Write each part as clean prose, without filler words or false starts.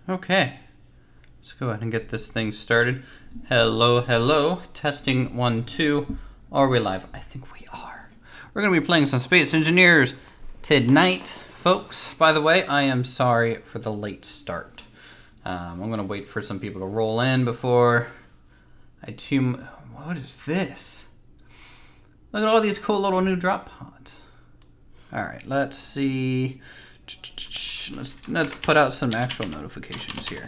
Okay, let's go ahead and get this thing started. Hello, hello. Testing 1, 2. Are we live? I think we are. We're going to be playing some Space Engineers tonight, folks. By the way, I am sorry for the late start. I'm going to wait for some people to roll in before I tune. What is this? Look at all these cool little new drop pods. All right, let's see. Let's put out some actual notifications here.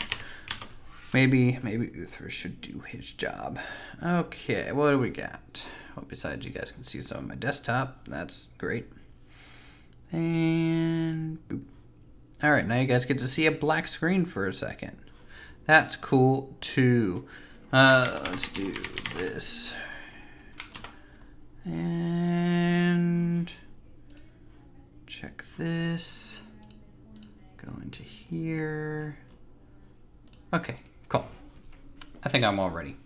Maybe Uther should do his job. Okay, what do we got? Well, besides, you guys can see some of my desktop. That's great. And boop. All right, now you guys get to see a black screen for a second. That's cool too. Let's do this. And check this. Go into here. Okay, cool. I think I'm all ready.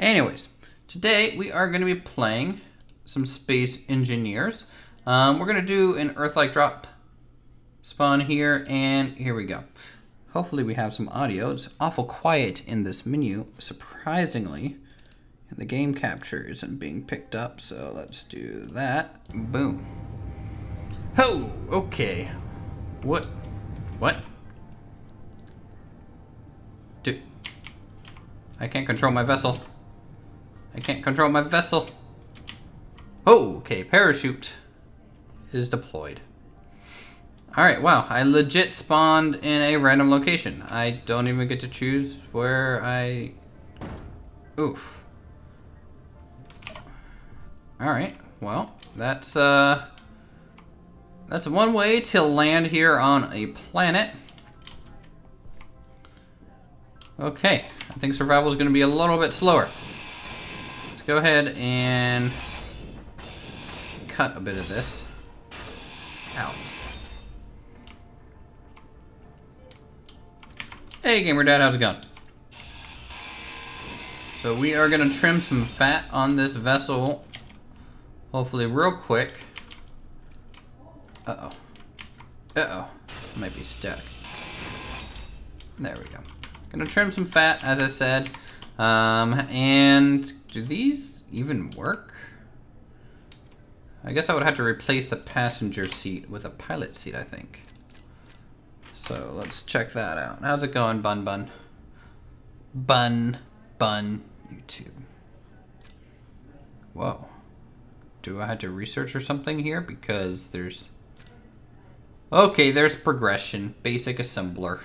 Anyways, today we are going to be playing some Space Engineers. We're going to do an Earth-like drop spawn here, and here we go. Hopefully we have some audio. It's awful quiet in this menu, surprisingly. And the game capture isn't being picked up, so let's do that. Boom. Oh, okay. What? Dude. I can't control my vessel. Oh, okay. Parachute is deployed. Alright, wow. I legit spawned in a random location. I don't even get to choose where I... Oof. Alright, well, that's one way to land here on a planet. Okay, I think survival is going to be a little bit slower. Let's go ahead and cut a bit of this out. Hey, Gamer Dad, how's it going? So we are going to trim some fat on this vessel, hopefully real quick. Might be stuck. There we go. Gonna trim some fat, as I said. And do these even work? I guess I would have to replace the passenger seat with a pilot seat, I think. So let's check that out. How's it going, Bun? Bun, YouTube. Whoa. Do I have to research or something here? Because there's... Okay, there's progression. Basic assembler.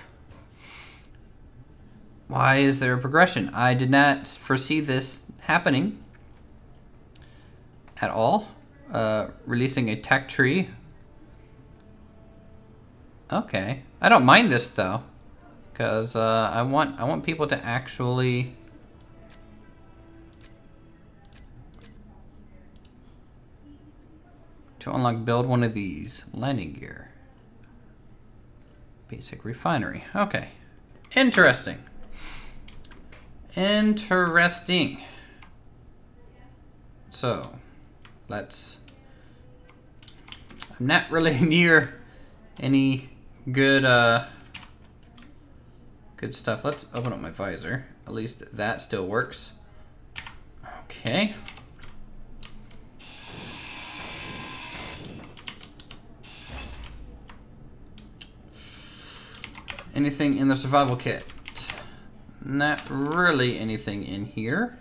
Why is there a progression? I did not foresee this happening at all. Releasing a tech tree. Okay. I don't mind this though, because I want people to actually unlock build one of these landing gear. Basic refinery. Okay. Interesting. So, let's... I'm not really near any good good stuff. Let's open up my visor. At least that still works. Okay. Anything in the survival kit? Not really anything in here.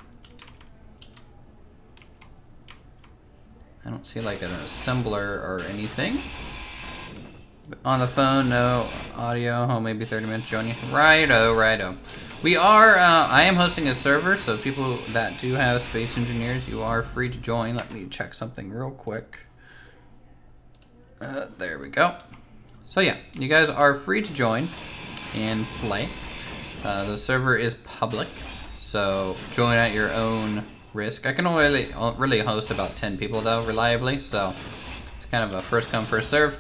I don't see like an assembler or anything. On the phone, no audio. Oh, maybe 30 minutes join you. Righto. We are, I am hosting a server, so people that do have Space Engineers, you are free to join. Let me check something real quick. There we go. So yeah, you guys are free to join and play. The server is public, so join at your own risk. I can only really host about 10 people though, reliably, so it's kind of a first come first serve.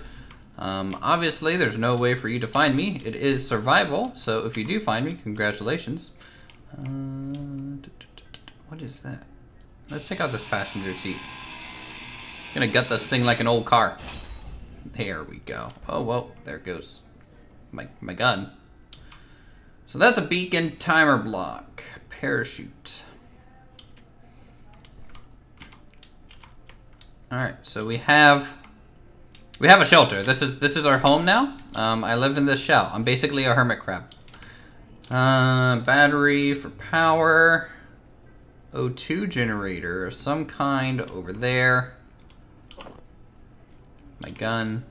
Obviously there's no way for you to find me. It is survival, so if you do find me, congratulations. What is that? Let's check out this passenger seat. I'm gonna gut this thing like an old car. There we go. Oh, well, there goes my gun. So that's a beacon timer block. Parachute. Alright, so we have a shelter. This is our home now. I live in this shell. I'm basically a hermit crab. Battery for power. O2 generator of some kind over there. My gun.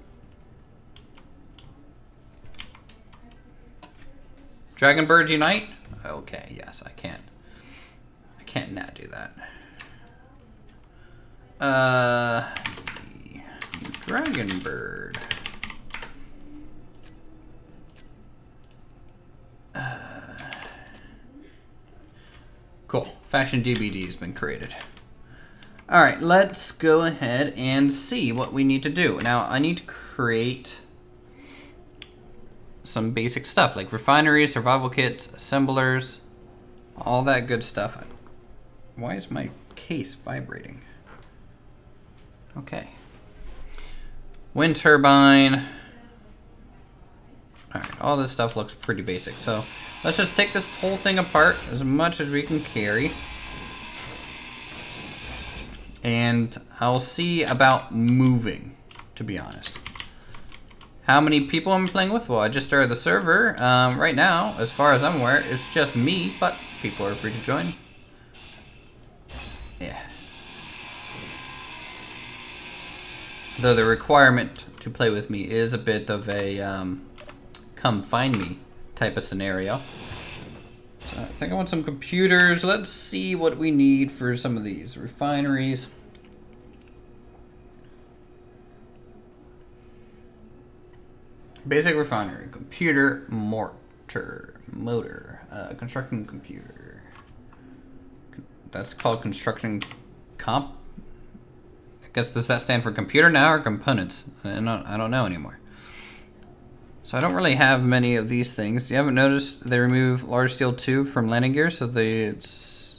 Dragon birds unite? Okay, yes, I can't not do that. Dragon bird. Cool. Faction DBD has been created. Alright, let's go ahead and see what we need to do. Now, I need to create some basic stuff like refineries, survival kits, assemblers, all that good stuff. Why is my case vibrating? Okay. Wind turbine. Alright, all this stuff looks pretty basic. So let's just take this whole thing apart as much as we can carry. And I'll see about moving, to be honest. How many people I'm playing with? Well, I just started the server. Right now, as far as I'm aware, it's just me, but people are free to join. Yeah. Though the requirement to play with me is a bit of a come find me type of scenario. So I think I want some computers. Let's see what we need for some of these refineries. Basic refinery, computer, motor, construction computer. That's called construction comp. I guess, does that stand for computer now or components? I don't know anymore. So I don't really have many of these things. You haven't noticed they remove large steel tube from landing gear, so this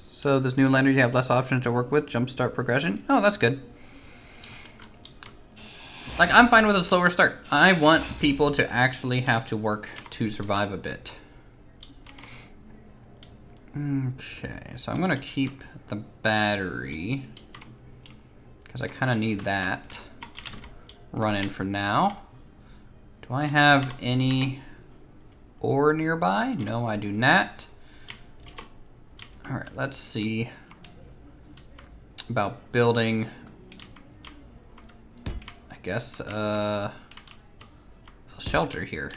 new lander you have less options to work with. Jumpstart progression. Oh, that's good. Like, I'm fine with a slower start. I want people to actually have to work to survive a bit. Okay, so I'm gonna keep the battery because I kind of need that running for now. Do I have any ore nearby? No, I do not. All right, let's see about building, I guess, a shelter here.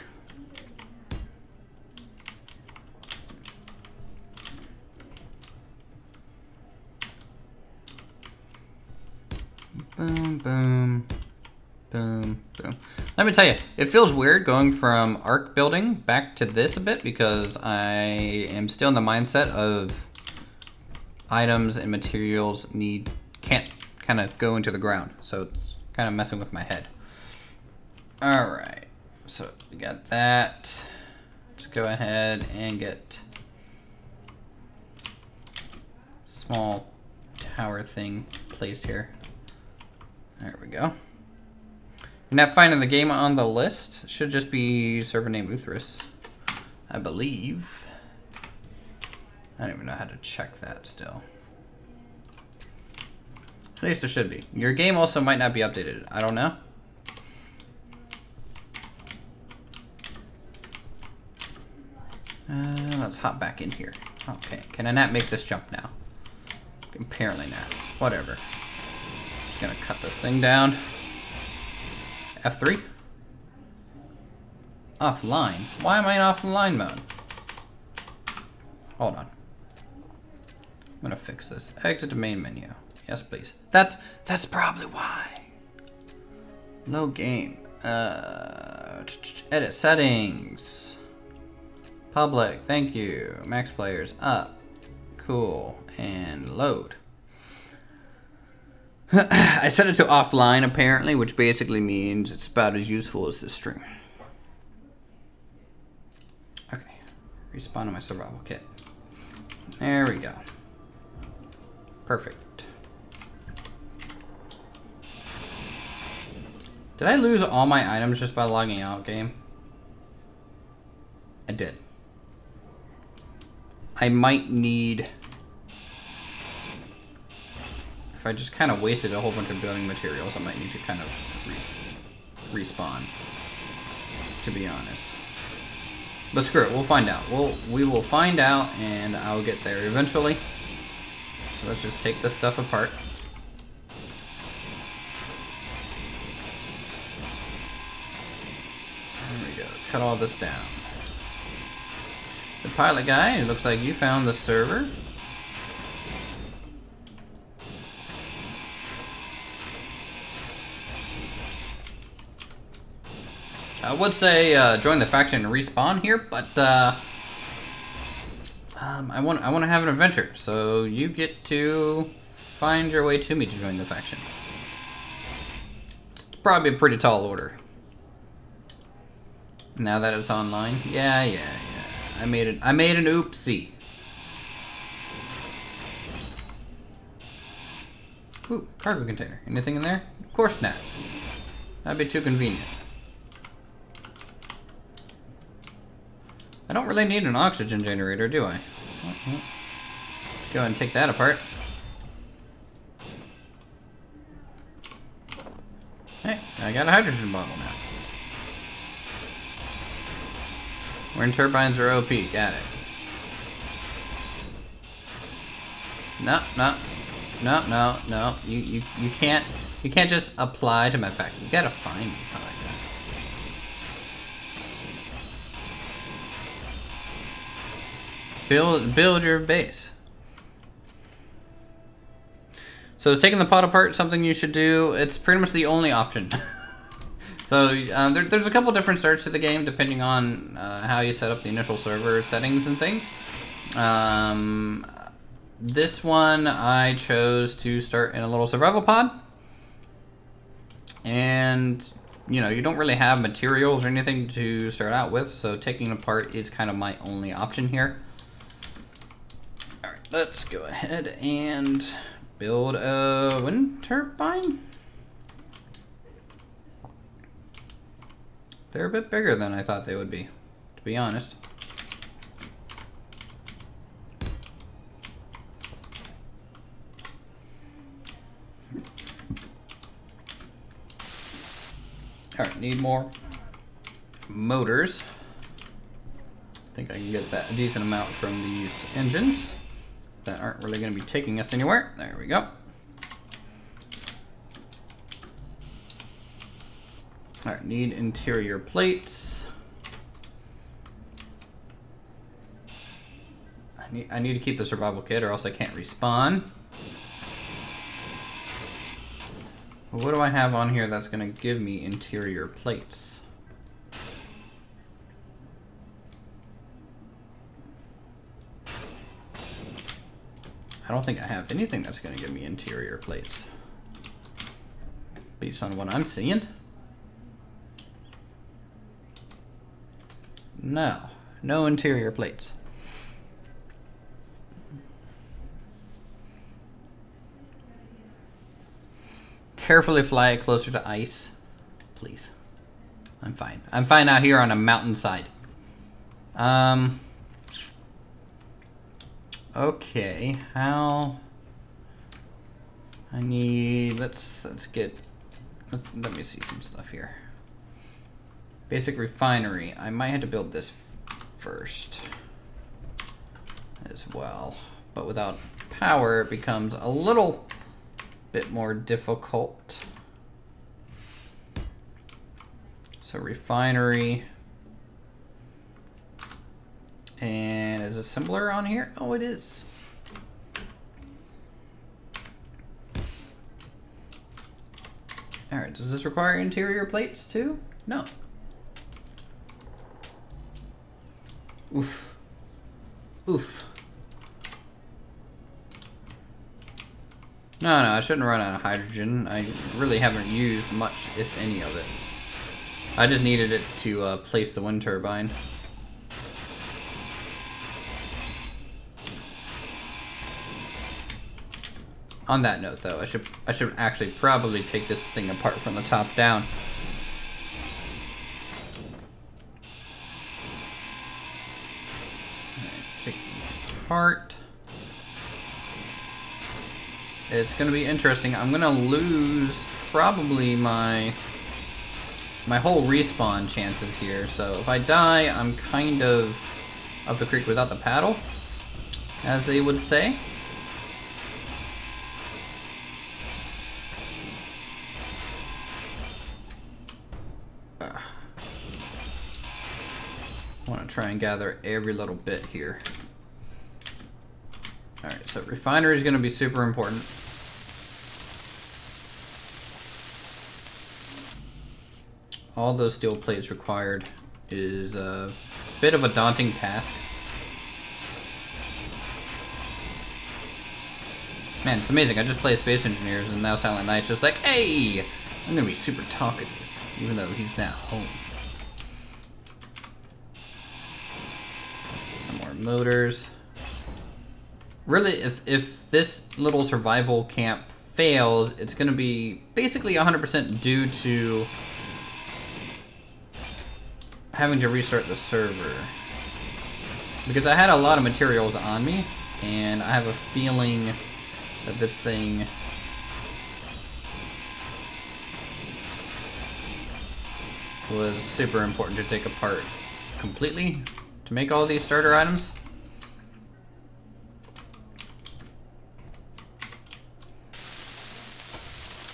Boom, boom, boom, boom. Let me tell you, it feels weird going from arc building back to this a bit because I am still in the mindset of items and materials can't kind of go into the ground. So it's kind of messing with my head. All right, so we got that. Let's go ahead and get small tower thing placed here. There we go. You're not finding the game on the list. It should just be server name Uthris, I believe. I don't even know how to check that still. At least there should be. Your game also might not be updated. I don't know. Let's hop back in here. Okay, can I not make this jump now? Apparently not. Whatever. Just gonna cut this thing down. F3. Offline. Why am I in offline mode? Hold on. I'm gonna fix this. Exit the main menu. Yes, please. That's probably why. Low game. Edit settings. Public. Thank you. Max players up. Cool. And load. I set it to offline apparently, which basically means it's about as useful as this stream. Okay. Respawn to my survival kit. There we go. Perfect. Did I lose all my items just by logging out, game? I did. I might need... If I just kind of wasted a whole bunch of building materials, I might need to kind of respawn, to be honest. But screw it, we'll find out. We will find out, and I'll get there eventually. So let's just take this stuff apart. There we go. Cut all this down. The pilot guy, it looks like you found the server. I would say join the faction and respawn here, but I want to have an adventure, so you get to find your way to me to join the faction. It's probably a pretty tall order. Now that it's online, yeah. I made an oopsie. Ooh, cargo container. Anything in there? Of course not. That'd be too convenient. I don't really need an oxygen generator, do I? Go ahead and take that apart. Hey, I got a hydrogen bottle now. Wind turbines are OP, got it. No. You can't just apply to my factory. You gotta find me. I like that. Build your base. So is taking the pod apart something you should do? It's pretty much the only option. So there's a couple different starts to the game depending on how you set up the initial server settings and things. This one I chose to start in a little survival pod. And you know, you don't really have materials or anything to start out with, so taking it apart is kind of my only option here. Alright, let's go ahead and build a wind turbine. They're a bit bigger than I thought they would be, to be honest. Alright, need more motors. I think I can get that a decent amount from these engines that aren't really going to be taking us anywhere. There we go. Alright, need interior plates. I need to keep the survival kit or else I can't respawn. What do I have on here that's going to give me interior plates? I don't think I have anything that's going to give me interior plates. Based on what I'm seeing. No interior plates. Carefully fly it closer to ice, please. I'm fine. I'm fine out here on a mountainside. Okay, how? I need. Let's get. Let me see some stuff here. Basic refinery. I might have to build this first as well, but without power, it becomes a little bit more difficult. So refinery, and is assembler on here? Oh, it is. All right, does this require interior plates too? No. Oof. Oof. No, I shouldn't run out of hydrogen. I really haven't used much, if any, of it. I just needed it to place the wind turbine. On that note, though, I should actually probably take this thing apart from the top down. apart. It's gonna be interesting. I'm gonna lose probably my whole respawn chances here. So if I die, I'm kind of up the creek without the paddle, as they would say. I want to try and gather every little bit here. Alright, so refinery is going to be super important. All those steel plates required is a bit of a daunting task. Man, it's amazing. I just played Space Engineers and now Silent Knight's just like, hey, I'm going to be super talkative, even though he's not home. Some more motors. Really, if this little survival camp fails, it's going to be basically 100% due to having to restart the server. Because I had a lot of materials on me, and I have a feeling that this thing was super important to take apart completely to make all these starter items.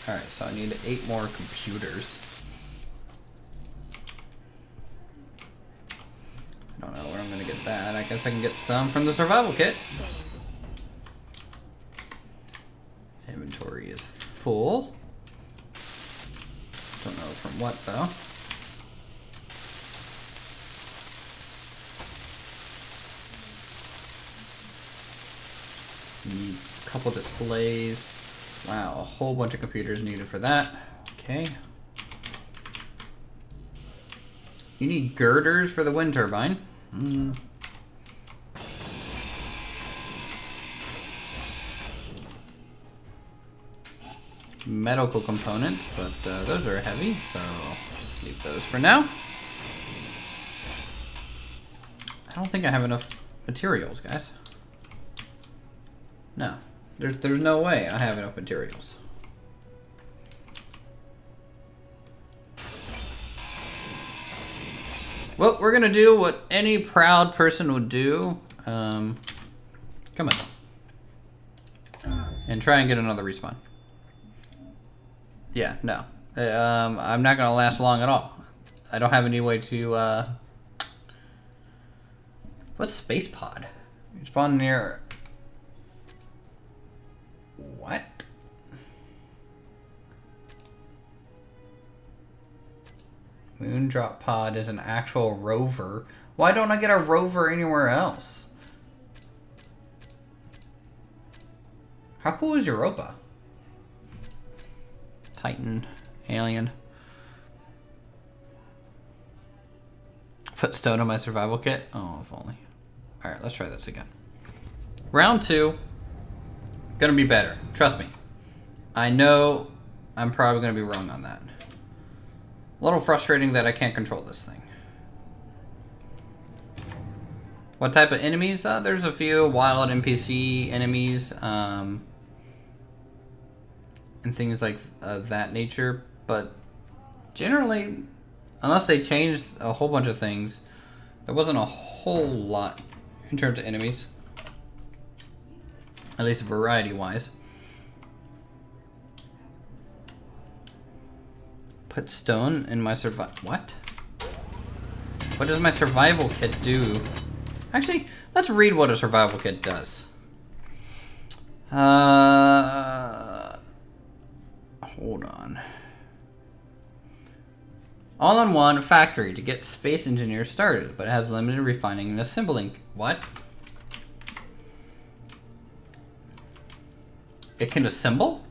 Alright, so I need 8 more computers. I don't know where I'm gonna get that. I guess I can get some from the survival kit. Inventory is full. Don't know from what though. Need a couple displays. Wow, a whole bunch of computers needed for that. Okay. You need girders for the wind turbine. Medical components, but those are heavy, so leave those for now. I don't think I have enough materials, guys. No. There's no way I have enough materials. Well, we're gonna do what any proud person would do. Come on. And try and get another respawn. Yeah, no. I'm not gonna last long at all. I don't have any way to, what's space pod? You spawn near... What? Moondrop pod is an actual rover. Why don't I get a rover anywhere else? How cool is Europa? Titan, alien. Put stone on my survival kit? Oh, if only. Alright, let's try this again. Round 2. Gonna be better. Trust me. I know I'm probably gonna be wrong on that. A little frustrating that I can't control this thing. What type of enemies? There's a few wild NPC enemies, and things like that nature, but generally, unless they changed a whole bunch of things, there wasn't a whole lot in terms of enemies. At least variety-wise. Put stone in my What? What does my survival kit do? Actually, let's read what a survival kit does. Hold on. All-in-one factory to get Space Engineers started, but it has limited refining and assembling. What? It can assemble?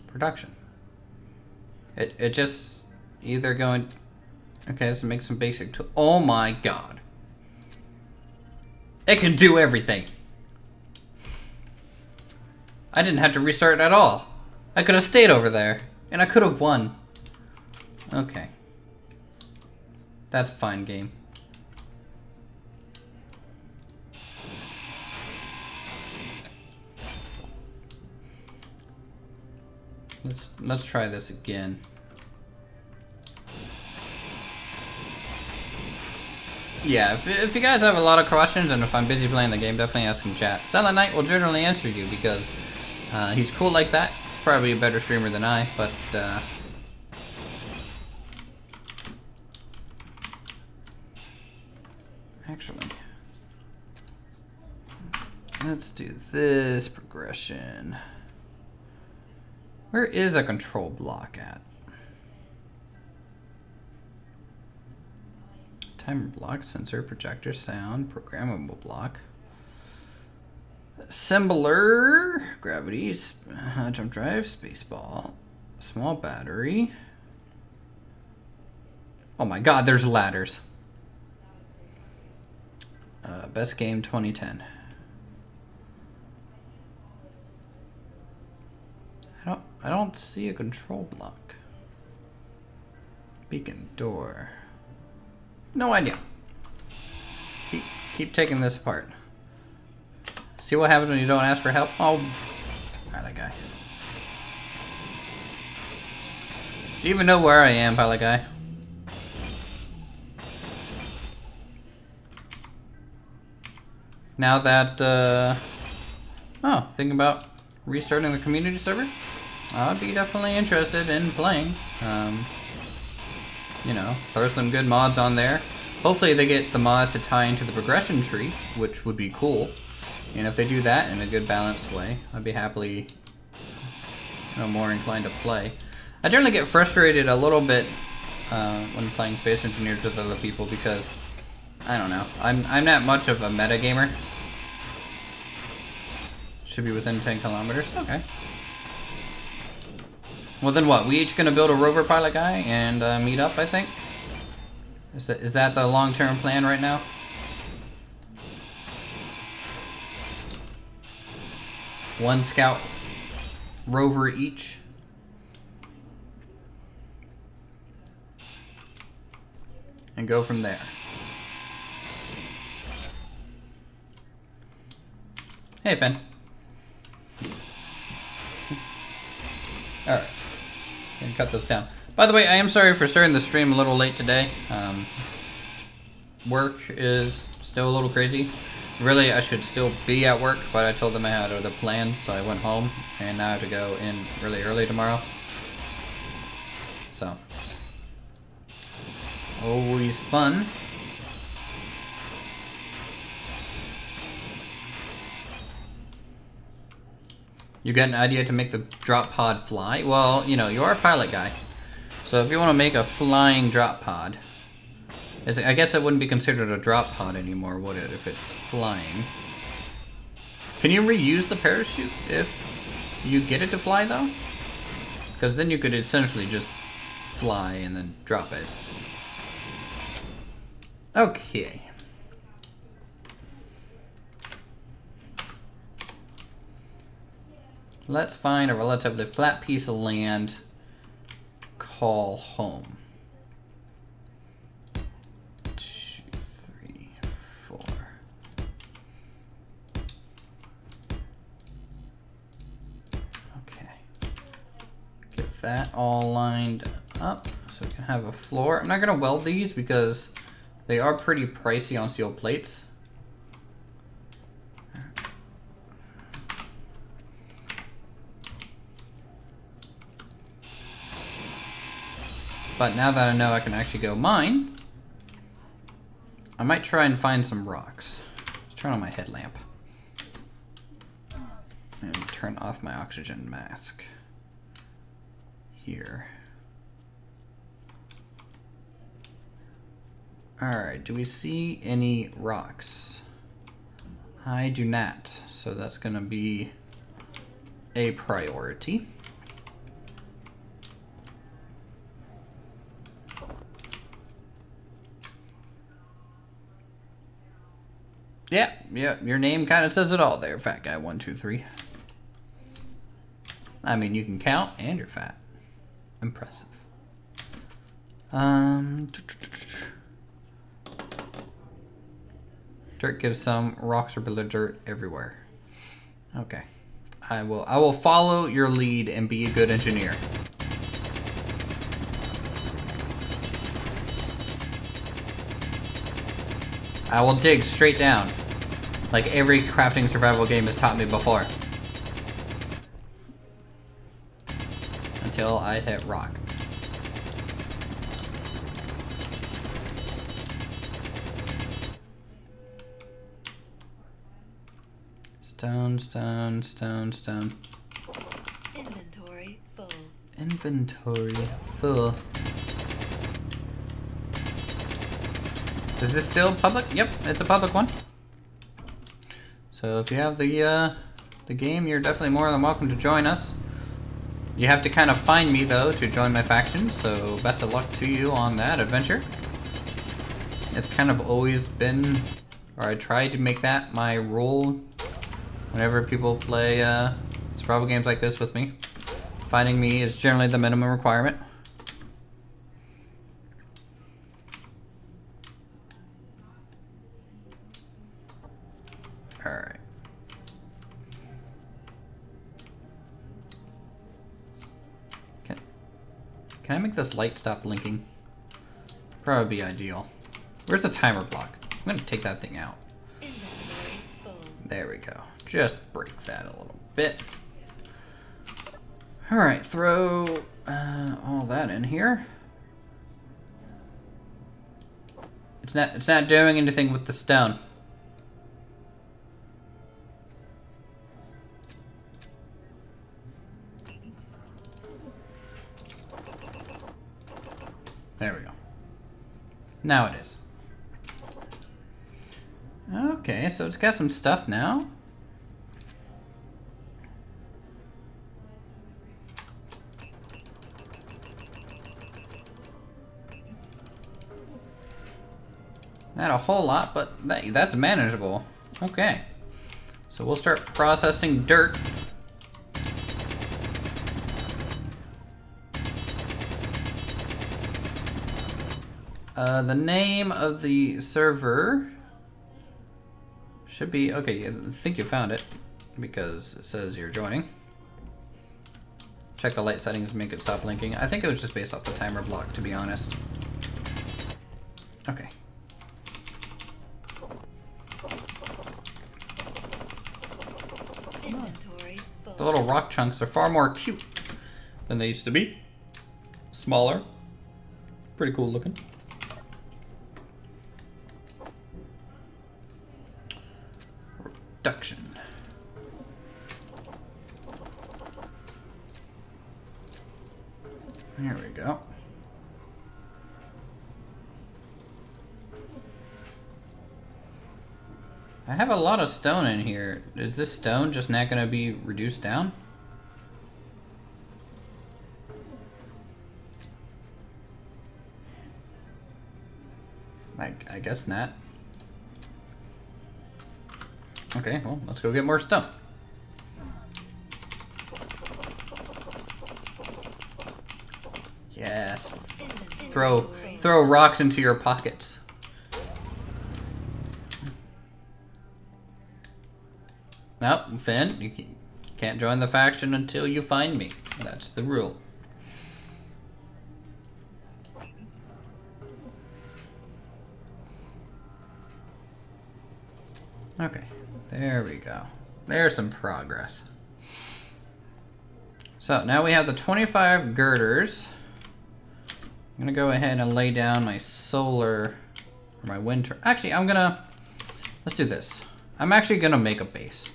Production. It just either going... Okay, let's make some basic tool. Oh my god. It can do everything. I didn't have to restart at all. I could have stayed over there. And I could have won. Okay. That's fine, game. Let's try this again. Yeah, if you guys have a lot of questions and if I'm busy playing the game, definitely ask in chat. Silent Knight will generally answer you because he's cool like that. He's probably a better streamer than I, but actually, let's do this progression. Where is a control block at? Timer block, sensor, projector, sound, programmable block. Assembler, gravity, jump drive, space ball, small battery. Oh my god, there's ladders. Best game 2010. I don't see a control block. Beacon door. No idea. Keep taking this apart. See what happens when you don't ask for help? Oh, pilot guy. Do you even know where I am, pilot guy? Now that, oh, thinking about restarting the community server? I'd be definitely interested in playing. You know, throw some good mods on there. Hopefully they get the mods to tie into the progression tree, which would be cool. And if they do that in a good balanced way, I'd be happily, you know, more inclined to play. I generally get frustrated a little bit when playing Space Engineers with other people because, I don't know, I'm not much of a meta gamer. Should be within 10 kilometers. Okay. Well then what? We each gonna build a rover, pilot guy, and meet up, I think? Is that the long-term plan right now? One scout rover each? And go from there. Hey, Finn. Alright. Gonna cut this down. By the way, I am sorry for starting the stream a little late today. Work is still a little crazy. Really, I should still be at work, but I told them I had other plans, so I went home, and now I have to go in really early tomorrow. So, always fun. You got an idea to make the drop pod fly? Well, you know, you are a pilot guy. So if you want to make a flying drop pod, I guess it wouldn't be considered a drop pod anymore, would it, if it's flying? Can you reuse the parachute if you get it to fly, though? Because then you could essentially just fly and then drop it. Okay. Let's find a relatively flat piece of land. Call home. 2, 3, 4. Okay. Get that all lined up so we can have a floor. I'm not gonna weld these because they are pretty pricey on steel plates. But now that I know I can actually go mine, I might try and find some rocks. Let's turn on my headlamp. And turn off my oxygen mask. Here. Alright, do we see any rocks? I do not. So that's gonna be a priority. Yeah, your name kind of says it all there, Fat Guy 123. I mean, you can count and you're fat. Impressive. Dirt gives some, rocks or below dirt everywhere. Okay. I will follow your lead and be a good engineer. I will dig straight down, like every crafting survival game has taught me before. Until I hit rock. Stone, stone, stone, stone. Inventory full. Inventory full. Is this still public? Yep, it's a public one. So if you have the game, you're definitely more than welcome to join us. You have to kind of find me though to join my faction, so best of luck to you on that adventure. It's kind of always been, or I try to make that my rule whenever people play survival games like this with me. Finding me is generally the minimum requirement. Alright. Can I make this light stop blinking? Probably be ideal. Where's the timer block? I'm gonna take that thing out. There we go. Just break that a little bit. Alright, throw all that in here. It's not doing anything with the stone. There we go. Now it is. Okay, so it's got some stuff now. Not a whole lot, but that's manageable. Okay. So we'll start processing dirt. The name of the server should be, okay, I think you found it because it says you're joining. Check the light settings, make it stop blinking. I think it was just based off the timer block, to be honest. Okay. Inventory full. The little rock chunks are far more cute than they used to be. Smaller. Pretty cool looking. Reduction. There we go. I have a lot of stone in here. Is this stone just not going to be reduced down? I guess not. Okay, well, let's go get more stone. Yes. Throw rocks into your pockets. Nope, Finn, you can't join the faction until you find me. That's the rule. Okay, there we go. There's some progress. So now we have the 25 girders. I'm gonna go ahead and lay down my solar, or my winter. Actually, let's do this. I'm actually gonna make a base.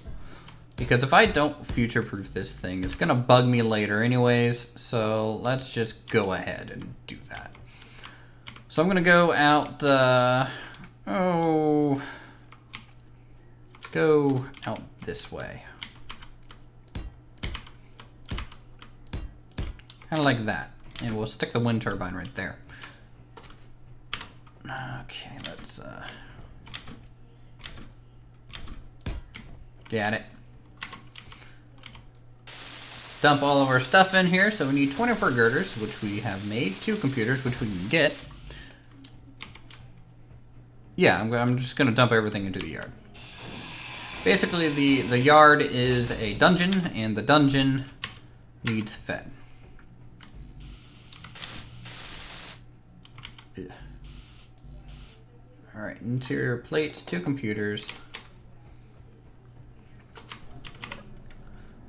Because if I don't future-proof this thing, it's gonna bug me later anyways. So let's just go ahead and do that. So I'm gonna go out, go out this way. Kind of like that. And we'll stick the wind turbine right there. Okay, let's got it. Dump all of our stuff in here. So we need 24 girders, which we have made. 2 computers, which we can get. Yeah, I'm just gonna dump everything into the yard. Basically, the yard is a dungeon, and the dungeon needs fed. Yeah. All right, interior plates, 2 computers.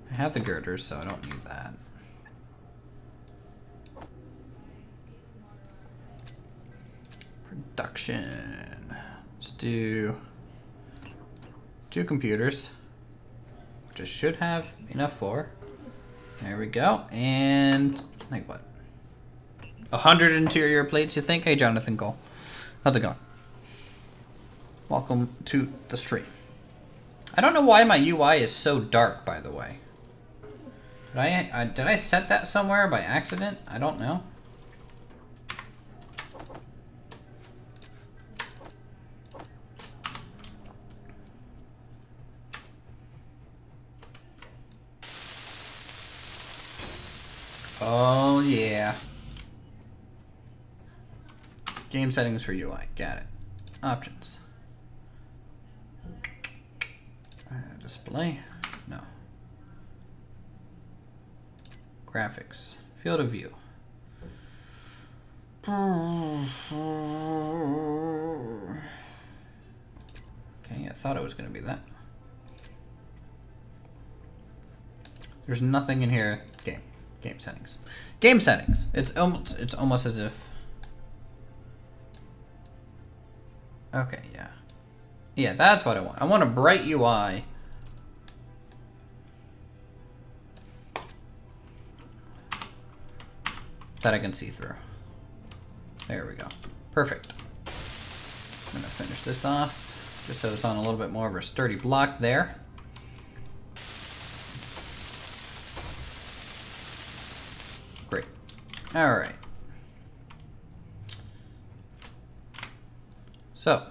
I have the girders, so I don't need that. Production. Let's do 2 computers, which I should have enough for. There we go. And like what? 100 interior plates, you think? Hey, Jonathan Cole. How's it going? Welcome to the stream. I don't know why my UI is so dark, by the way. Did I set that somewhere by accident? I don't know. Oh, yeah. Game settings for UI. Got it. Options. Display. No. Graphics. Field of view. Okay, I thought it was going to be that. There's nothing in here. Game settings. Game settings. It's almost as if. Okay, yeah. Yeah, that's what I want. I want a bright UI. That I can see through. There we go. Perfect. I'm gonna finish this off, just so it's on a little bit more of a sturdy block there. Great. All right. So,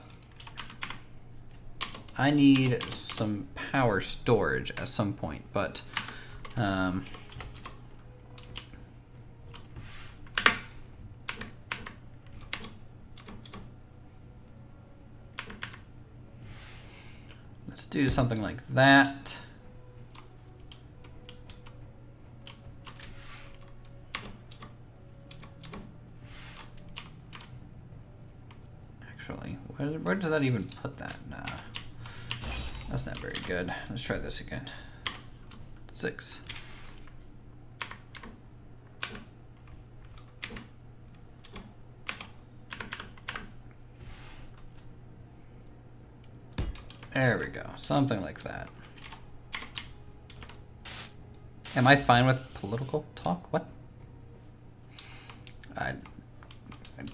I need some power storage at some point, but let's do something like that. Actually, where does that even put that? Nah, that's not very good. Let's try this again. 6. There we go. Something like that. Am I fine with political talk? What?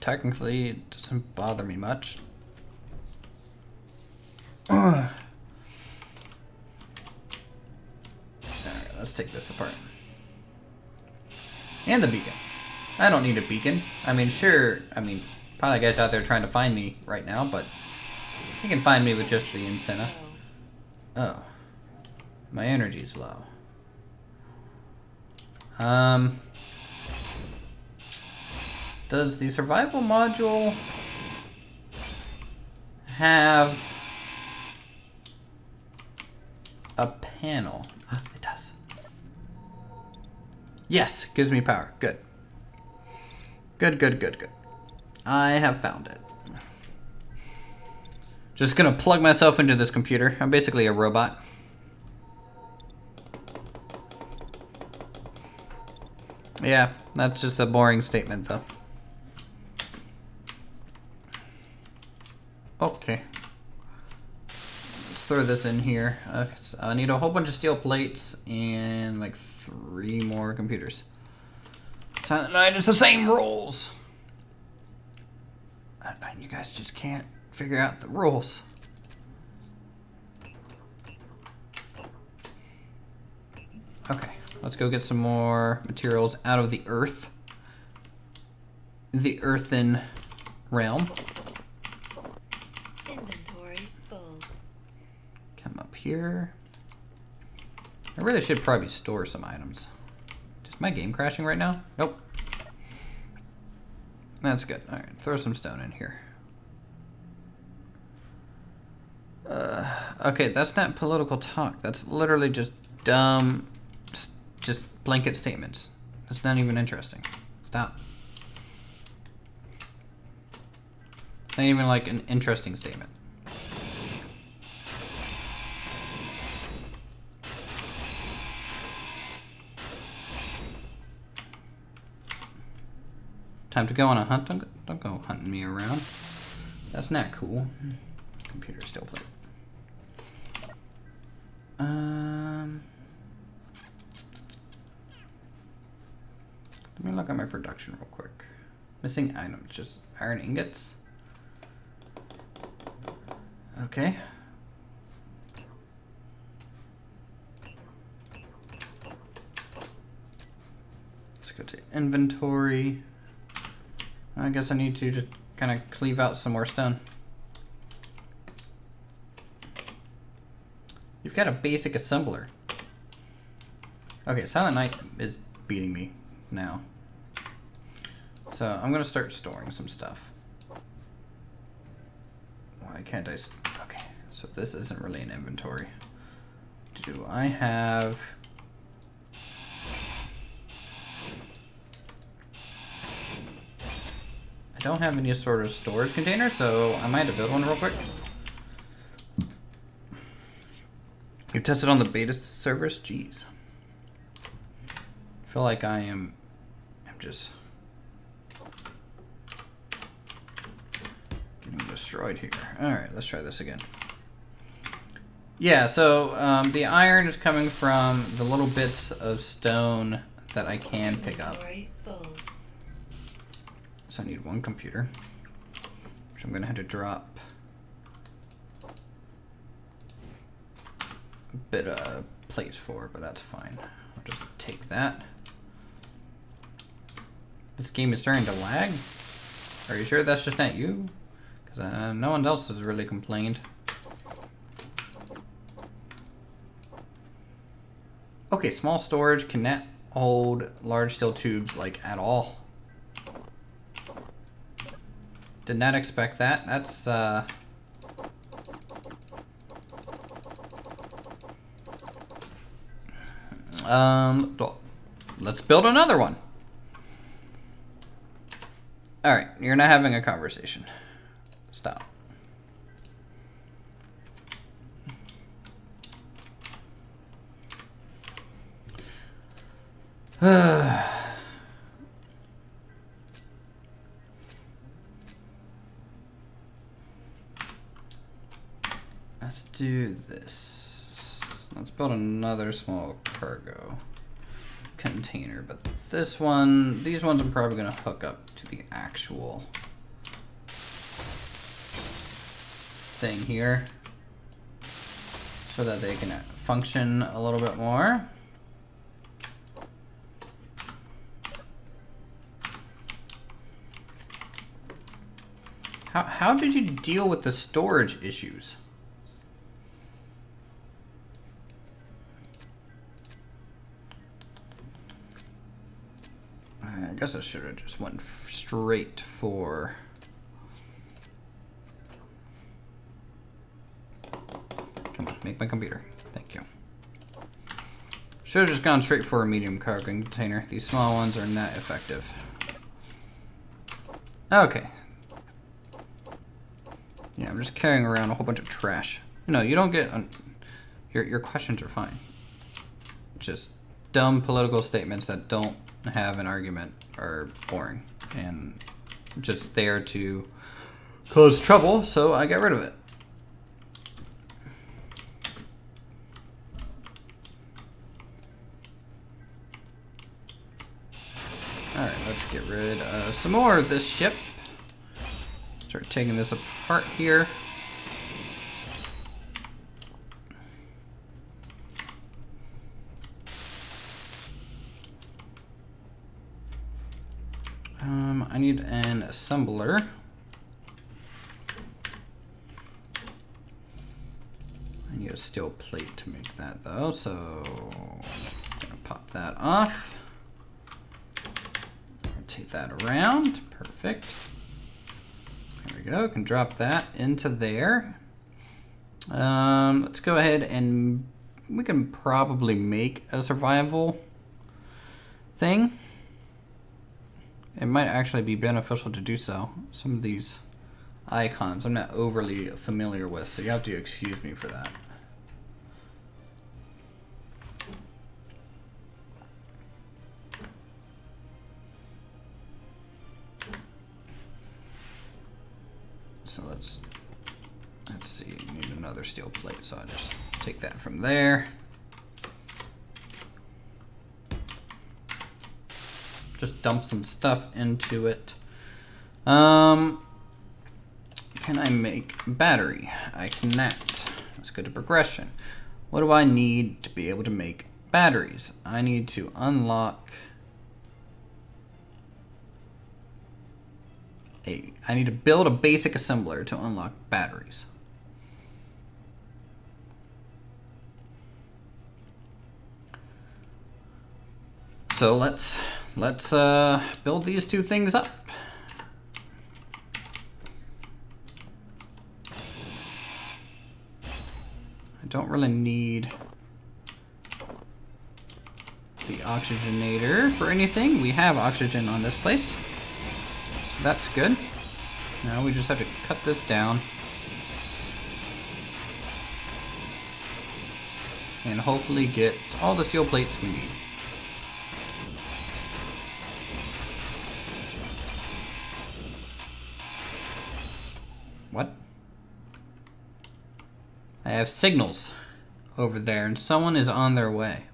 Technically, it doesn't bother me much. Alright, let's take this apart. And the beacon. I don't need a beacon. I mean, sure, probably guys out there trying to find me right now, but you can find me with just the antenna. Oh. My energy's low. Does the survival module have a panel? It does. Yes, gives me power. Good. Good, good, good, good. I have found it. Just gonna plug myself into this computer. I'm basically a robot. Yeah, that's just a boring statement though. Okay. Let's throw this in here. So I need a whole bunch of steel plates and like 3 more computers. Silent Night, it's the same rules. You guys just can't figure out the rules. Okay, let's go get some more materials out of the earth. The earthen realm. Inventory full. Come up here. I really should probably store some items. Is my game crashing right now? Nope. That's good. Alright, throw some stone in here. Okay, that's not political talk. That's literally just dumb, just blanket statements. That's not even interesting. Stop. It's not even like an interesting statement. Time to go on a hunt? Don't go hunting me around. That's not cool. Computer still playing. Let me look at my production real quick. Missing items, just iron ingots. Okay. Let's go to inventory. I guess I need to just kind of cleave out some more stone. You've got a basic assembler. Okay, Silent Night is beating me now. So I'm gonna start storing some stuff. Why can't I? Okay, so this isn't really an inventory. Do I have? I don't have any sort of storage container, so I might have to build one real quick. You tested on the beta servers? Jeez. I feel like I'm just getting destroyed here. Alright, let's try this again. Yeah, so the iron is coming from the little bits of stone that I can pick up. So I need one computer, which I'm gonna have to drop a bit of plates for, but that's fine. I'll just take that. This game is starting to lag. Are you sure that's just not you? Because no one else has really complained. Okay, small storage cannot hold large steel tubes like at all. Did not expect that. That's let's build another one. All right, you're not having a conversation. Stop. Let's do this. Let's build another small cargo container, but these ones I'm probably gonna hook up to the actual thing here so that they can function a little bit more. How did you deal with the storage issues? I guess I should have just went straight for... Come on, make my computer. Thank you. Should have just gone straight for a medium cargo container. These small ones are not effective. Okay. Yeah, I'm just carrying around a whole bunch of trash. No, you don't get... Your questions are fine. Just dumb political statements that don't have an argument are boring and just there to cause trouble, so I get rid of it. Alright, let's get rid of some more of this ship. Start taking this apart here. I need an assembler. I need a steel plate to make that though, so I'm just gonna pop that off. Rotate that around. Perfect. There we go. Can drop that into there. Let's go ahead and we can probably make a survival thing. It might actually be beneficial to do so. Some of these icons I'm not overly familiar with, so you have to excuse me for that. So let's see, need another steel plate, so I'll just take that from there. Just dump some stuff into it. Can I make battery? I cannot. Let's go to progression. What do I need to be able to make batteries? I need to unlock I need to build a basic assembler to unlock batteries. So let's build these two things up. I don't really need the oxygenator for anything. We have oxygen on this place. So that's good. Now we just have to cut this down. And hopefully get all the steel plates we need. What? I have signals over there and someone is on their way.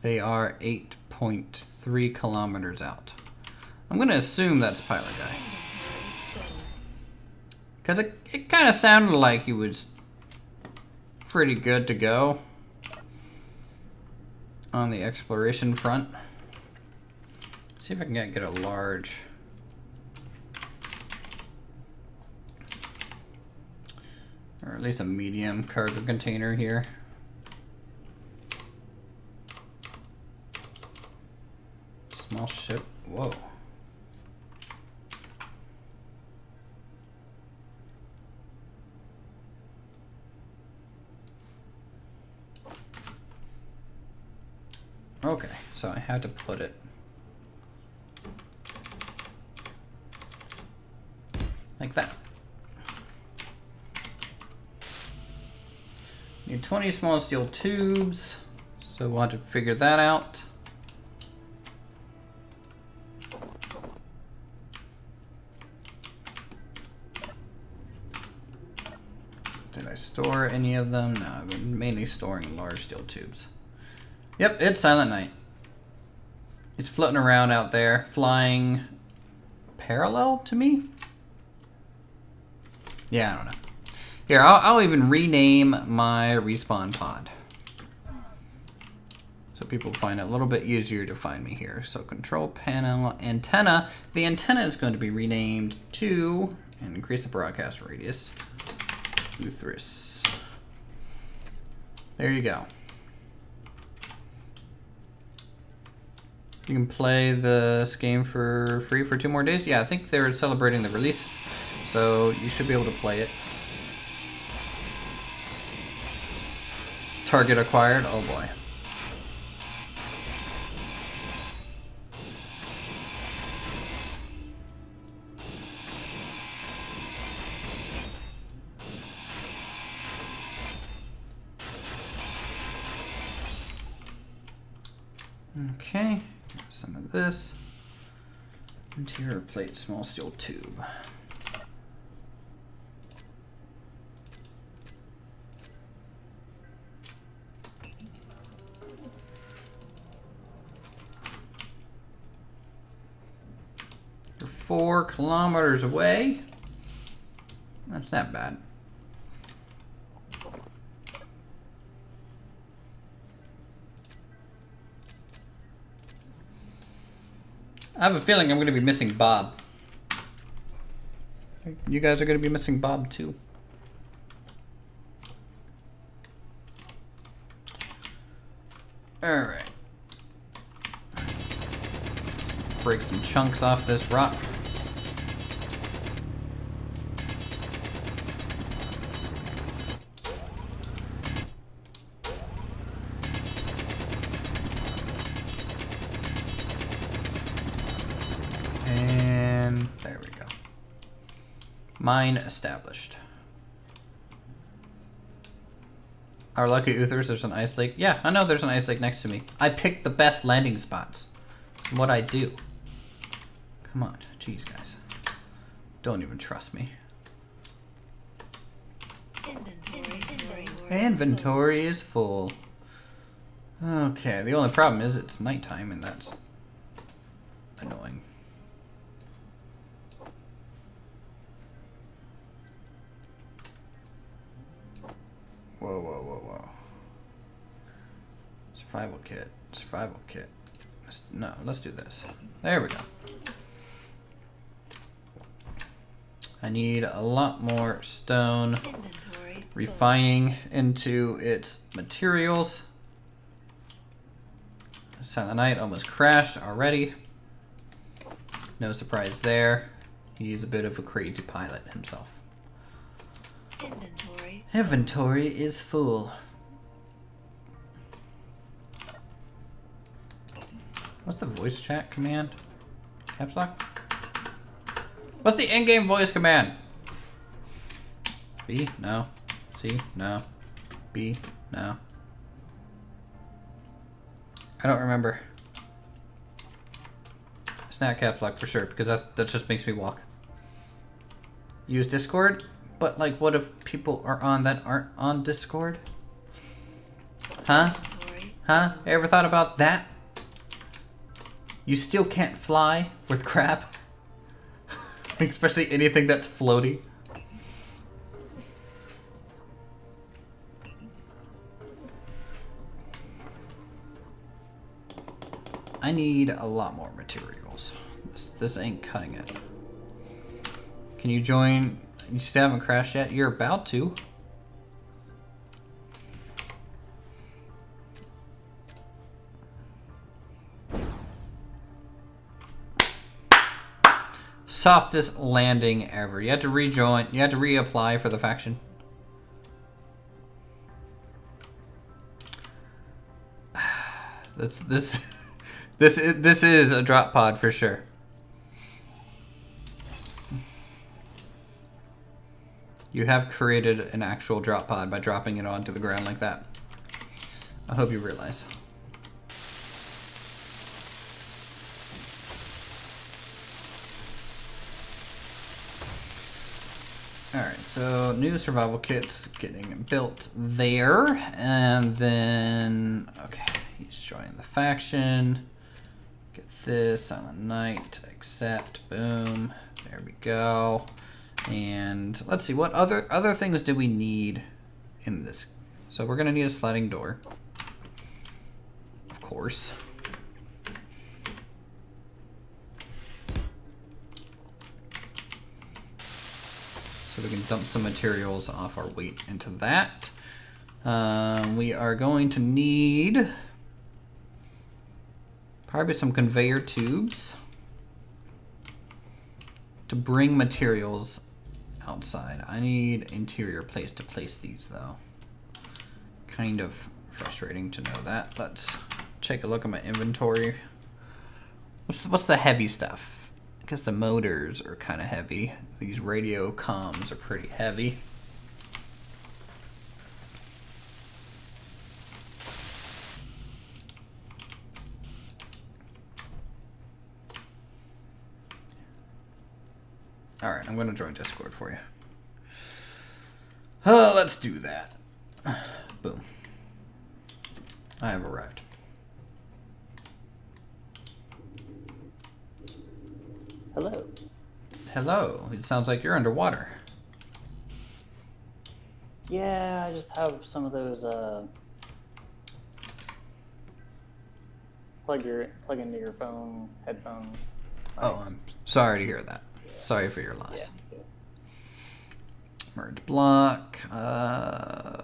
They are 8.3 kilometers out. I'm gonna assume that's Pilot Guy. Because it kind of sounded like he was pretty good to go on the exploration front. See if I can get a large or at least a medium cargo container here. Small ship. Whoa. Okay, so I had to put it like that. Need 20 small steel tubes, so we'll have to figure that out. Did I store any of them? No, I've been mainly storing large steel tubes. Yep, it's Silent Night. It's floating around out there, flying parallel to me? Yeah, I don't know. Here, I'll even rename my respawn pod, so people find it a little bit easier to find me here. So control panel antenna. The antenna is going to be renamed to, and increase the broadcast radius, Uthris. There you go. You can play this game for free for 2 more days. Yeah, I think they're celebrating the release, so you should be able to play it. Target acquired. Oh boy. Okay, some of this. Interior plate, small steel tube. You're 4 kilometers away. That's not bad. I have a feeling I'm going to be missing Bob. You guys are going to be missing Bob too. All right. Let's break some chunks off this rock. Mine established. Our lucky Uthers, there's an ice lake. Yeah, I know there's an ice lake next to me. I picked the best landing spots. It's what I do. Come on. Jeez, guys. Don't even trust me. Inventory is full. Okay, the only problem is it's nighttime and that's annoying. Whoa, whoa, whoa, whoa. Survival kit. Survival kit. No, let's do this. There we go. I need a lot more stone. Refining into its materials. Silent Night almost crashed already. No surprise there. He's a bit of a crazy pilot himself. Inventory is full. What's the voice chat command? Caps lock? What's the in-game voice command? B? No. C? No. B? No. I don't remember. It's not caps lock for sure, because that just makes me walk. Use Discord? But like, what if people are on that aren't on Discord? Huh? Huh? Ever thought about that? You still can't fly with crap? Especially anything that's floaty. I need a lot more materials. This ain't cutting it. Can you join? You still haven't crashed yet? You're about to. Softest landing ever. You had to rejoin. You had to reapply for the faction. This is a drop pod for sure. You have created an actual drop pod by dropping it onto the ground like that. I hope you realize. Alright, so new survival kits getting built there. And then, okay, he's joining the faction. Get this, Silent Night, accept, boom. There we go. And let's see, what other things do we need in this? So we're gonna need a sliding door, of course. So we can dump some materials off our weight into that. We are going to need probably some conveyor tubes to bring materials outside. I need interior place to place these though. Kind of frustrating to know that. Let's take a look at my inventory. What's the heavy stuff? I guess the motors are kind of heavy. These radio comms are pretty heavy. Alright, I'm going to join Discord for you. Let's do that. Boom. I have arrived. Hello. Hello. It sounds like you're underwater. Yeah, I just have some of those plug into your phone headphones. Oh, I'm sorry to hear that. Sorry for your loss. Yeah. Merge block.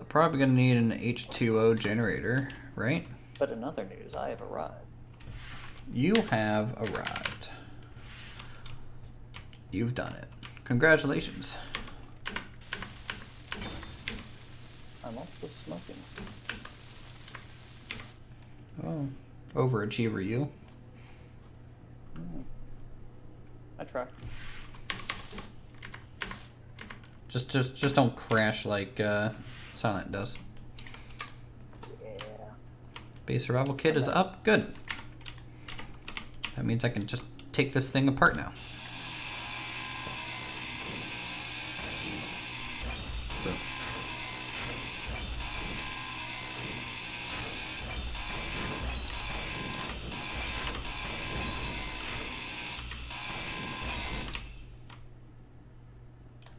Probably gonna need an H2O generator, right? But in other news, I have arrived. You have arrived. You've done it. Congratulations. I'm also smoking. Oh, overachiever you. I try. Just don't crash like Silent does. Yeah. Base survival kit is up. Good. That means I can just take this thing apart now. Boom.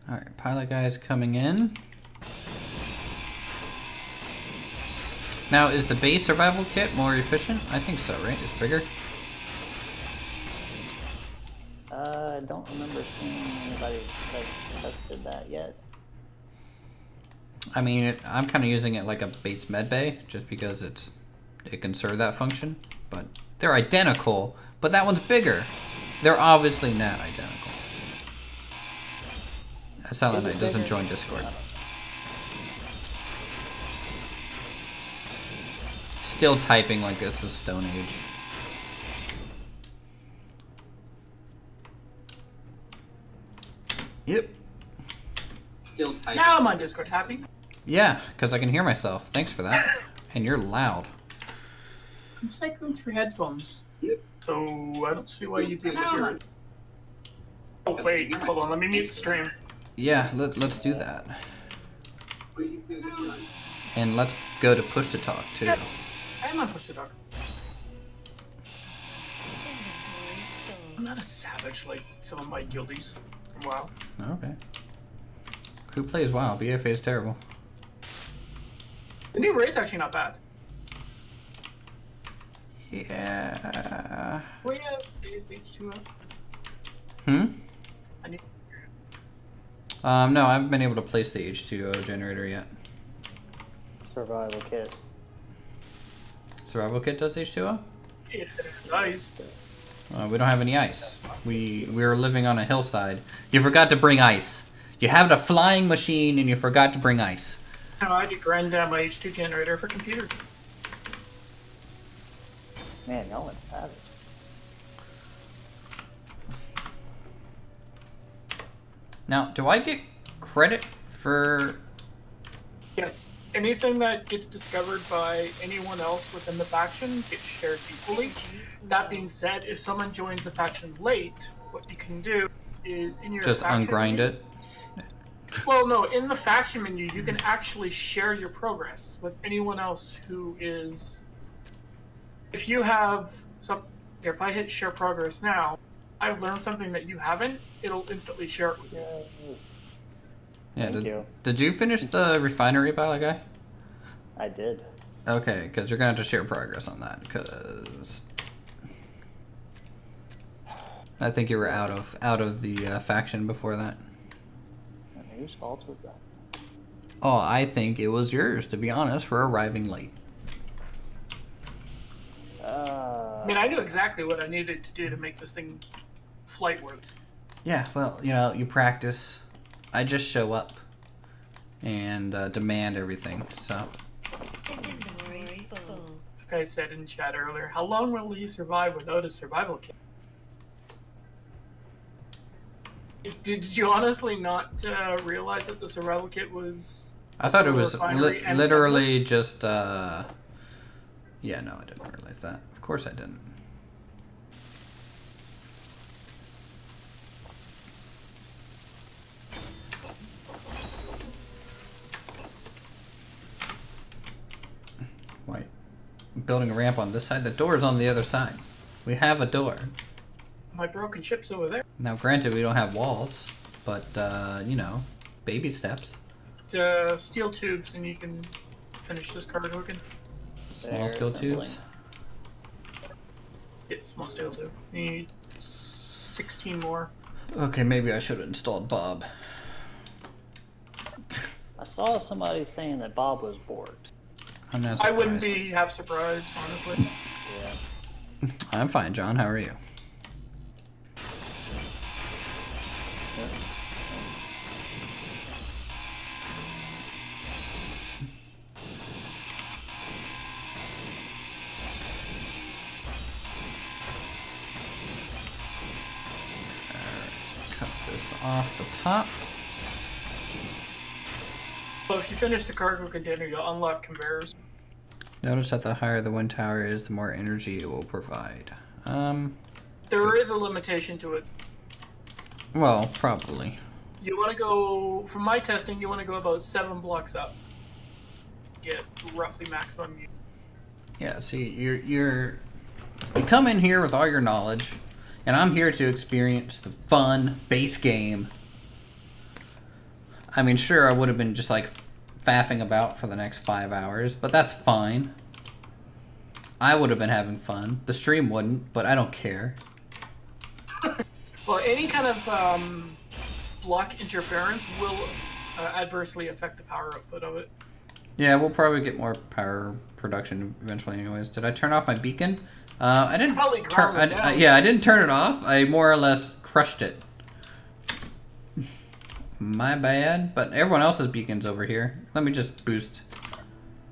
Alright, pilot guy is coming in. Now, is the base survival kit more efficient? I think so, right? It's bigger? I don't remember seeing anybody that's tested that yet. I mean, I'm kind of using it like a base med bay, just because it can serve that function. But they're identical, but that one's bigger. They're obviously not identical. Silent Night doesn't join Discord. Still typing like it's the Stone Age. Yep. Still typing. Now I'm on Discord typing. Yeah, because I can hear myself. Thanks for that. And you're loud. I'm cycling through headphones. So I don't see why you'd be able to hear it. Oh wait, hold on, let me mute the stream. Yeah, let's do that. And let's go to push to talk too. I am on push to talk. I'm not a savage like some of my guildies from WoW. Okay. Who plays WoW? BFA is terrible. The new raid's actually not bad. Yeah. Oh yeah, is H2 up? Hmm? I need. No, I haven't been able to place the H2O generator yet. Survival kit. Survival kit does H2O? Yeah, nice. We don't have any ice. We're living on a hillside. You forgot to bring ice. You have a flying machine and you forgot to bring ice. No, I had to grind down my H2 generator for computers. Man, y'all went savage. Now, do I get credit for... Yes. Anything that gets discovered by anyone else within the faction gets shared equally. That being said, if someone joins the faction late, what you can do is in your just faction ungrind menu, it? Well, no, in the faction menu, you can actually share your progress with anyone else who is... If you have some... If I hit share progress now, I've learned something that you haven't, it'll instantly share it with you. Yeah, Thank you. Did you finish the refinery, pilot guy? I did. Okay, because you're going to have to share progress on that, because... I think you were out of the faction before that. And whose fault was that? Oh, I think it was yours, to be honest, for arriving late. I mean, I knew exactly what I needed to do to make this thing flight worthy. Yeah, well, you know, you practice. I just show up and demand everything, so... Like I said in chat earlier, how long will he survive without a survival kit? Did you honestly not realize that the survival kit was... I thought it was literally separate? just, Yeah, no, I didn't realize that. Of course I didn't. Wait. Building a ramp on this side? The door is on the other side. We have a door. My broken ship's over there. Now, granted, we don't have walls, but, you know, baby steps. Steel tubes, and you can finish this card hooking. Small steel tubes. Get small steel tube. Need 16 more. Okay, maybe I should have installed Bob. I saw somebody saying that Bob was bored. I'm not I surprised. wouldn't be half surprised, honestly. Yeah. I'm fine, John. How are you? Cut this off the top. Well, if you finish the cargo container, you'll unlock conveyors. Notice that the higher the wind tower is, the more energy it will provide. There is a limitation to it. Well, probably. You want to go, from my testing, you want to go about 7 blocks up. Get roughly maximum. Yeah, see, you come in here with all your knowledge, and I'm here to experience the fun base game. I mean, sure, I would have been just like faffing about for the next 5 hours, but that's fine. I would have been having fun. The stream wouldn't, but I don't care. Well, any kind of block interference will adversely affect the power output of it. Yeah, we'll probably get more power production eventually anyways. Did I turn off my beacon? I didn't Probably ground it down. yeah, I didn't turn it off. I more or less crushed it. My bad, but everyone else's beacon's over here. Let me just boost.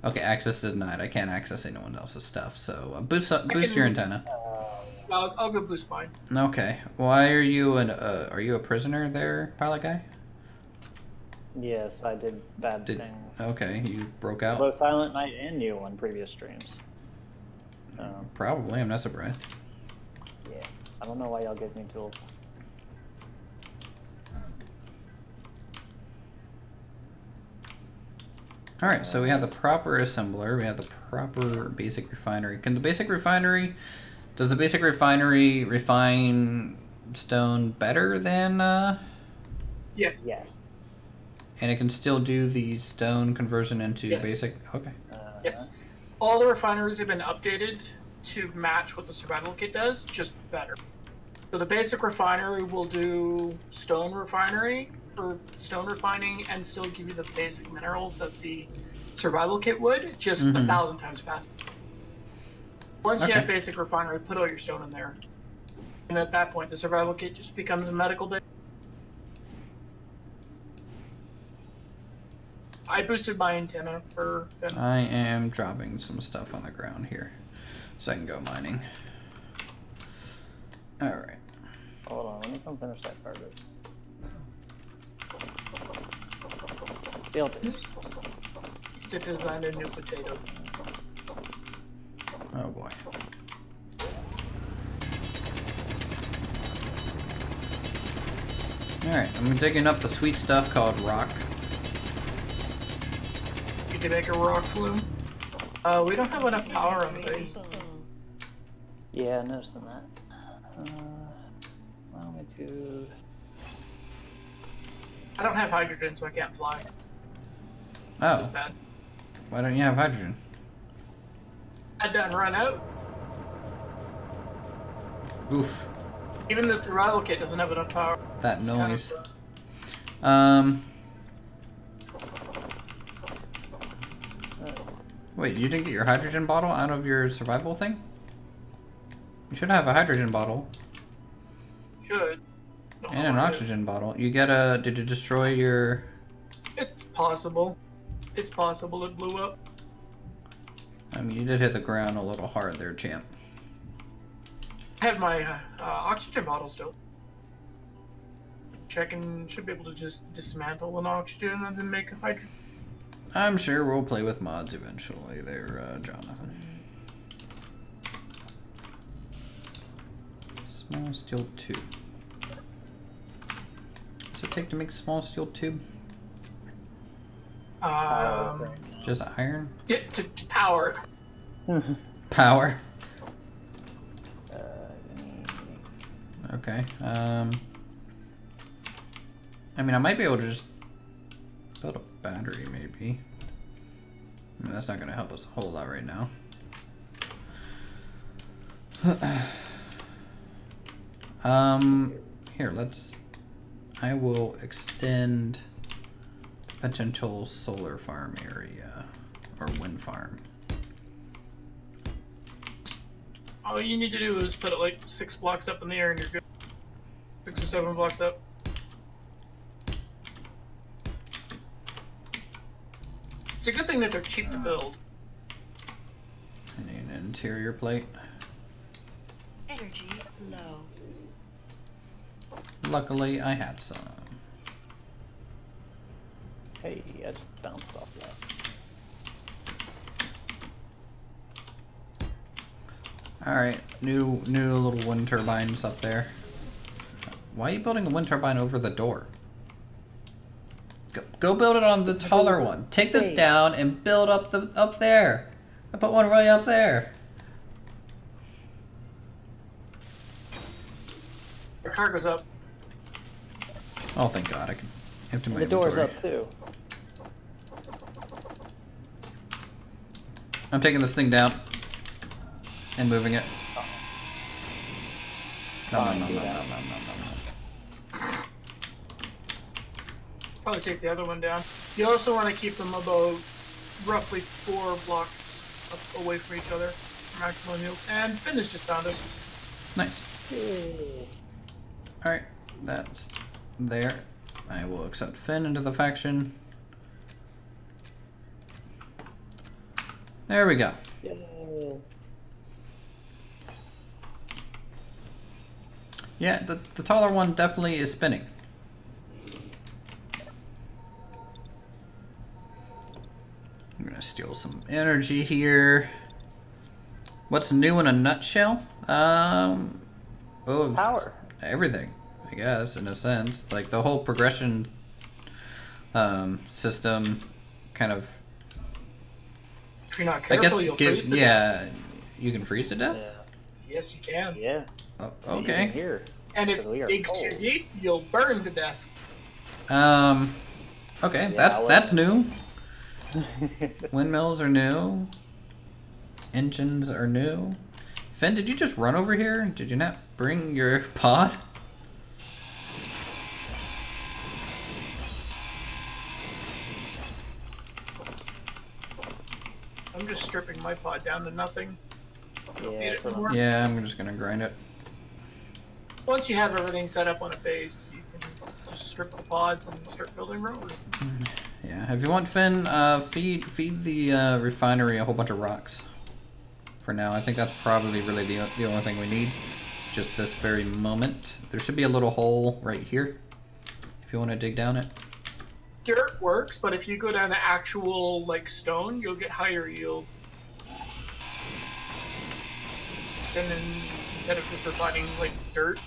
Okay, access denied. I can't access anyone else's stuff, so boost your antenna. I'll go boost mine. Okay. Why are you are you a prisoner there, pilot guy? Yes, I did bad things. Okay, you broke out? Both Silent Night and you on previous streams. Probably, I'm not surprised. Yeah, I don't know why y'all give me tools. Alright, so we have the proper assembler, we have the proper basic refinery. Does the basic refinery refine stone better than, Yes. Yes. And it can still do the stone conversion into Yes. basic? Okay. Yes. All the refineries have been updated to match what the survival kit does, just better. So the basic refinery will do stone refinery, or stone refining, and still give you the basic minerals that the survival kit would, just 1,000 times faster. Once you have basic refinery, put all your stone in there. And at that point, the survival kit just becomes a medical bit. I boosted my antenna for... I am dropping some stuff on the ground here so I can go mining. Alright. Hold on, let me come finish that cargo. Built it. To design a new potato. Oh boy. Alright, I'm digging up the sweet stuff called rock. You can make a rock flume. We don't have enough power on the base. Yeah, I'm noticing that. Allow me to... I don't have hydrogen, so I can't fly. Oh. That's bad. Why don't you have hydrogen? I done run out. Oof. Even the survival kit doesn't have enough power. That It's noise. kind Wait, you didn't get your hydrogen bottle out of your survival thing? You should have a hydrogen bottle. should. And an oxygen bottle. You get a... Did you destroy your... It's possible. It's possible it blew up. I mean, you did hit the ground a little hard there, champ. I have my oxygen bottle still. Checking, should be able to just dismantle an oxygen and then make a hydrogen. I'm sure we'll play with mods eventually there, Jonathan. Small steel tube. What's it take to make a small steel tube? Just iron? Yeah, to power. Power. Okay. I mean, I might be able to just build a battery, maybe. I mean, that's not going to help us a whole lot right now. Here, I will extend potential solar farm area, or wind farm. All you need to do is put it like 6 blocks up in the air and you're good. 6 or 7 blocks up. It's a good thing that they're cheap to build. I need an interior plate. Energy low. Luckily, I had some. Hey, I just bounced off that. Alright, new little wind turbines up there. Why are you building a wind turbine over the door? Go build it on the taller one. Take this down and build up there. I put one right up there. The cargo's up. Oh, thank God! I can empty my The door's inventory. up too. I'm taking this thing down and moving it. No. Probably take the other one down. You also want to keep them about roughly 4 blocks away from each other for maximum yield. And Finn has just found us. Nice. Yay. Alright, that's there. I will accept Finn into the faction. There we go. Yay. Yeah, the taller one definitely is spinning. I'm gonna steal some energy here. What's new in a nutshell? Oh, Power. everything, I guess, in a sense. Like the whole progression system kind of, If you're not I careful, guess, you'll freeze to death. yeah, you can freeze to death? Yeah. Yes, you can. Yeah. Oh, Even okay. here. And if We you are dig cold. too deep, you'll burn to death. Okay, Yeah, that's new. Windmills are new. Engines are new. Finn, did you just run over here? Did you not bring your pod? I'm just stripping my pod down to nothing. Don't need Yeah, it for anymore. Yeah, I'm just gonna grind it. Once you have everything set up on a base, you can just strip the pods and start building road. Yeah, if you want, Finn, feed the refinery a whole bunch of rocks. For now, I think that's probably really the only thing we need. Just this very moment. There should be a little hole right here. If you want to dig down it. Dirt works, but if you go down to actual like stone, you'll get higher yield. And then instead of just refining like dirt.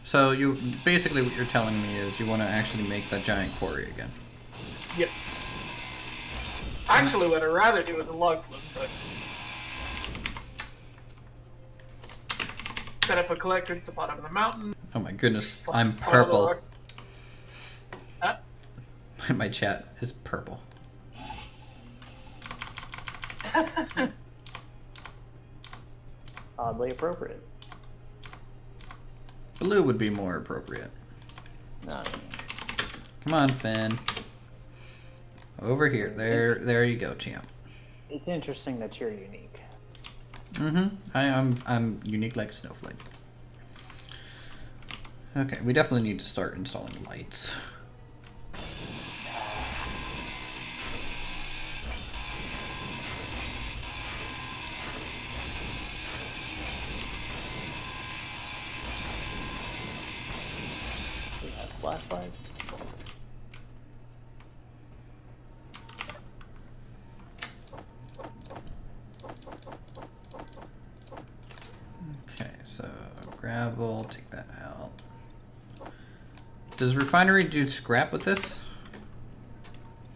So you basically what you're telling me is you want to actually make that giant quarry again. Yes. Actually, what I'd rather do is a log flume, but set up a collector at the bottom of the mountain. Oh my goodness, I'm follow the purple. rocks. Huh? My chat is purple. Oddly appropriate. Blue would be more appropriate. No. Come on, Finn. Over here. There you go, champ. It's interesting that you're unique. I'm unique like a snowflake. Okay, we definitely need to start installing lights. We have flashlights. Okay, so gravel, take that out. Does refinery do scrap with this?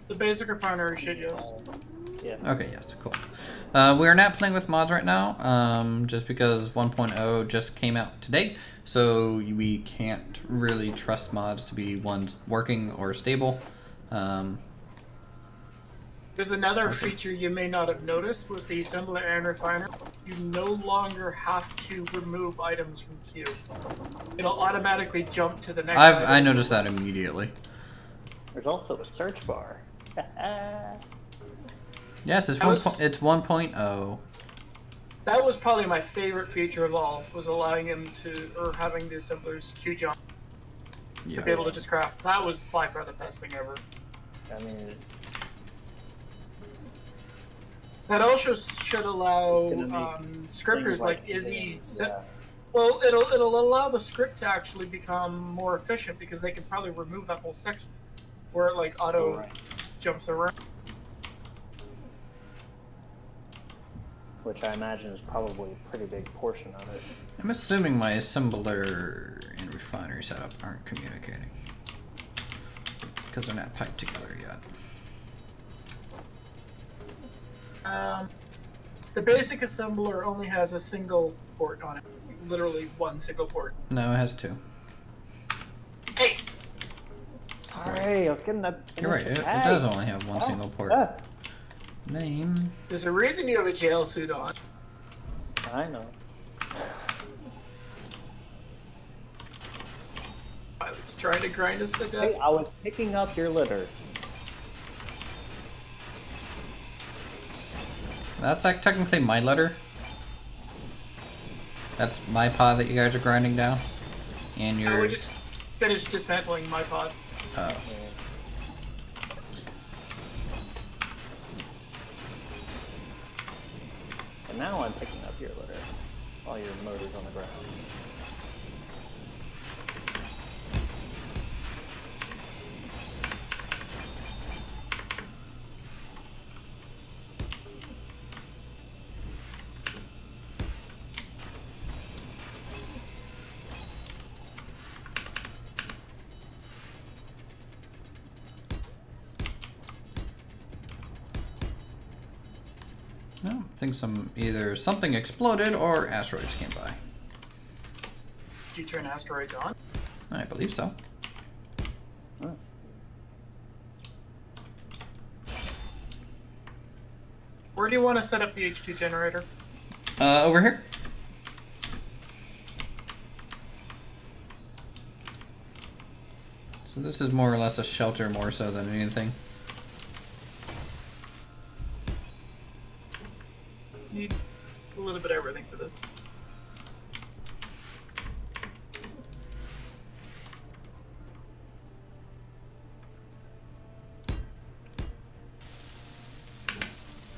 The basic refinery should, yes. Yeah. Okay, yes, cool. We are not playing with mods right now, just because 1.0 just came out today, so we can't really trust mods to be ones working or stable. There's another feature you may not have noticed with the assembler and refiner. You no longer have to remove items from queue. It'll automatically jump to the next I item. noticed that immediately. There's also a search bar. Yes, it's That was- it's 1.0. That was probably my favorite feature of all, was allowing him to, or having the assemblers queue jump to be Yeah. able to just craft. That was by far the best thing ever. I mean, That also should allow It's gonna scripters things like Izzy. yeah. Well, it'll allow the script to actually become more efficient because they can probably remove that whole section where it like auto Right. jumps around. Which I imagine is probably a pretty big portion of it. I'm assuming my assembler and refinery setup aren't communicating. Because they're not piped together yet. The basic assembler only has a single port on it. Literally one single port. No, it has two. Hey! Sorry, I was getting that. You're right, it does only have one single port. Name. There's a reason you have a jail suit on. I know. I was trying to grind us to death. Hey, I was picking up your litter. That's like technically my letter. That's my pod that you guys are grinding down. And your... We just finished dismantling my pod. Oh. And now I'm picking up your litter while your motor's on the ground. No, I think either something exploded or asteroids came by. Did you turn asteroids on? I believe so. Huh. Where do you want to set up the H2 generator? Over here. So this is more or less a shelter more so than anything. Need a little bit of everything for this.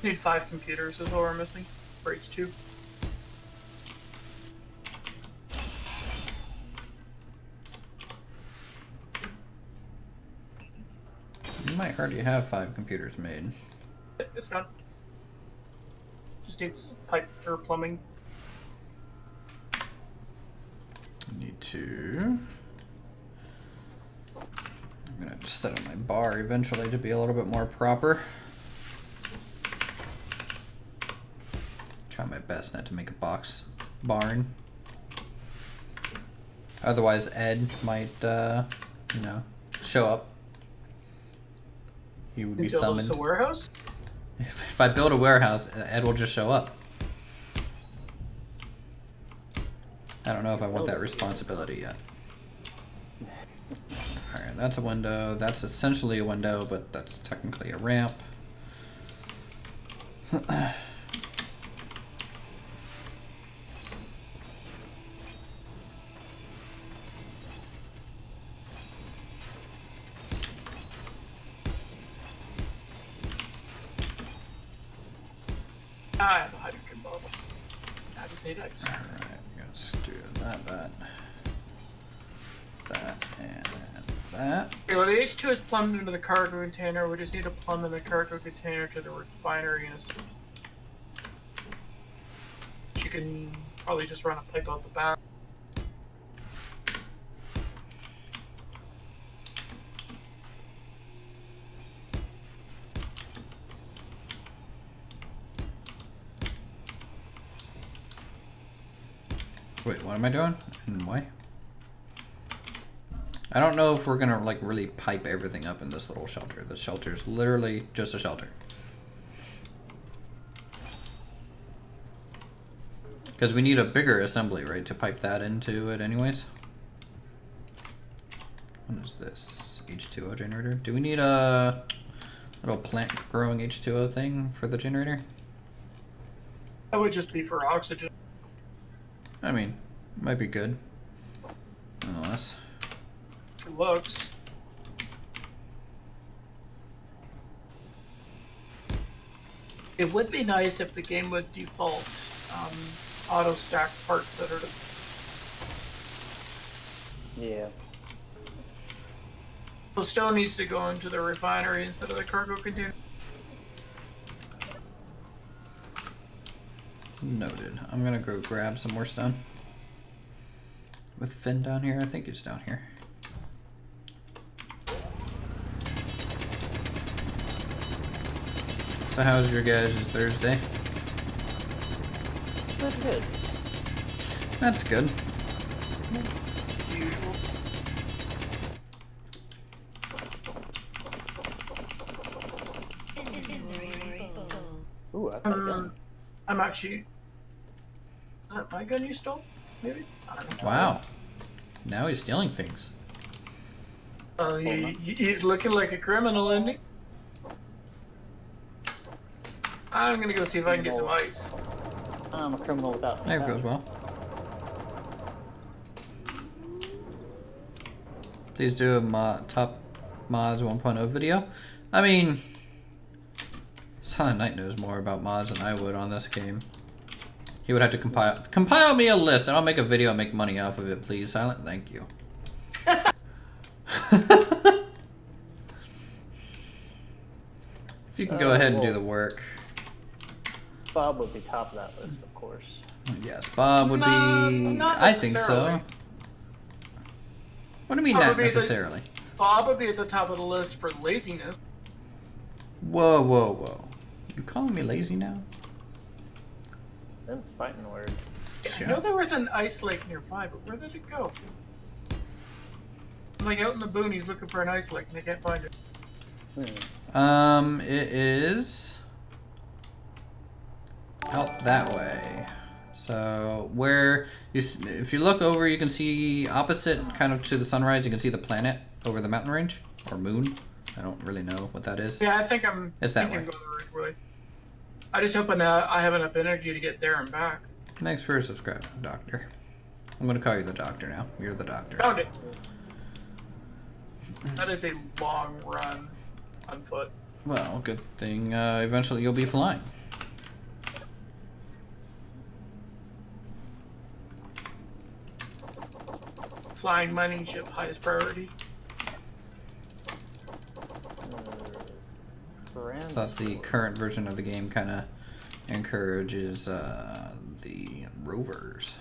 Need 5 computers is all we're missing for H2. You might already have 5 computers made. It's done. Just needs pipe or plumbing. Need to... I'm gonna just set up my bar eventually to be a little bit more proper. Try my best not to make a box barn. Otherwise Ed might, you know, show up. He would be summoned. Build us a warehouse? If I build a warehouse, Ed will just show up. I don't know if I want that responsibility yet. Alright, that's a window. That's essentially a window, but that's technically a ramp. I have a hydrogen bubble. I just need ice. Alright, let's do that, and that. Okay, well, the H2 is plumbed into the cargo container. We just need to plumb in the cargo container to the refinery in a second. You can probably just run a pipe out the back. Wait, what am I doing? And why? I don't know if we're gonna like really pipe everything up in this little shelter. The shelter is literally just a shelter. Because we need a bigger assembly, right, to pipe that into it anyways. What is this? H2O generator? Do we need a little plant growing H2O thing for the generator? That would just be for oxygen. I mean, might be good. Nonetheless. It looks. It would be nice if the game would default auto stack parts that are. Yeah. So stone needs to go into the refinery instead of the cargo container. Noted. I'm gonna go grab some more stone. With Finn down here, I think he's down here. So how's your guys' Thursday? That's good. That's good. Usual. Inventory full. Ooh, I got a gun. I'm actually. Is that my gun you stole? Maybe? I don't know. Wow. Now he's stealing things. Oh, he's looking like a criminal, isn't he? I'm gonna go see if I can get some ice. I'm a criminal without There goes well. Please do a top mods 1.0 video. I mean, Silent Knight knows more about mods than I would on this game. He would have to compile me a list, and I'll make a video and make money off of it, please. Silent, thank you. If you can go ahead and do the work. Bob would be top of that list, of course. Yes, Bob would be. Not I think so. What do you mean, not necessarily? Bob would be at the top of the list for laziness. Whoa, whoa, whoa. You calling me lazy now? Them's fighting words. I know there was an ice lake nearby, but where did it go? I'm like out in the boonies looking for an ice lake and I can't find it. It is out that way. So where you, if you look over, you can see opposite, kind of to the sunrise. You can see the planet over the mountain range or moon. I don't really know what that is. Yeah, I think I'm. It's that going way. the right way. I just hope I have enough energy to get there and back. Thanks for subscribing, Doctor. I'm gonna call you the Doctor now. You're the Doctor. Found it. That is a long run on foot. Well, good thing eventually you'll be flying. Flying mining ship, highest priority. I thought the current version of the game kind of encourages the rovers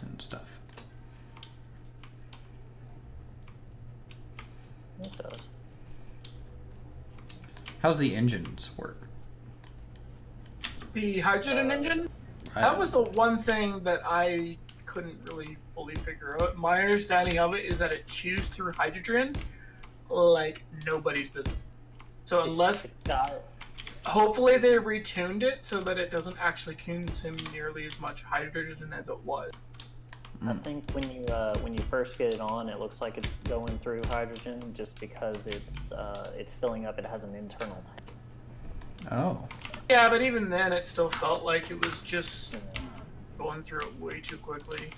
and stuff. It does. How's the engines work? The hydrogen engine? That was the one thing that I couldn't really fully figure out. My understanding of it is that it chews through hydrogen like nobody's business. So unless, hopefully they retuned it so that it doesn't actually consume nearly as much hydrogen as it was. I think when you first get it on, it looks like it's going through hydrogen just because it's filling up. It has an internal tank. Oh. Yeah, but even then, it still felt like it was just going through it way too quickly.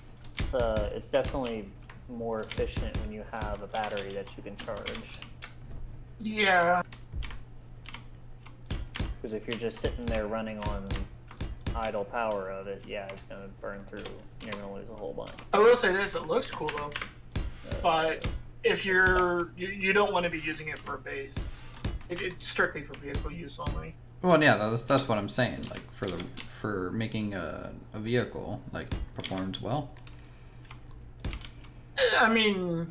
It's definitely more efficient when you have a battery that you can charge. Yeah. Because if you're just sitting there running on idle power of it, yeah, it's gonna burn through. You're gonna lose a whole bunch. I will say this: it looks cool though, but if you don't want to be using it for a base. It's strictly for vehicle use only. Well, yeah, that's what I'm saying. Like for making a vehicle like performs well. I mean,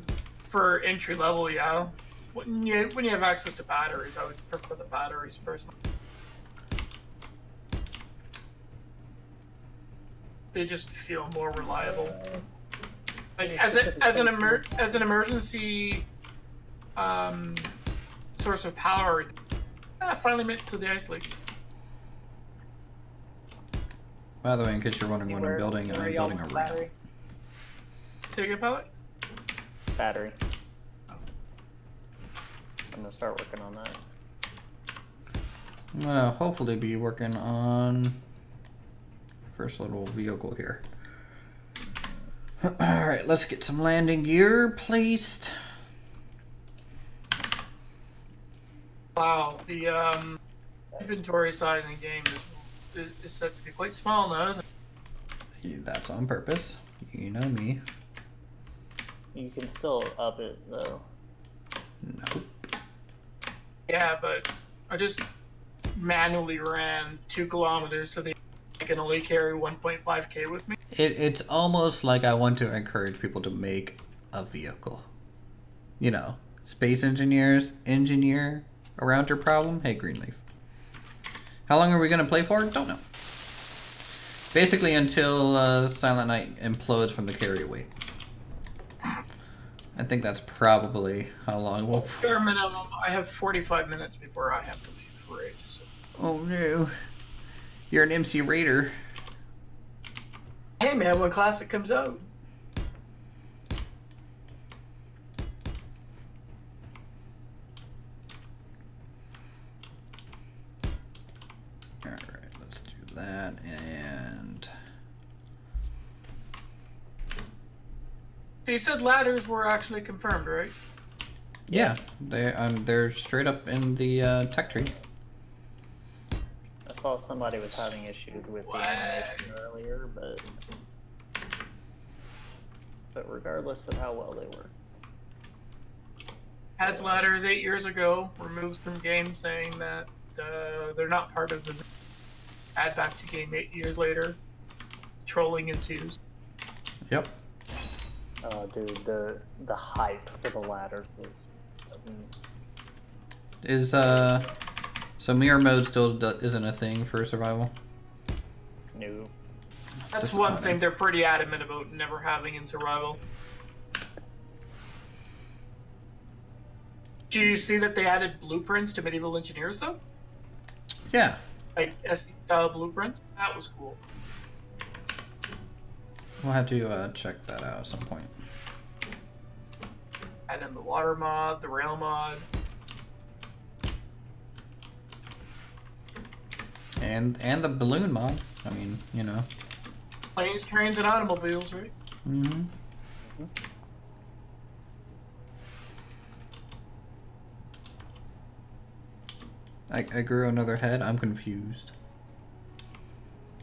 for entry level, yeah. When you have access to batteries, I would prefer the batteries personally. They just feel more reliable. Like as an emergency source of power, I finally made it to the ice lake. By the way, in case you're wondering what I'm building a ramp. Battery. Take a pellet? Battery. I'm gonna start working on that. I'm gonna hopefully be working on first little vehicle here. Alright, let's get some landing gear placed. Wow, the inventory size in the game is set to be quite small now, isn't it? That's on purpose. You know me. You can still up it though. Nope. Yeah, but I just manually ran 2 kilometers so they can only carry 1.5k with me. It's almost like I want to encourage people to make a vehicle. You know, space engineers engineer around your problem. Hey, Greenleaf. How long are we going to play for? Don't know. Basically until Silent Night implodes from the carry weight. I think that's probably how long we'll... Bare minimum, I have 45 minutes before I have to leave for Raid. So. Oh no. You're an MC Raider. Hey man, when Classic comes out. Alright, let's do that and... So you said ladders were actually confirmed, right? Yeah, they're straight up in the tech tree. I saw somebody was having issues with the animation earlier, but regardless of how well they work. Adds ladders 8 years ago, removes from game saying that they're not part of the add back to game 8 years later. Trolling ensues. Yep. Dude, the hype for the ladders was... Is so mirror mode still isn't a thing for survival? No. That's one thing they're pretty adamant about never having in survival. Do you see that they added blueprints to medieval engineers though? Yeah. Like SE style blueprints? That was cool. We'll have to check that out at some point. Add in the water mod, the rail mod. And the balloon mod. I mean, you know. Planes, trains, and automobiles, right? Mm-hmm. I grew another head. I'm confused.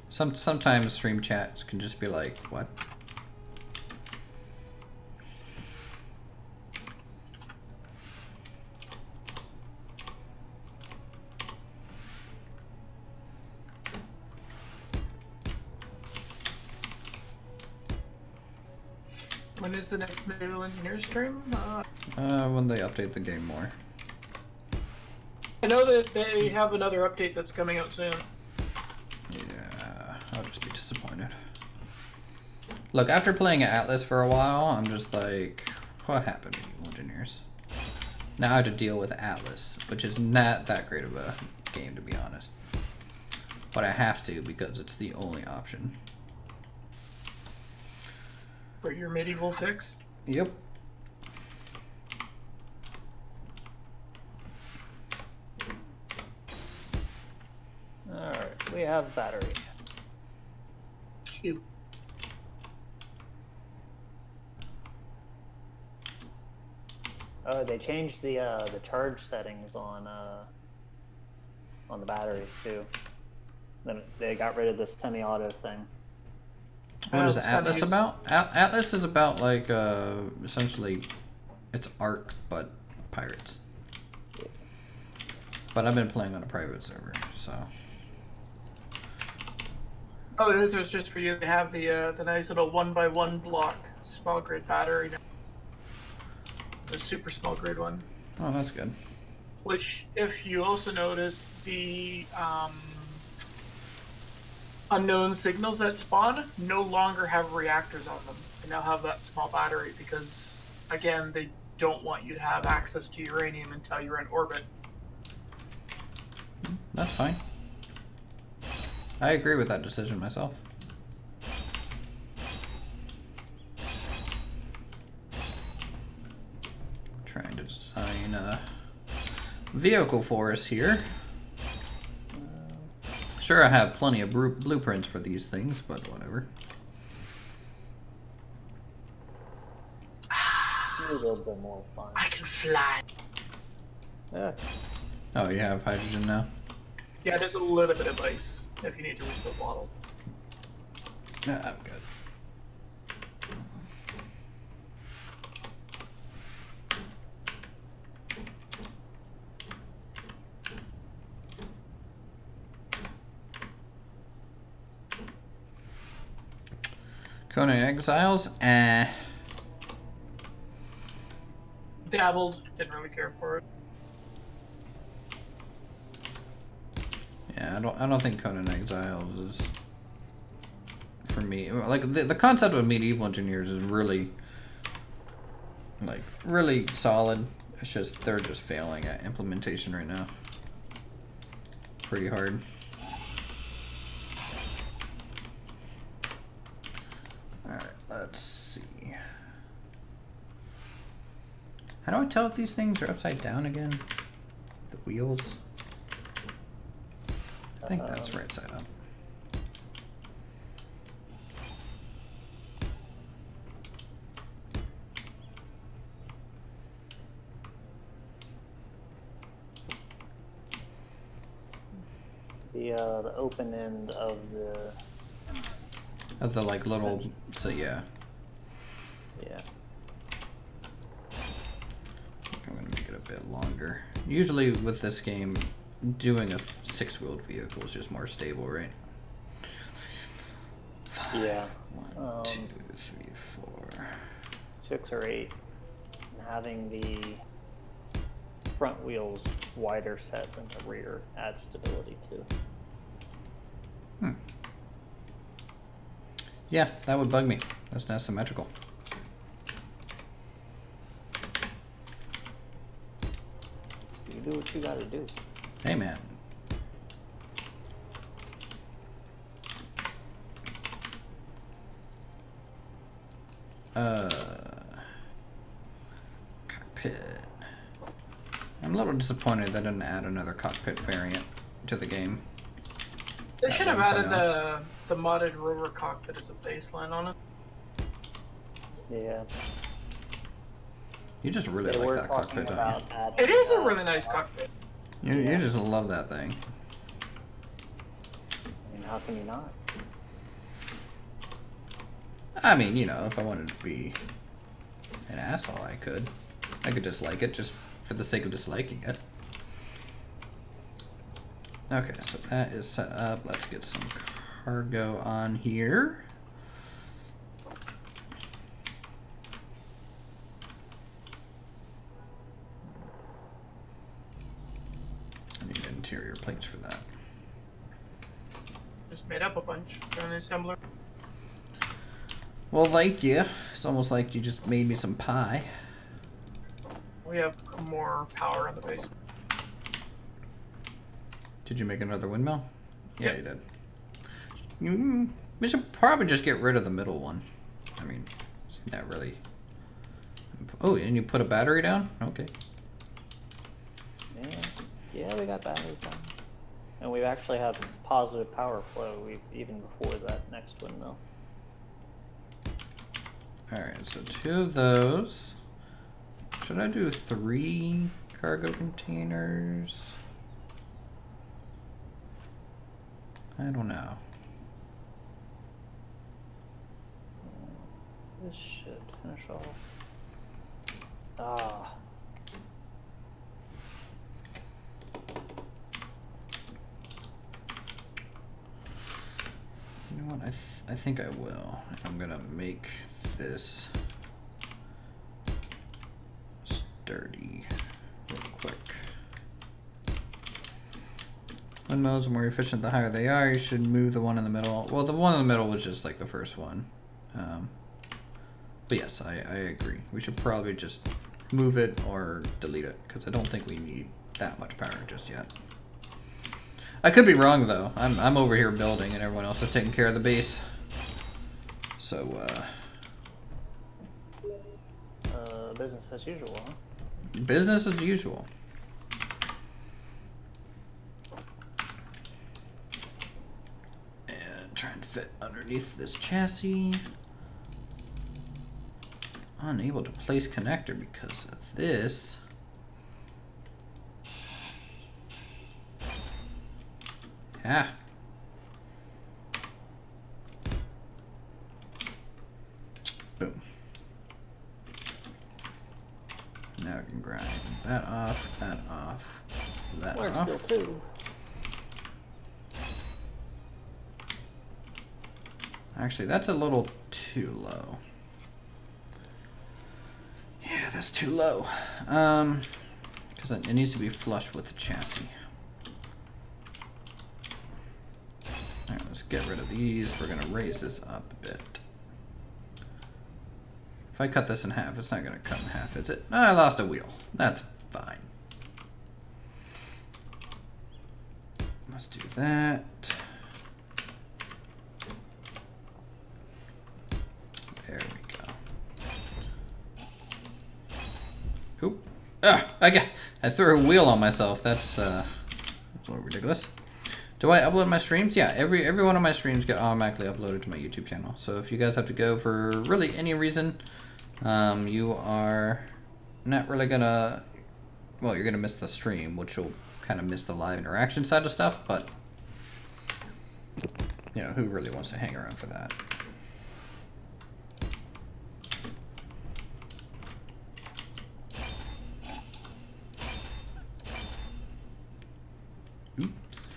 Sometimes stream chats can just be like, what? When is the next medieval engineer stream? When they update the game more. I know that they have another update that's coming out soon. Yeah, I'll just be disappointed. Look, after playing Atlas for a while, I'm just like, what happened to you engineers? Now I have to deal with Atlas, which is not that great of a game, to be honest. But I have to because it's the only option. For your medieval fix? Yep. Alright, we have battery. Cute. Oh, they changed the charge settings on the batteries too. Then they got rid of the semi-auto thing. What is Atlas about? Atlas is about like essentially it's Ark but pirates. But I've been playing on a private server, so. Oh, it was just for you. They have the nice little 1x1 block small grid battery now. The super small grid one. Oh, that's good. Which, if you also notice, the unknown signals that spawn no longer have reactors on them. They now have that small battery because, again, they don't want you to have access to uranium until you're in orbit. That's fine. I agree with that decision myself. Trying to design a vehicle for us here. Sure, I have plenty of blueprints for these things, but whatever. Rebuilds are more fun. I can fly. Yeah. Oh, you have hydrogen now? Yeah, there's a little bit of ice if you need to refill bottles. Yeah, I'm good. Conan Exiles? Dabbled, didn't really care for it. Yeah, I don't think Conan Exiles is for me. Like the concept of medieval engineers is really really solid. It's just they're just failing at implementation right now. Pretty hard. Alright, let's see. How do I tell if these things are upside down again? The wheels? I think that's right side up. The open end of the like little, so yeah. Yeah. I'm gonna make it a bit longer. Usually with this game, doing a 6-wheeled vehicle is just more stable, right? Yeah. 1, 2, 3, 4. 6 or 8. And having the front wheels wider set than the rear adds stability too. Yeah, that would bug me. That's not symmetrical. You do what you gotta do. Hey, man. Cockpit. I'm a little disappointed they didn't add another cockpit variant to the game. They should have added the modded rover cockpit as a baseline on it. Yeah. You just really They like were that talking cockpit, don't about you? adding, It is a really nice cockpit. You just love that thing. I mean, how can you not? I mean, you know, if I wanted to be an asshole, I could. I could dislike it just for the sake of disliking it. Okay, so that is set up. Let's get some cargo on here. I need interior plates for that. Just made up a bunch. Got an assembler. Well, thank you. It's almost like you just made me some pie. We have more power on the base. Did you make another windmill? Yeah, Yep. you did. We should probably just get rid of the middle one. I mean, it's not really. Oh, and you put a battery down? Okay. Yeah, we got batteries on. And we actually have positive power flow even before that next windmill. Alright, so 2 of those. Should I do 3 cargo containers? I don't know. This should finish off. Ah. You know what? I think I will. I'm gonna make this sturdy real quick. Windmills are more efficient the higher they are. You should move the one in the middle. Well, the one in the middle was just like the first one. But yes, I agree. We should probably just move it or delete it because I don't think we need that much power just yet. I could be wrong though. I'm over here building and everyone else is taking care of the base. So Business as usual, huh? business as usual. And try and fit underneath this chassis. Unable to place connector because of this. Ah. Boom. Now I can grind that off, that We're off. still two. Actually, that's a little too too low. Yeah, that's too low. Because it needs to be flush with the chassis. Alright, let's get rid of these. We're gonna raise this up a bit. If I cut this in half, it's not gonna cut in half, is it? No, I lost a wheel. That's fine. Let's do that. There we go. Oop. Ah, I threw a wheel on myself. That's a little ridiculous. Do I upload my streams? Yeah, every one of my streams get automatically uploaded to my YouTube channel. So if you guys have to go for really any reason, you are not really gonna, well, you're gonna miss the stream, which will kind of miss the live interaction side of stuff, but you know, who really wants to hang around for that? Oops.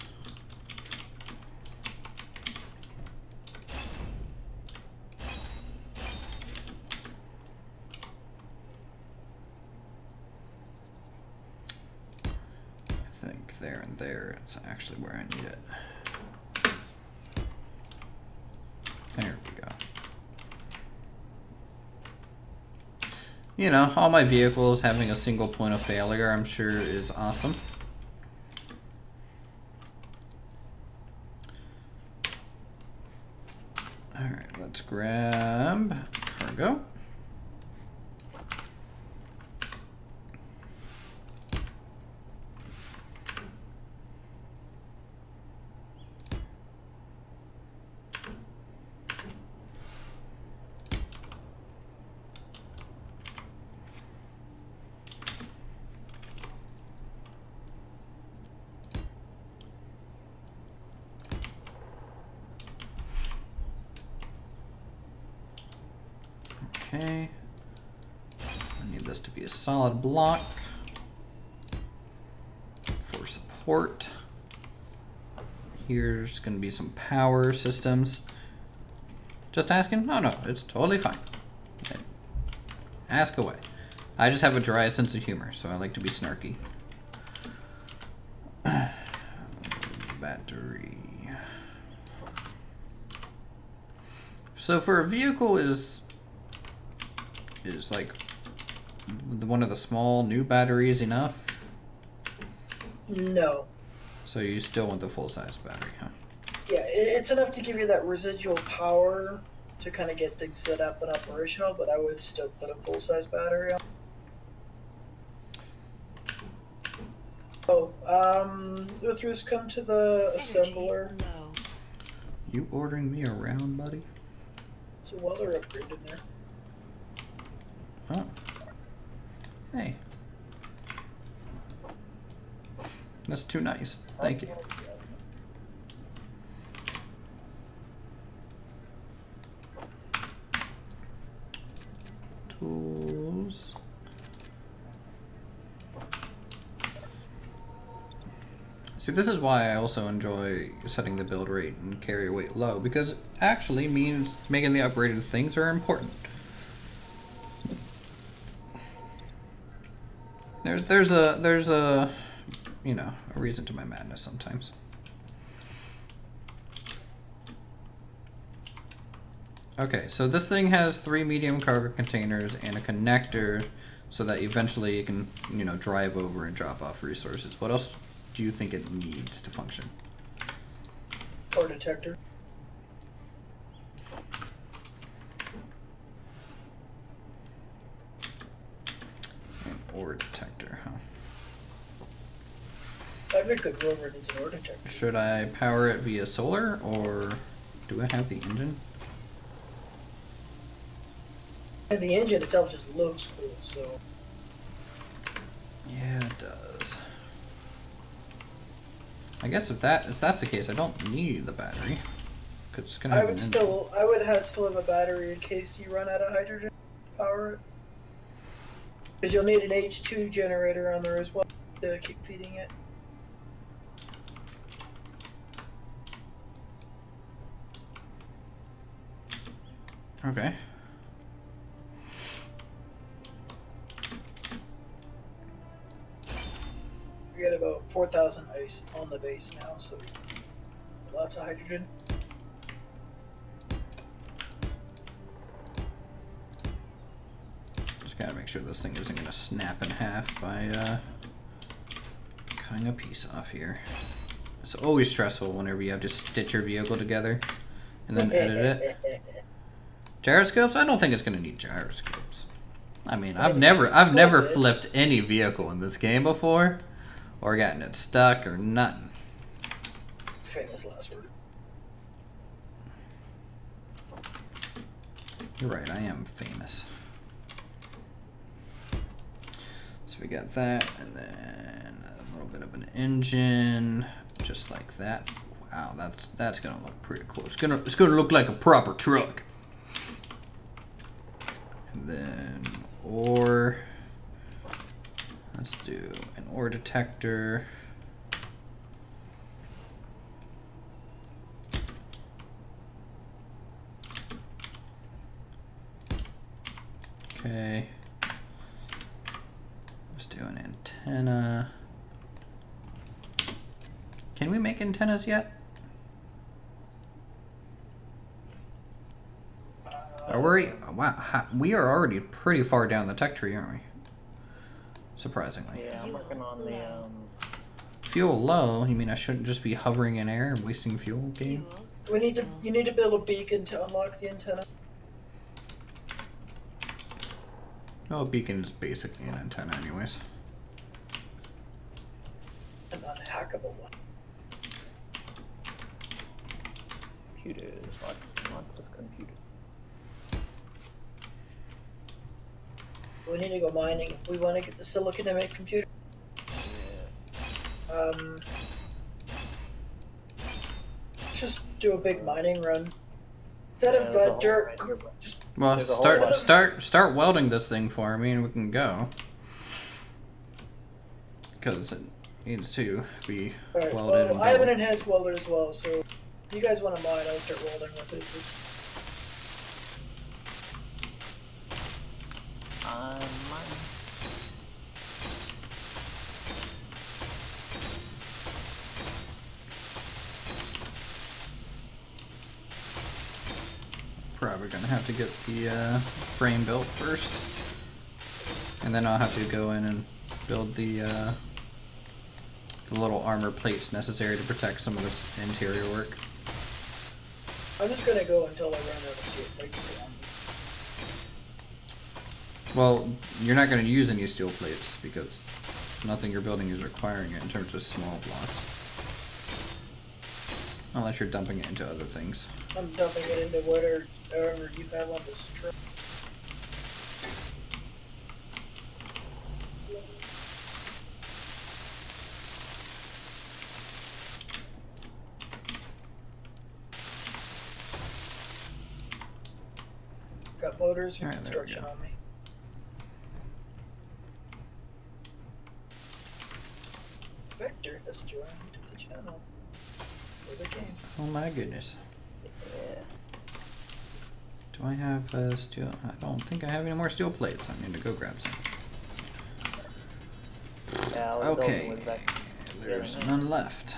I think there and there is actually where I need it. There we go. You know, all my vehicles having a single point of failure, I'm sure is awesome. Alright, let's grab cargo. Okay, I need this to be a solid block for support. Here's going to be some power systems. Just asking? Oh no, it's totally fine. Okay. Ask away. I just have a dry sense of humor, so I like to be snarky. Battery. So for a vehicle is like one of the small new batteries enough? No. So you still want the full-size battery, huh? Yeah, it's enough to give you that residual power to kind of get things set up and operational, but I would still put a full-size battery on. Oh, Uthras, come to the assembler. Energy low. You ordering me around, buddy? It's a welder upgrade in there. Oh. Hey. That's too nice. Thank you. Tools. See, this is why I also enjoy setting the build rate and carry weight low, because it actually means making the upgraded things are important. There's a you know, a reason to my madness sometimes. Okay, so this thing has 3 medium cargo containers and a connector so that eventually it can, you know, drive over and drop off resources. What else do you think it needs to function? Ore detector. An ore detector, huh? I think good rover needs an ore detector. Should I power it via solar, or do I have the engine? And the engine itself just looks cool, so. Yeah, it does. I guess if that's the case, I don't need the battery. 'Cause it's gonna have an engine. still have a battery in case you run out of hydrogen to power it. Because you'll need an H2 generator on there as well to keep feeding it. Okay. We got about 4,000 ice on the base now, so lots of hydrogen. Just gotta make sure this thing isn't gonna snap in half by cutting a piece off here. It's always stressful whenever you have to stitch your vehicle together and then edit it. Gyroscopes? I don't think it's gonna need gyroscopes. I mean, I've never flipped any vehicle in this game before, or gotten it stuck or nothing. Famous last word. You're right, I am famous. So we got that, and then a little bit of an engine, just like that. Wow, that's gonna look pretty cool. It's gonna look like a proper truck. And then ore. Let's do an ore detector. Okay. Let's do an antenna. Can we make antennas yet? Are we? Wow, we are already pretty far down the tech tree, aren't we? Surprisingly. Yeah, I'm working on the Fuel low? You mean I shouldn't just be hovering in air and wasting fuel, game? You need to build a beacon to unlock the antenna. Well, a beacon is basically an antenna anyways. An unhackable one. computers, lots of computers. We need to go mining. We want to get the silicon to make computers. Yeah. Let's just do a big mining run. Instead of dirt, Right here, just Well, There's a whole lot of- start welding this thing for me, and we can go. Because it needs to be alright, welded. well, I have an enhanced welder as well, so if you guys want to mine, I'll start welding with it. mine. Probably gonna have to get the frame built first, and then I'll have to go in and build the little armor plates necessary to protect some of this interior work. I'm just gonna go until I run out of steel plates. Well, you're not gonna use any steel plates because nothing you're building is requiring it in terms of small blocks. Unless you're dumping it into other things. I'm dumping it into whatever you have on this truck. Got motors and Alright, there we construction go. on me. Vector has joined the channel for the game. Oh my goodness. Yeah. Do I have steel? I don't think I have any more steel plates. I need to go grab some. Yeah, I was building Okay, with that. there's Yeah. none left.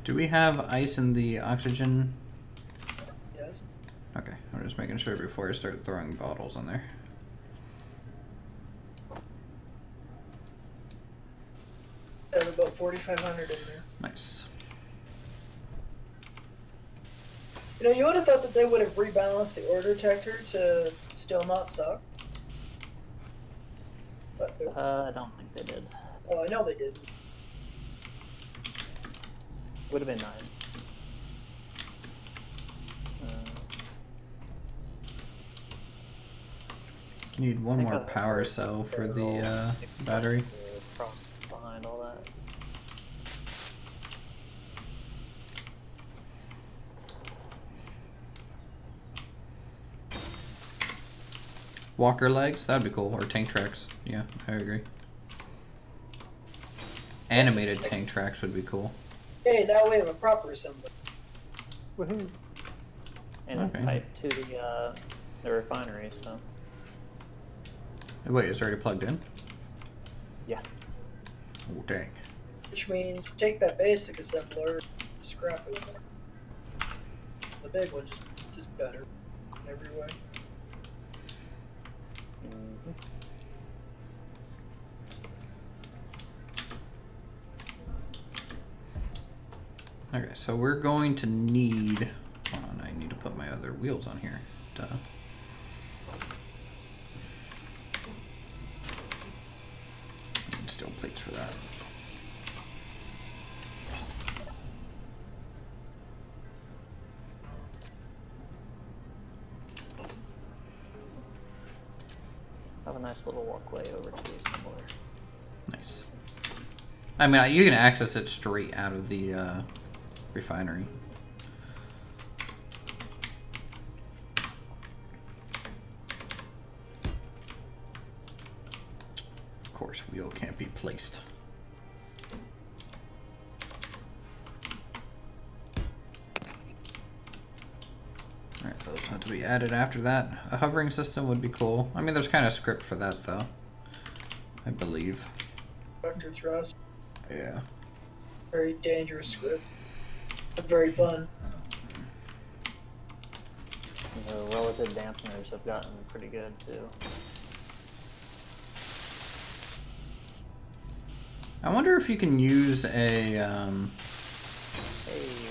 Do we have ice in the oxygen? Yes. Okay, I'm just making sure before I start throwing bottles in there. I have about 4,500 in there. Nice. You know, you would have thought that they would have rebalanced the order detector to still not suck. But, I don't think they did. oh, I know they did. Would have been nice. Need one I think more I- power cell for the battery. Behind all that. Walker legs, that'd be cool. Or tank tracks. Yeah, I agree. animated tank tracks would be cool. Hey, now we have a proper assembly. Woohoo! And Okay. a pipe to the refinery, so. Wait, it's already plugged in? Yeah. Oh, dang. Which means you take that basic assembler, scrap it. The big one's just better in every way. Mhm. Okay, so we're going to need... Hold on, I need to put my other wheels on here. Duh. Need steel plates for that. Have a nice little walkway over to the assembler. Nice. I mean, you can access it straight out of the refinery. Of course, wheel can't be placed. Alright, those have to be added after that. A hovering system would be cool. I mean, there's kind of script for that, though. I believe. Vector thrust, Yeah. very dangerous script, but very fun. The relative dampeners have gotten pretty good too. I wonder if you can use a, Hey,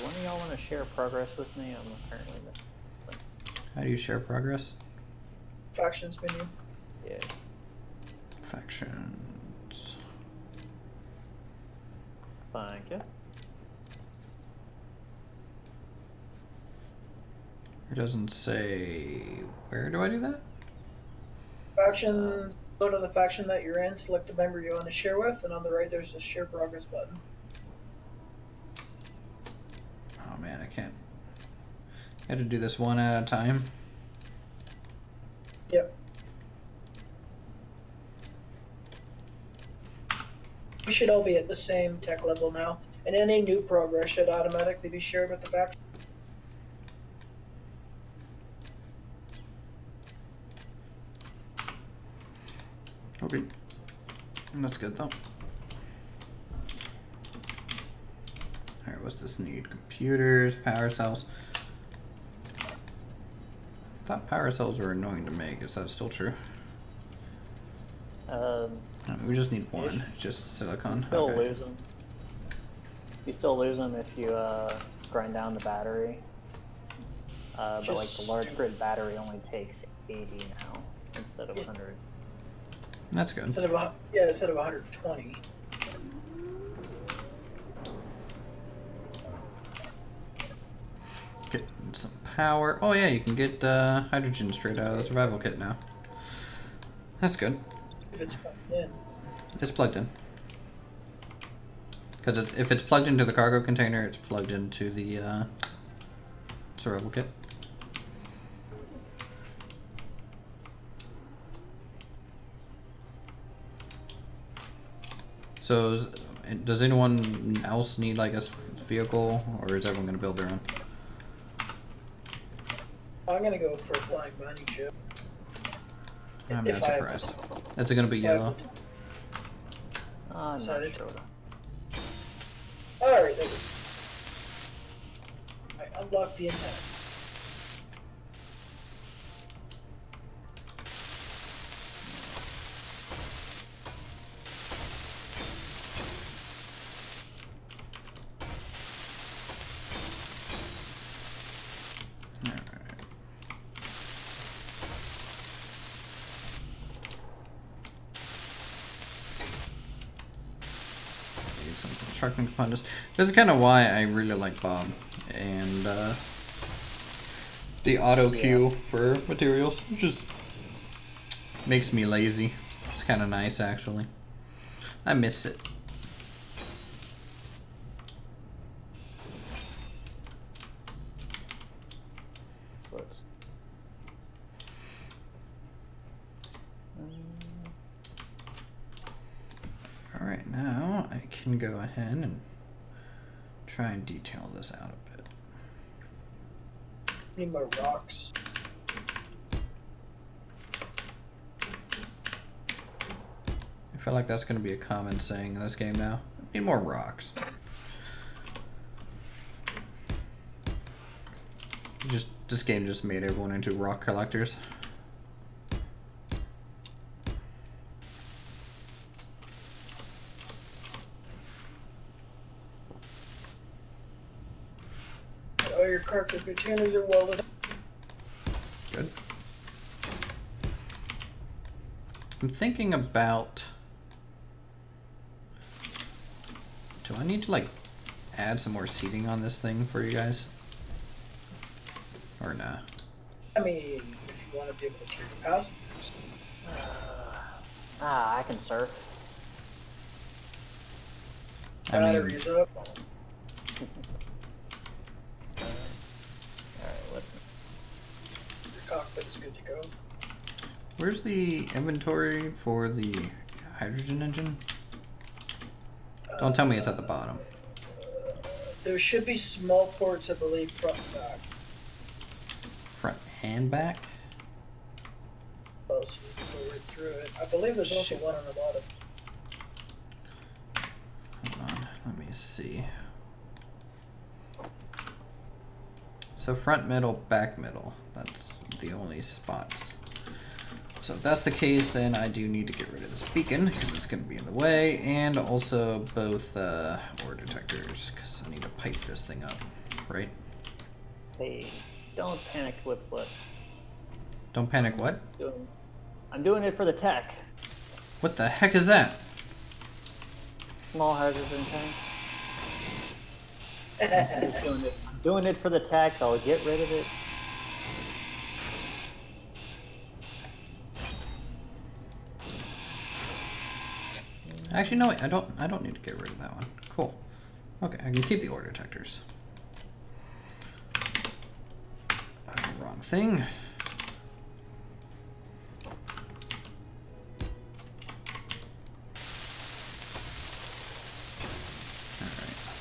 one of y'all want to share progress with me? I'm apparently missing. how do you share progress? Factions menu. Yeah. Factions. Thank you. It doesn't say, where do I do that? Faction, go to the faction that you're in, select the member you want to share with, and on the right there's a share progress button. Oh man, I can't. I had to do this one at a time. Yep. We should all be at the same tech level now, and any new progress should automatically be shared with the faction. Okay. That's good though. Alright, what's this need? Computers, power cells. I thought power cells were annoying to make. Is that still true? We just need one. Just silicon. Still Okay. lose them. You still lose them if you grind down the battery. But like the large grid battery only takes 80 now instead of 100. That's good. Instead of 120. Get some power. Oh yeah, you can get hydrogen straight out of the survival kit now. That's good. If it's plugged in. It's plugged in. Because if it's plugged into the cargo container, it's plugged into the survival kit. So, does anyone else need like a vehicle, or is everyone gonna build their own? I'm gonna go for a flying mining ship. I'm If not I- surprised. Is it gonna be yellow? I'm not Decided. sure. Alright, there we go. I unlocked the intent. Some construction components. This is kind of why I really like Bob and the auto queue for materials. It just makes me lazy. It's kind of nice actually. I miss it. Alright, now I can go ahead and try and detail this out a bit. Need more rocks. I feel like that's going to be a common saying in this game now. Need more rocks. This game just made everyone into rock collectors. Oh, your cargo containers are welded. Good. I'm thinking about... Do I need to, like, add some more seating on this thing for you guys? Or nah? I mean, if you want to be able to carry passengers. I can surf. I mean, Batteries up. Alright, let's... Your cockpit is good to go. where's the inventory for the hydrogen engine? Don't tell me it's at the bottom. There should be small ports, I believe, front and back. Front and back? Oh, so we can go right through it. I believe there's also one on the bottom. Hold on, let me see. So front middle, back middle. That's the only spots. So if that's the case, then I do need to get rid of this beacon because it's going to be in the way, and also both ore detectors because I need to pipe this thing up, right? Hey, don't panic with what Don't panic. What? I'm doing. I'm doing it for the tech. What the heck is that? Small hydrogen tank. I'm doing it for the tech. I'll get rid of it. Actually, no, wait, I don't need to get rid of that one. Cool. Okay, I can keep the ore detectors. Wrong thing. Alright,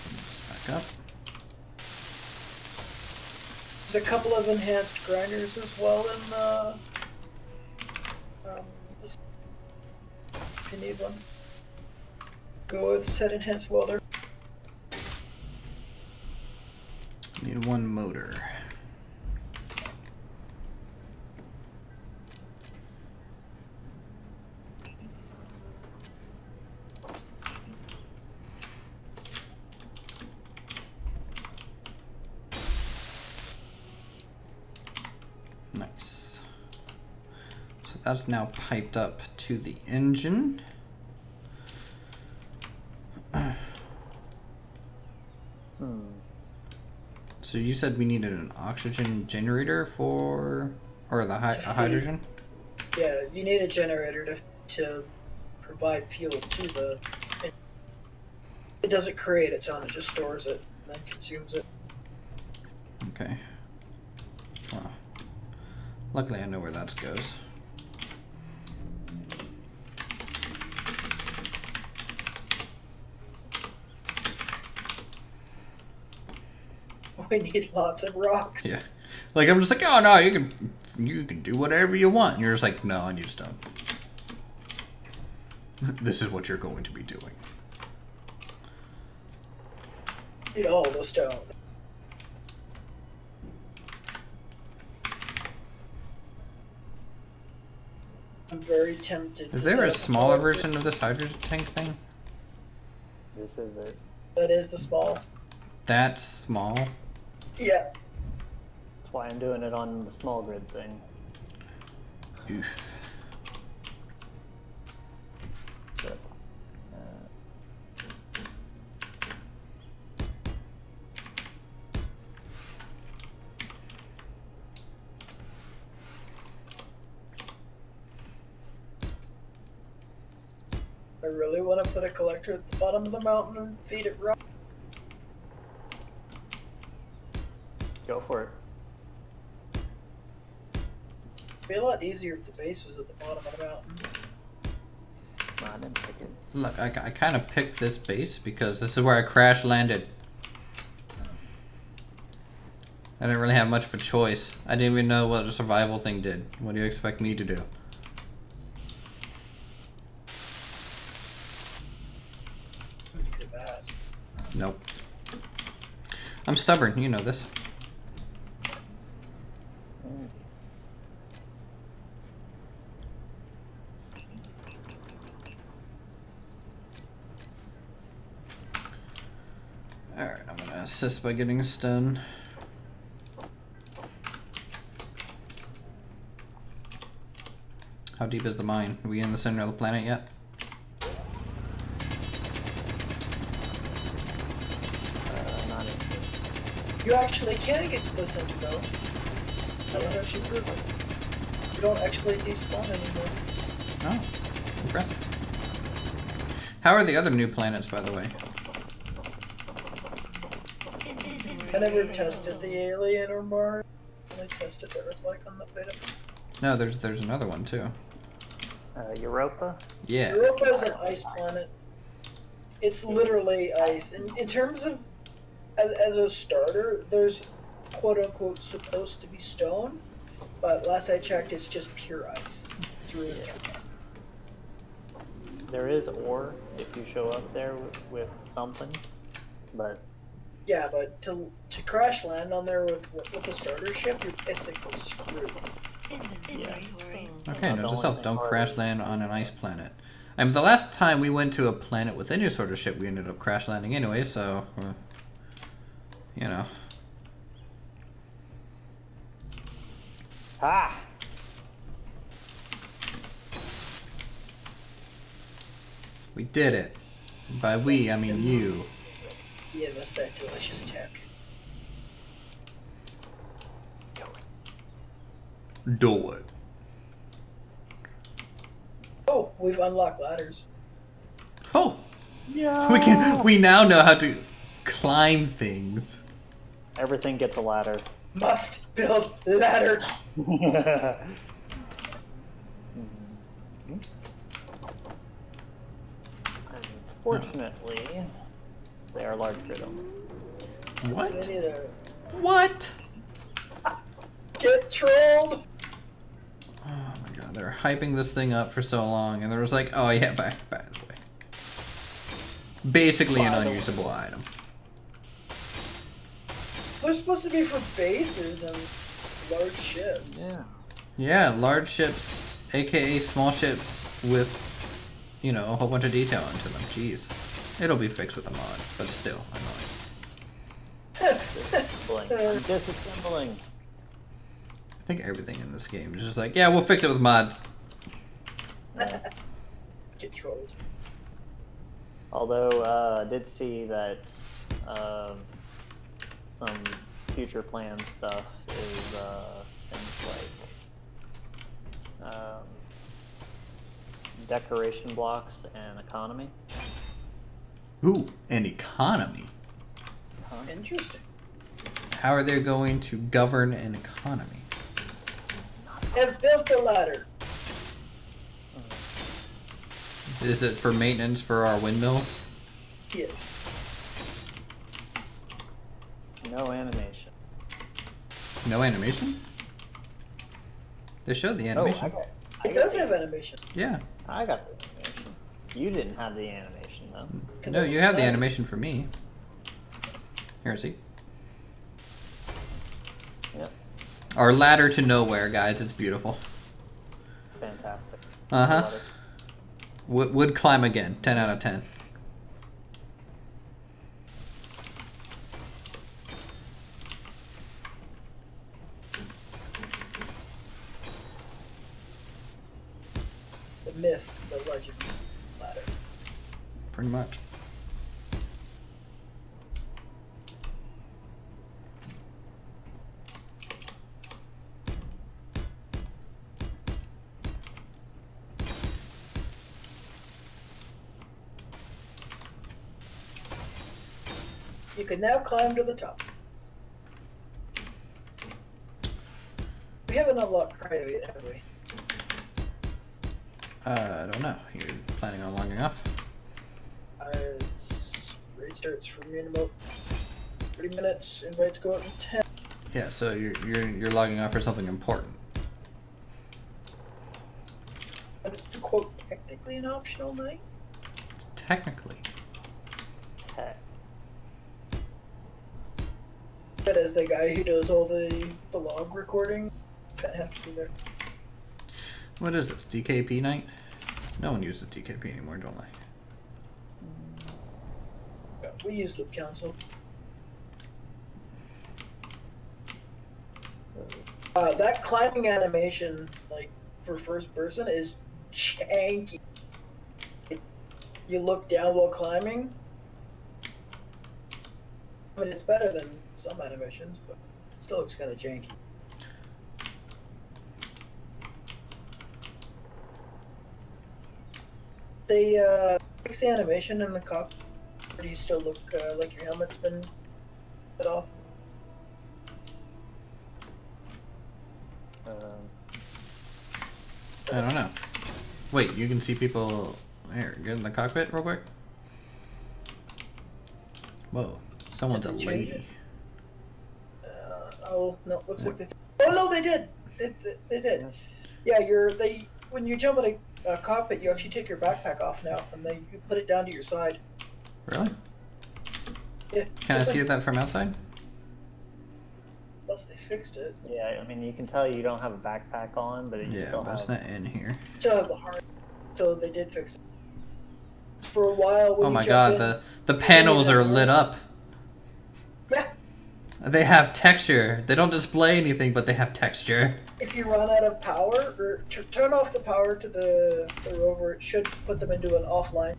put this back up. There's a couple of enhanced grinders as well in this, if you need one. Go with set enhanced welder. Need one motor. Nice. So that's now piped up to the engine. So you said we needed an oxygen generator for, or the hydrogen? Yeah, you need a generator to provide fuel to the. It doesn't create its own; it just stores it and then consumes it. Okay. Well, luckily I know where that goes. We need lots of rocks. Yeah. Like I'm just like, oh no, you can do whatever you want. And you're just like, no, I need stone. This is what you're going to be doing. Need all the stone. I'm very tempted. Is to there set a up smaller power version of this hydrogen tank thing? This is it. That is the small. That's small. Yeah. That's why I'm doing it on the small grid thing. Oof. But, I really want to put a collector at the bottom of the mountain and feed it rock. go for it. It'd be a lot easier if the base was at the bottom of the mountain. No, I didn't pick it. Look, I kind of picked this base because this is where I crash landed. I didn't really have much of a choice. I didn't even know what the survival thing did. What do you expect me to do? You could have asked. Nope. I'm stubborn, you know this. Alright, I'm gonna assist by getting a stun. How deep is the mine? Are we in the center of the planet yet? Not in. You actually can get to the center though. That was actually proven. You don't actually despawn anymore. Oh, impressive. How are the other new planets, by the way? I never tested the alien or Mars. I only tested the Earth-like on the beta. No, there's another one too. Europa? Yeah. Europa is an ice planet. It's literally ice. In terms of, as a starter, there's quote-unquote supposed to be stone, but last I checked, it's just pure ice. Through and through. There is ore if you show up there with something, but Yeah, but to crash land on there with a starter ship, you're basically screwed. Inventory full. Okay, Not no, the just only help. thing Don't hard crash is- land on an ice planet. I mean, the last time we went to a planet with any sort of ship, we ended up crash landing anyway, so, you know. ah, We did it. By we, I mean you. Yeah, that's that delicious tech. Do it. Oh, we've unlocked ladders. Oh, yeah. we now know how to climb things. Everything gets a ladder. Must build ladder. Unfortunately, they are large grid only. What? They need to What? get trolled. Oh my god, they're hyping this thing up for so long, and there was like, oh yeah, by the way. Basically an unusable item. They're supposed to be for bases and large ships. Yeah. Yeah, large ships, aka small ships with, you know, a whole bunch of detail into them. Jeez. It'll be fixed with a mod, but still annoying. Disassembling. I'm disassembling. I think everything in this game is just like, yeah, we'll fix it with mods. Get trolled. Although I did see that some future plan stuff is things like decoration blocks and economy. Ooh, an economy. Interesting. How are they going to govern an economy? Have built a ladder. Is it for maintenance for our windmills? Yes. No animation. No animation? They showed the animation. Oh, It does have animation. Yeah. I got the animation. You didn't have the animation though. 'Cause No, it was you have the ladder. animation for me. Here, see. Yep. Our ladder to nowhere, guys. It's beautiful. Fantastic. Uh-huh. Would climb again. 10 out of 10. The myth, the legend, ladder. Pretty much. You can now climb to the top. We haven't unlocked cryo yet, have we? I don't know. You're planning on logging off? Raid starts for me in about 30 minutes. Invites go out in 10. Yeah, so you're logging off for something important. But it's quote technically an optional night. Technically. Heck. But as the guy who does all the log recording, I have to be there. What is this? DKP night? No one uses DKP anymore, don't they? Yeah, we use Loop Council. That climbing animation, like for first person, is janky. You look down while climbing. I mean, it's better than some animations, but it still looks kind of janky. They fix the animation in the cockpit, or do you still look like your helmet's been cut off? I don't know. Wait, you can see people... Here, get in the cockpit real quick. Whoa, someone's a Did they change lady. Oh no, looks like they. Oh no, they did. They did. Yeah, when you jump in a cockpit, you actually take your backpack off now, and then you put it down to your side. Really? Yeah. Can I see that from outside? Unless they fixed it. Yeah, I mean, you can tell you don't have a backpack on, but you Yeah, still but have. it's not in here. Still have the heart. So they did fix it. For a while. When Oh you my jump god, in, the panels are that lit works. up. Yeah. They have texture. They don't display anything, but they have texture. If you run out of power, or turn off the power to the rover, it should put them into an offline.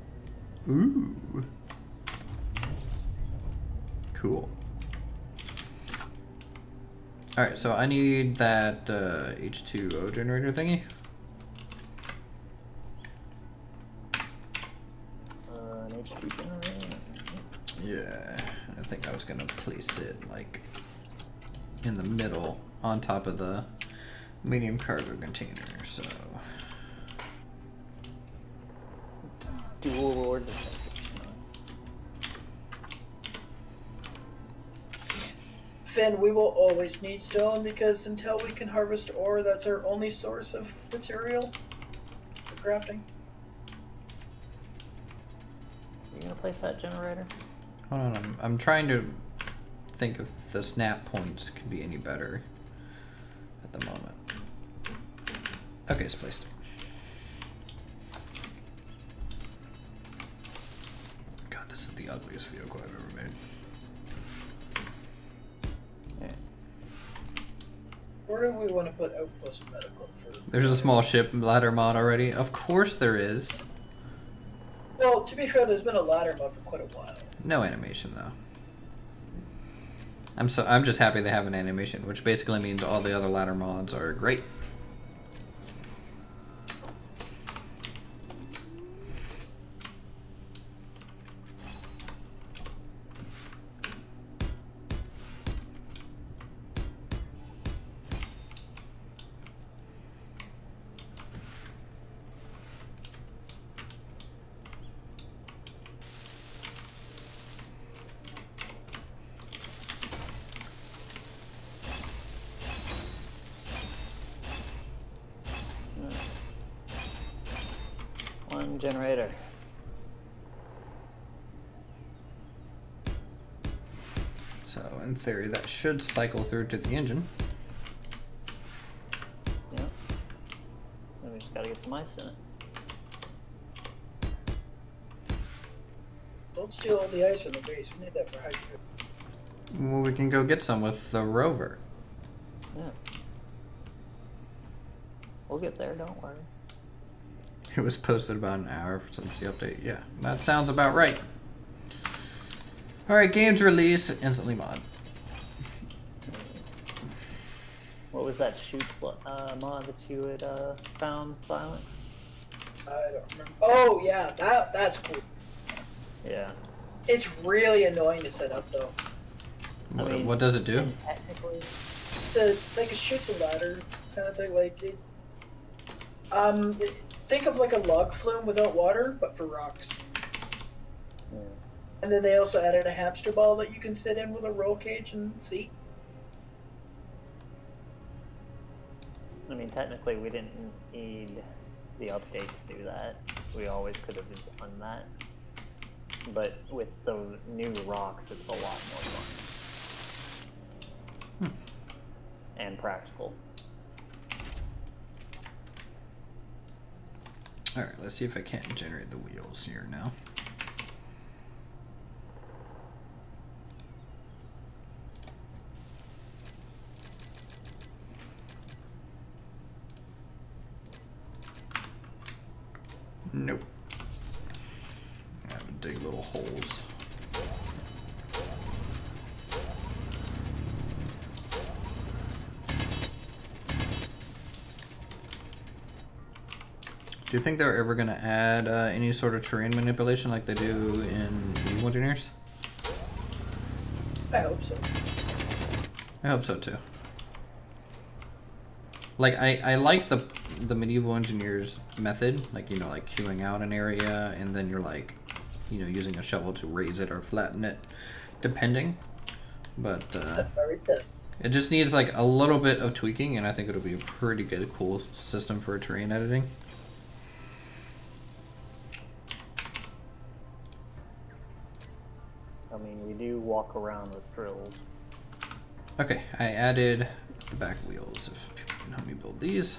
Ooh. Cool. Alright, so I need that H2O generator thingy. An HP generator. Yeah, I think I was gonna place it like in the middle on top of the medium cargo container, so. Dual ore detector. Finn, we will always need stone because until we can harvest ore, that's our only source of material for crafting. You gonna place that generator? Hold on, I'm trying to think if the snap points could be any better at the moment. Okay, it's placed. God, this is the ugliest vehicle I've ever made. Yeah. Where do we want to put Outpost Medical for? There's a small ship ladder mod already. Of course there is. Well, to be fair, there's been a ladder mod for quite a while. No animation though. I'm just happy they have an animation, which basically means all the other ladder mods are great. One generator. So in theory that should cycle through to the engine. Yep. Then we just gotta get some ice in it. Don't steal all the ice from the base. We need that for hydro. Well, we can go get some with the rover. Yeah. We'll get there, don't worry. It was posted about an hour since the update. Yeah, that sounds about right. Alright, games release, instantly mod. What was that shoot mod that you had found, Silent? I don't remember. Oh yeah, that's cool. Yeah. It's really annoying to set up though. What does it do? And technically, It's like a shoots a ladder kind of thing. Like it, think of like a log flume without water, but for rocks. Yeah. And then they also added a hamster ball that you can sit in with a roll cage and see. I mean, technically, we didn't need the update to do that. We always could have just done that. But with those new rocks, it's a lot more fun. And practical. Alright, let's see if I can't generate the wheels here now. Nope. I have to dig little holes. Do you think they're ever going to add any sort of terrain manipulation like they do in Medieval Engineers? I hope so. I hope so too. Like I like the Medieval Engineers method, like, you know, like hewing out an area and then you're like, you know, using a shovel to raise it or flatten it, depending. But Very thin. it just needs like a little bit of tweaking, and I think it'll be a pretty good, cool system for terrain editing. I mean, we do walk around with drills. Okay, I added the back wheels. If people can help me build these.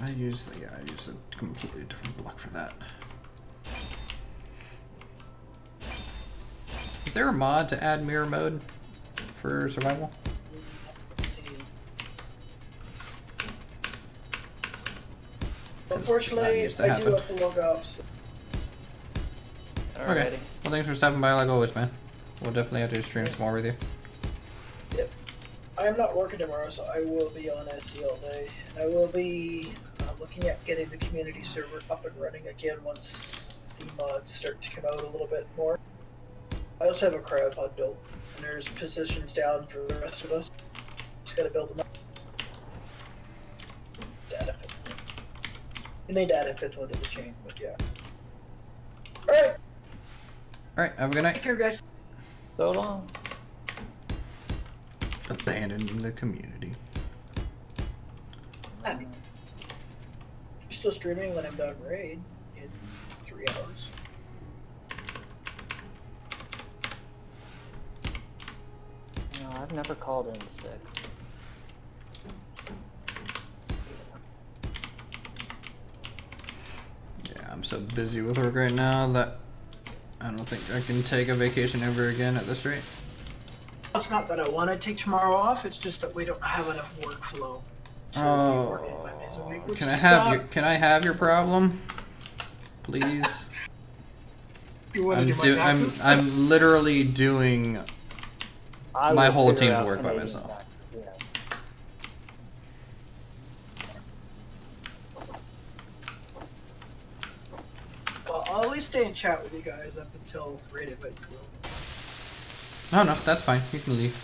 I use a completely different block for that. Is there a mod to add mirror mode for survival? Unfortunately, used to I do happen. have to log off. So. Alrighty. Okay. Well, thanks for stopping by like always, man. We'll definitely have to stream some more with you. Yep. I'm not working tomorrow, so I will be on SE all day. And I will be looking at getting the community server up and running again once the mods start to come out a little bit more. I also have a crowd pod built, and there's positions down for the rest of us. Just gotta build them up. Data fifth one. You need to add a fifth one to the chain, but yeah. Alright! Alright, have a good night. Take care, guys. So long. Abandoning the community. I mean, you're still streaming when I'm done raid in 3 hours. No, I've never called in sick. Yeah, I'm so busy with work right now that I don't think I can take a vacation ever again at this rate. It's not that I want to take tomorrow off, it's just that we don't have enough workflow to be working 5 days a week. Which Can I have your problem? Please. You want to do my taxes? I'm literally doing I my will whole figure team's out work by Canadian myself. taxes, yeah. Well, I'll at least stay in chat with you guys up until raid invite 12. No, that's fine. You can leave.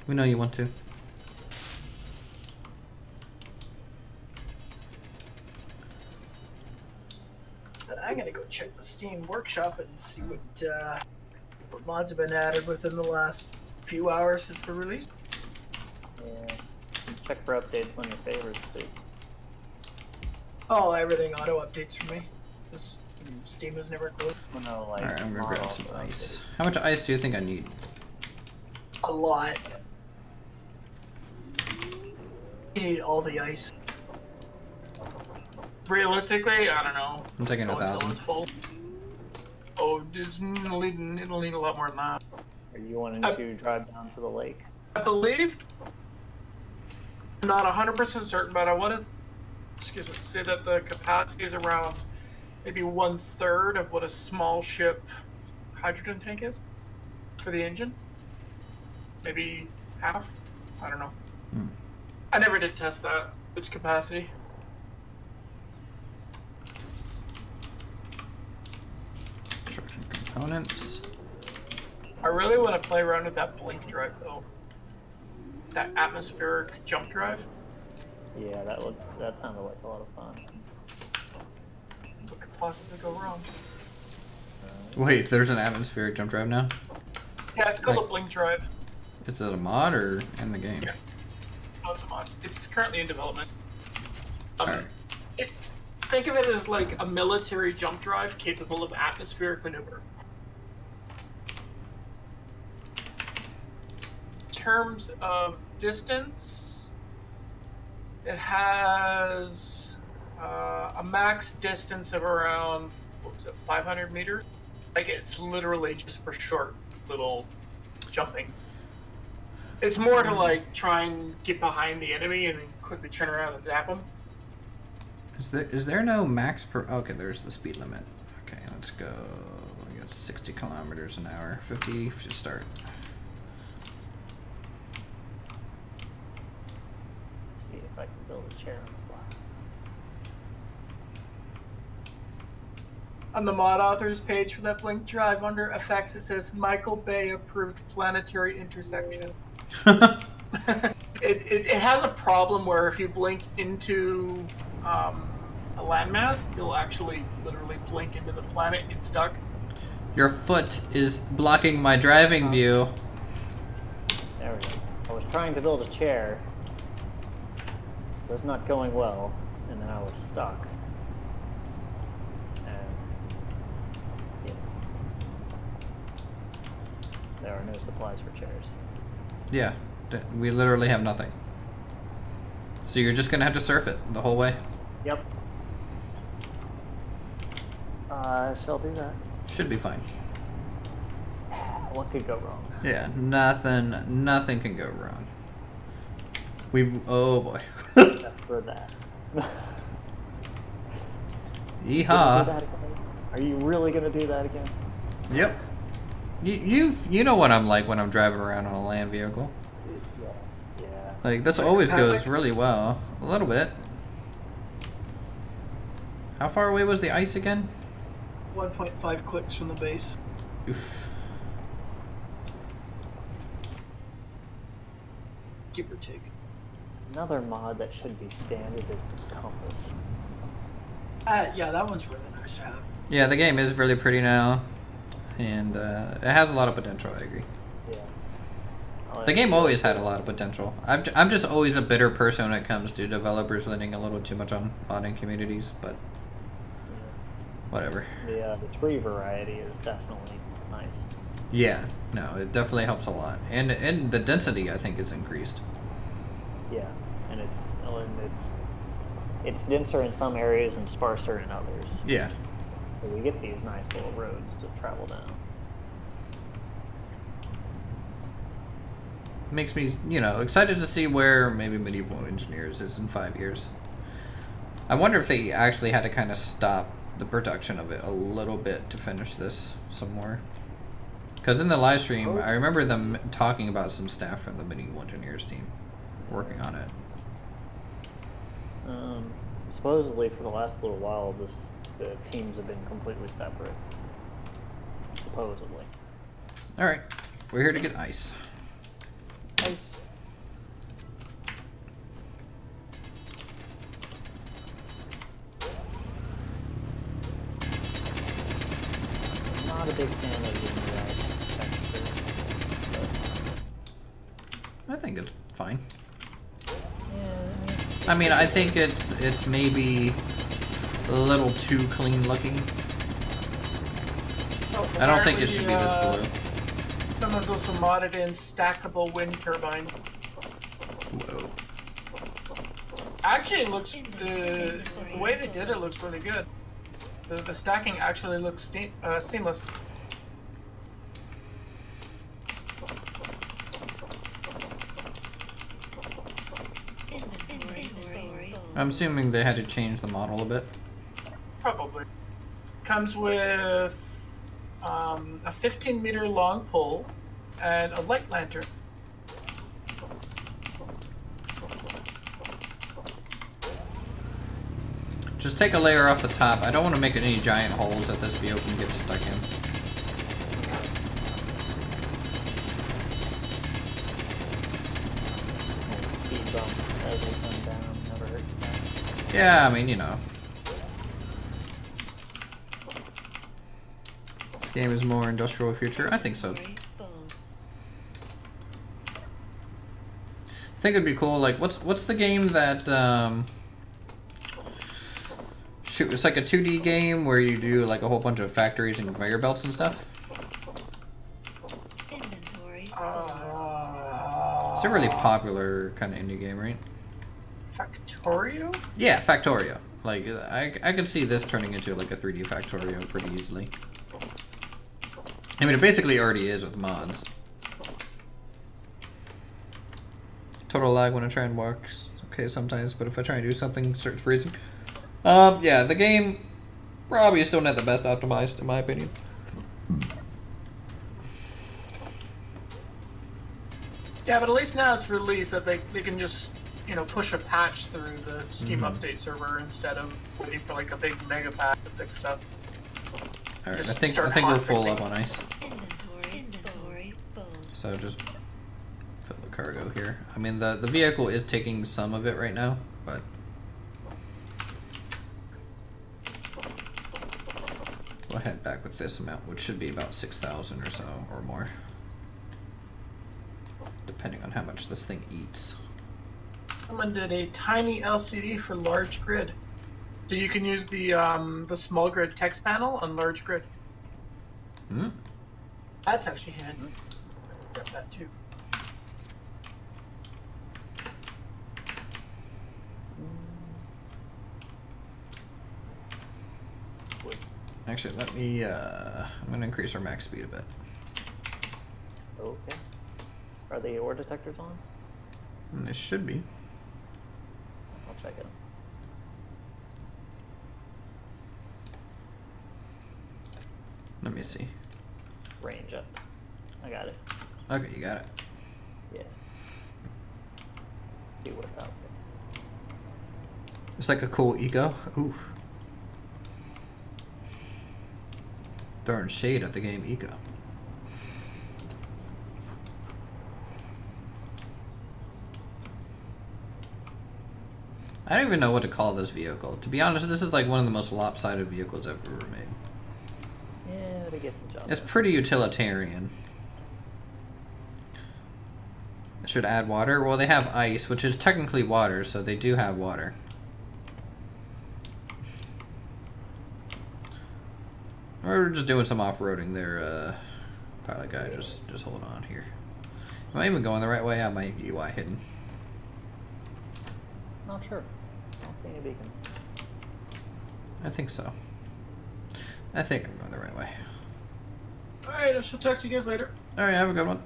We know you want to. But I'm gonna go check the Steam workshop and see what mods have been added within the last few hours since the release. Yeah. Check for updates on your favorites too. Oh, everything auto updates for me. Steam is never closed. Well, no, like, Alright, I'm gonna not grab all some the ice. updates. How much ice do you think I need? A lot. You need all the ice. Realistically, I don't know. I'm taking Go until 1,000. it's full. Oh, it'll need a lot more than that. Are you wanting to drive down to the lake? I believe. I'm not 100% certain, but I want to, say that the capacity is around maybe 1/3 of what a small ship hydrogen tank is for the engine. Maybe half. I don't know. I never did test that. Its capacity. Construction components. I really want to play around with that blink drive though. That atmospheric jump drive. Yeah, that sounded like a lot of fun. What could possibly go wrong? Wait, there's an atmospheric jump drive now? Yeah, it's called Like- a blink drive. Is it a mod or in the game? Yeah. No, it's a mod. It's currently in development. Alright. Think of it as like a military jump drive capable of atmospheric maneuver. In terms of distance, it has a max distance of around, what was it, 500 meters? Like it's literally just for short little jumping. It's more to like try and get behind the enemy and quickly turn around and zap them. Is there no max per... Okay, there's the speed limit. Okay, let's go. We got 60 kilometers an hour. 50 to start. Let's see if I can build a chair on the fly. On the mod authors page for that blink drive, under effects, it says Michael Bay approved planetary intersection. It has a problem where if you blink into a landmass, you'll actually literally blink into the planet and get stuck. Your foot is blocking my driving view. There we go. I was trying to build a chair. It was not going well, and then I was stuck. And yes. There are no supplies for chairs. Yeah, we literally have nothing. So you're just gonna have to surf it the whole way. Yep. I shall do that. Should be fine. What could go wrong? Yeah, nothing can go wrong. Oh boy. Except for that. Yeehaw. Are you really gonna do that again? Yep. You know what I'm like when I'm driving around on a land vehicle. Yeah. Like this Like always goes traffic? really well. A little bit. How far away was the ice again? 1.5 clicks from the base. Oof. Give or take. Another mod that should be standard is the compass. Yeah, that one's really nice to have. Yeah, the game is really pretty now, and it has a lot of potential. I agree. Yeah. The game always had a lot of potential. I'm just always a bitter person when it comes to developers leaning a little too much on modding communities, but whatever. The tree variety is definitely nice. Yeah, no, it definitely helps a lot, and the density I think is increased. Yeah, and it's denser in some areas and sparser in others. Yeah. So we get these nice little roads to travel down. Makes me, excited to see where maybe Medieval Engineers is in 5 years. I wonder if they actually had to kind of stop the production of it a little bit to finish this some more. Because in the live stream, I remember them talking about some staff from the Medieval Engineers team working on it. Supposedly for the last little while, the teams have been completely separate. Supposedly. Alright, we're here to get ice. Nice. Not a big fan of the texture. I think it's fine. Yeah, I mean, I think it's maybe a little too clean looking. I don't think it should be this blue. Someone's also modded in stackable wind turbine. Whoa. Actually, it looks the way they did it looks really good. The stacking actually looks seamless. Inventory full. I'm assuming they had to change the model a bit. Probably. comes with a 15-meter long pole and a light lantern. Just take a layer off the top. I don't want to make any giant holes that this vehicle can get stuck in. Speed bump as they come down, never hurts. Yeah, I mean, you know. This game is more industrial future. I think so. I think it'd be cool. Like, what's the game that shoot? It's like a 2D game where you do like a whole bunch of factories and conveyor belts and stuff. Inventory. It's a really popular kind of indie game, right? Factorio? Yeah, Factorio. Like, I could see this turning into like a 3D Factorio pretty easily. I mean, it basically already is with mods. Total lag when I try and walk. Okay, sometimes, but if I try and do something, it starts freezing. Yeah, the game probably is still not the best optimized, in my opinion. Yeah, but at least now it's released that they can just, you know, push a patch through the Steam update server instead of waiting for like a big mega patch to fix stuff. All right, Just I think start we're full hot up on ice. Inventory full. So just fill the cargo here. I mean, the vehicle is taking some of it right now, but we'll head back with this amount, which should be about 6,000 or so, or more, depending on how much this thing eats. Someone did a tiny LCD for large grid, so you can use the small grid text panel on large grid. Hmm. That's actually handy. Got that too. Actually, let me. I'm gonna increase our max speed a bit. Okay. Are the ore detectors on? And it should be. I'll check it. Let me see. Range up. I got it. Okay, you got it. Yeah. See what's out there. It's like a cool eco. Ooh. Throwing shade at the game eco. I don't even know what to call this vehicle. To be honest, this is like one of the most lopsided vehicles I've ever made. Yeah, to get the job It's done. pretty utilitarian. I should add water. Well, they have ice, which is technically water, so they do have water. We're just doing some off-roading there, pilot guy. Just hold on here. Am I even going the right way? I have my UI hidden. Not sure. I don't see any beacons. I think so. I think I'm going the right way. Alright, I shall talk to you guys later. Alright, have a good one.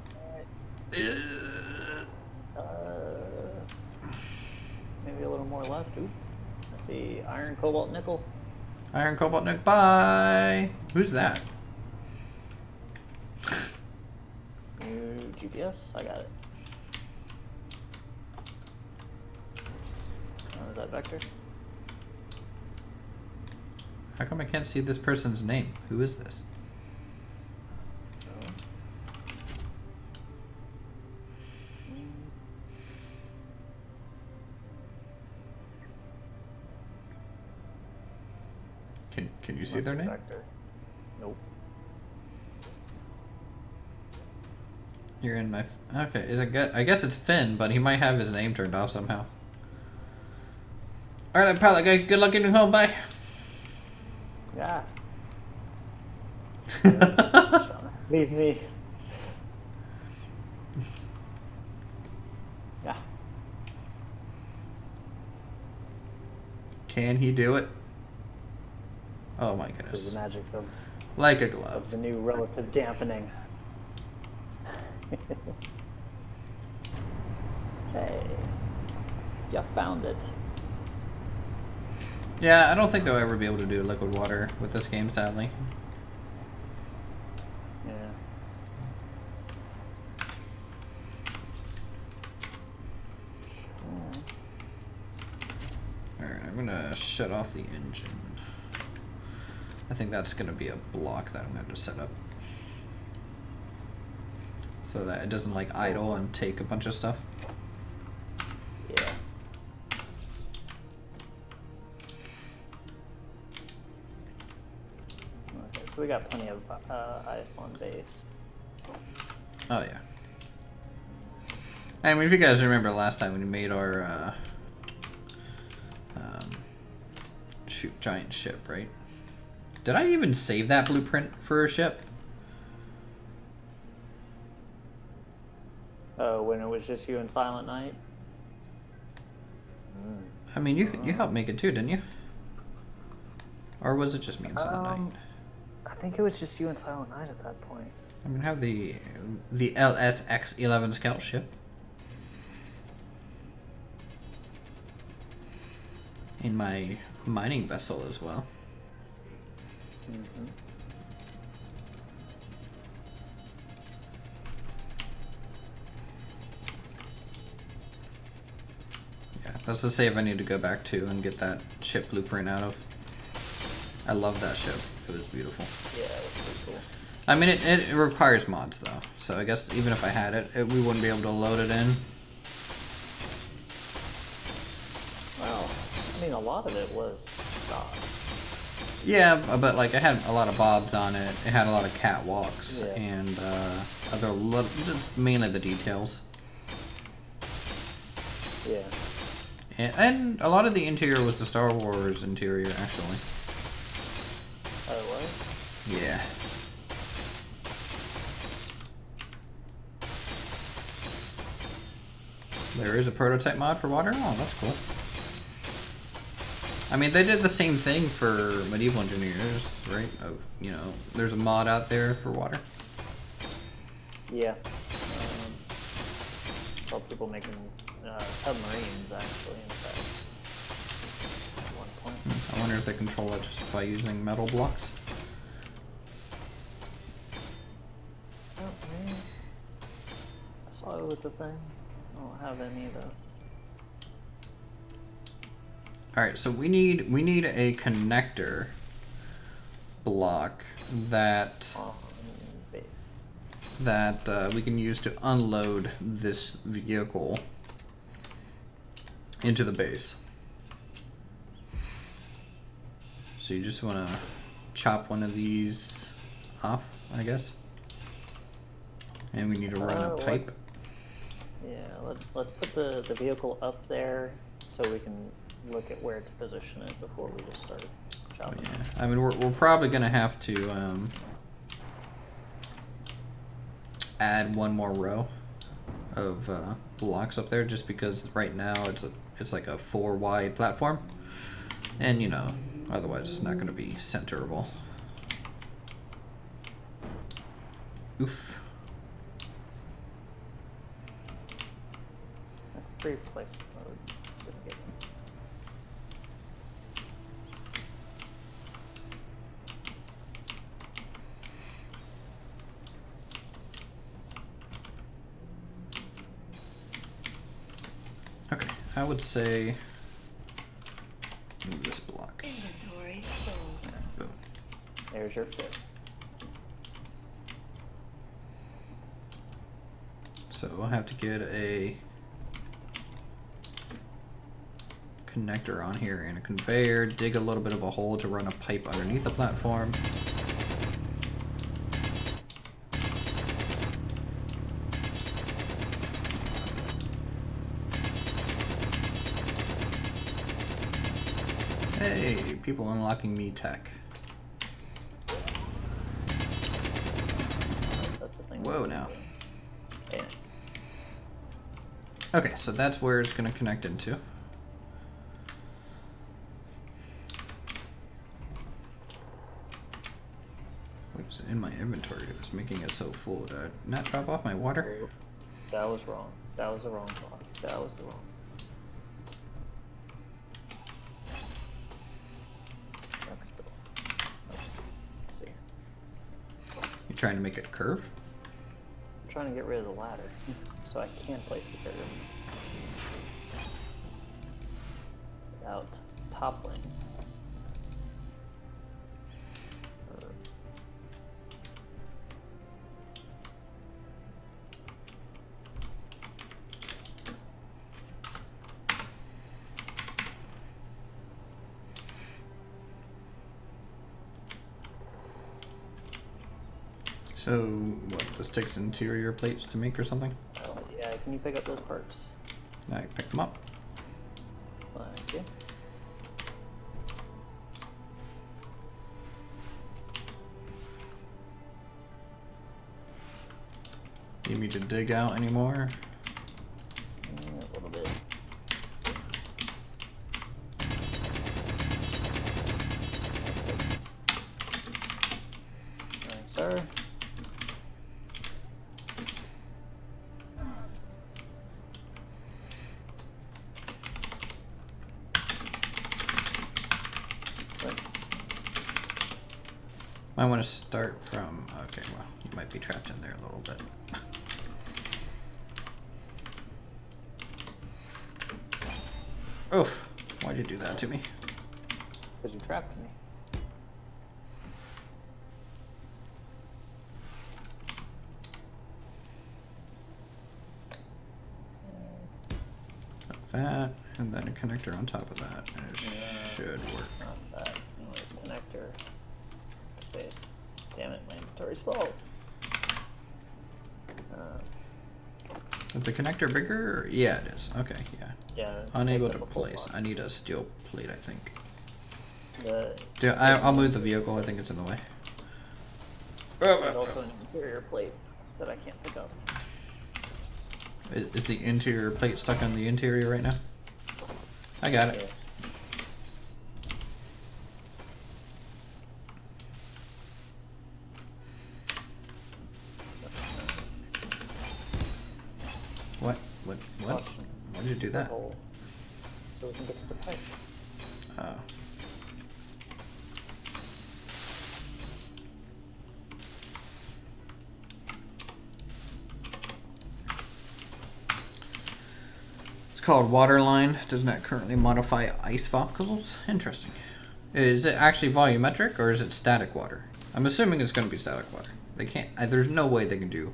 Maybe a little more left. Ooh. Let's see. Iron, cobalt, nickel. Iron, cobalt, nickel, bye! Who's that? New GPS. I got it. Oh, is that Vector? How come I can't see this person's name? Who is this? Can you see their name? Vector. Nope. You're in my... Okay, is it I guess it's Finn, but he might have his name turned off somehow. Alright, pilot guy, good luck getting home, bye! Yeah. Leave me. Yeah. Can he do it? Oh my This is goodness. the magic of Like a the glove. new relative dampening. Hey. You found it. Yeah, I don't think they'll ever be able to do liquid water with this game, sadly. Yeah. Alright, I'm gonna shut off the engine. I think that's gonna be a block that I'm gonna have to set up. So that it doesn't like idle and take a bunch of stuff. Yeah. Okay, so we got plenty of ice on base. Oh yeah. I mean, if you guys remember last time when we made our shoot giant ship, right? Did I even save that blueprint for a ship? Oh, when it was just you and Silent Night? I mean, you helped make it too, didn't you? Or was it just me and Silent Night? I think it was just you and Silent Night at that point. I mean, I have the LSX-11 scout ship. In my mining vessel as well. Mm-hmm. Yeah, that's the save I need to go back to and get that ship blueprint out of. I love that ship. It was beautiful. Yeah, it was pretty cool. I mean, it requires mods though, so I guess even if I had it, we wouldn't be able to load it in. Well, I mean, a lot of it was stock. Yeah, but like I had a lot of bobs on it. It had a lot of catwalks and other little, just mainly the details. Yeah. And a lot of the interior was the Star Wars interior, actually. Oh, it was? Yeah. There is a prototype mod for water? Oh, that's cool. I mean, they did the same thing for Medieval Engineers, right? Of, you know, there's a mod out there for water. Yeah. Saw people making submarines, actually, in fact. At one point. I wonder if they control it just by using metal blocks. Oh, man. I saw it with the thing. I don't have any of those. All right, so we need a connector block that Base. we can use to unload this vehicle into the base. So you just want to chop one of these off, I guess. And we need to run a pipe. Let's put the vehicle up there so we can look at where to position it before we just start chopping. Yeah, I mean we're probably gonna have to add one more row of blocks up there, just because right now it's like a 4 wide platform, and you know otherwise it's not gonna be centerable. Oof. Free place mode. Didn't get them. Okay, I would say move this block. Inventory full. Boom. There's your fit. So we'll have to get a connector on here and a conveyor, dig a little bit of a hole to run a pipe underneath the platform. Hey, people unlocking me tech. That's the thing. Whoa now. Yeah. Okay, so that's where it's going to connect into. What's in my inventory that's making it so full? Did I not drop off my water? That was wrong. That was the wrong block. That was the wrong. trying to make it curve? I'm trying to get rid of the ladder, so I can place the curve without toppling. So, what, this takes interior plates to make or something? Oh, yeah, can you pick up those parts? I pick them up. Thank you. Need me to dig out anymore? A little bit. Thanks, sir. I want to start from, okay, well, you might be trapped in there a little bit. Oof, why'd you do that to me? Because you trapped me. Like that, and then a connector on top of that, and it should work. Not that. Anyway, connector. Space. Damn it, my inventory's full. Is the connector bigger? Or? Yeah, it is. Okay, yeah. Yeah. Unable takes to up a full place. block. I need a steel plate, I think. The, I'll move the vehicle. I think it's in the way. there's also an interior plate that I can't pick up. Is the interior plate stuck on the interior right now? I got it. Yeah. What? What? Why did you do that? Hole, so we can get to the pipe. Oh. It's called Waterline. Does not currently modify ice voxels. Interesting. Is it actually volumetric or is it static water? I'm assuming it's going to be static water. They can't. There's no way they can do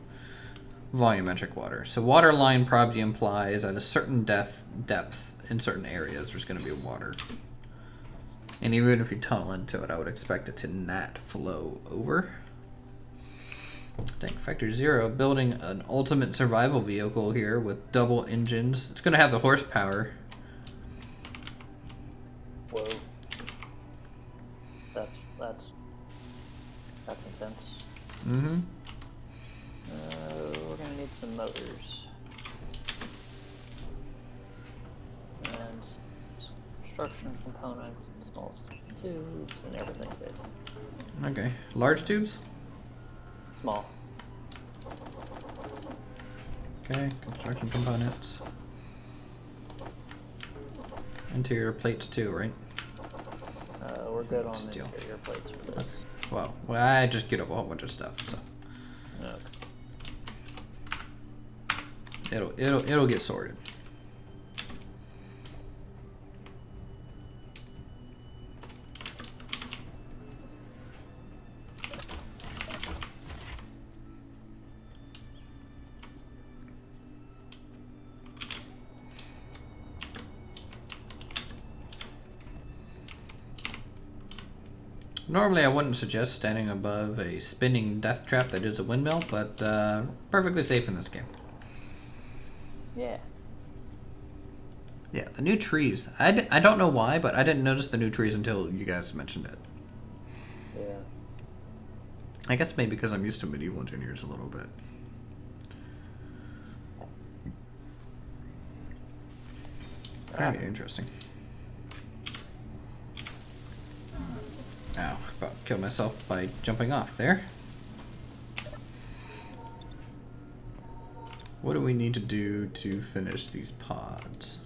volumetric water. So waterline probably implies at a certain depth in certain areas there's going to be water. And even if you tunnel into it, I would expect it to not flow over. Tank Factor 0, building an ultimate survival vehicle here with double engines. It's going to have the horsepower. Whoa. That's intense. Mm-hmm. We're gonna need some motors. And construction components, install tubes, and everything basically. Okay. Large tubes? Small. Okay. Construction components. Interior plates too, right? We're good on Steel. interior plates for this. Well, I just get up a whole bunch of stuff, so Okay. it'll get sorted. Normally I wouldn't suggest standing above a spinning death trap that is a windmill, but perfectly safe in this game. Yeah. Yeah, the new trees. I don't know why, but I didn't notice the new trees until you guys mentioned it. Yeah. I guess maybe because I'm used to medieval engineers a little bit. Very interesting. Ow, about killed myself by jumping off there. What do we need to do to finish these pods?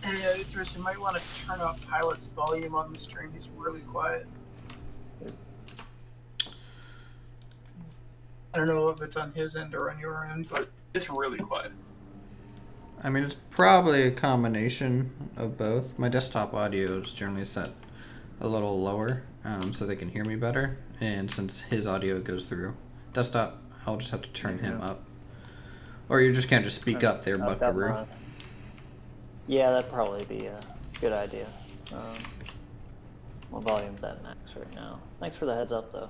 Hey, Aetherus, you might want to turn up Pilot's volume on the stream. He's really quiet. I don't know if it's on his end or on your end, but it's really quiet. I mean, it's probably a combination of both. My desktop audio is generally set a little lower, so they can hear me better. And since his audio goes through desktop, I'll just have to turn him up. Or you just can't just speak up there, buckaroo. Yeah, that'd probably be a good idea. What volume's at max right now? Thanks for the heads up, though.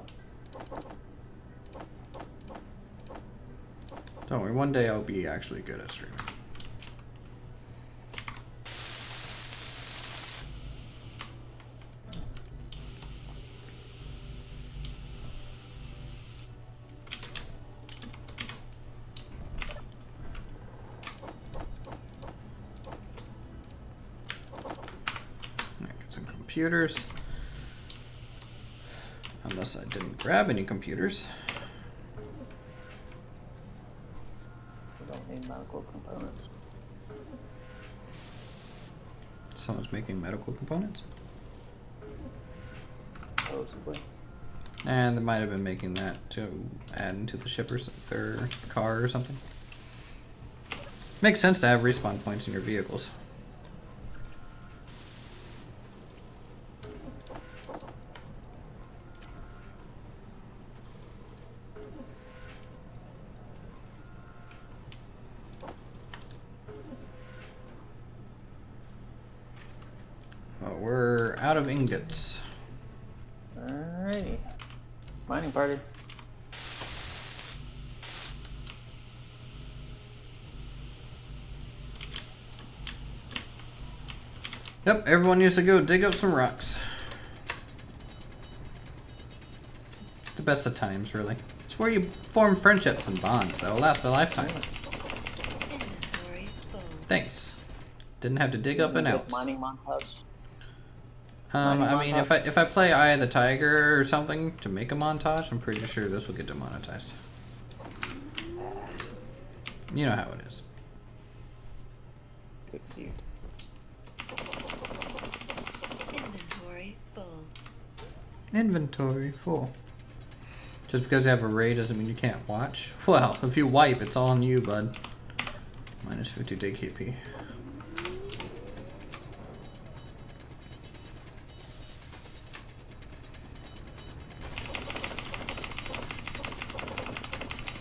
Don't worry, one day I'll be actually good at streaming. Get some computers. Unless I didn't grab any computers. We don't need medical components. Someone's making medical components? Supposedly. And they might have been making that to add into the ship or their car or something. Makes sense to have respawn points in your vehicles. Well, we're out of ingots. Alrighty. Mining party. Yep, everyone needs to go dig up some rocks. The best of times, really. It's where you form friendships and bonds that will last a lifetime. Inventory full. Thanks. Didn't have to dig up an ounce. Mining montage. I mean, if I play Eye of the Tiger or something to make a montage, I'm pretty sure this will get demonetized. You know how it is. Good dude. Inventory full. Inventory full. Just because you have a raid doesn't mean you can't watch. Well, if you wipe, it's all on you, bud. Minus 50 day KP.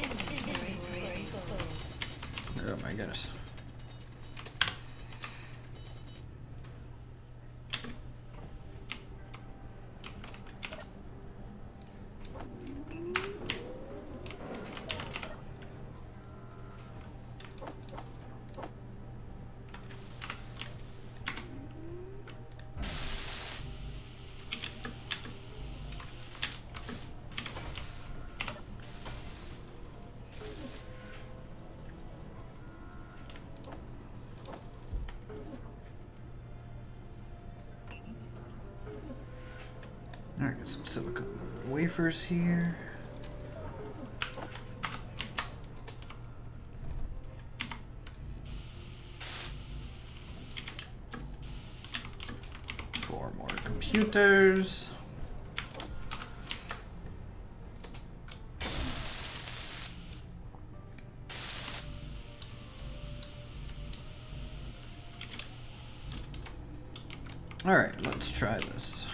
Inventory full. Oh my goodness. Alright, get some silicone wafers here. Four more computers. Alright, let's try this.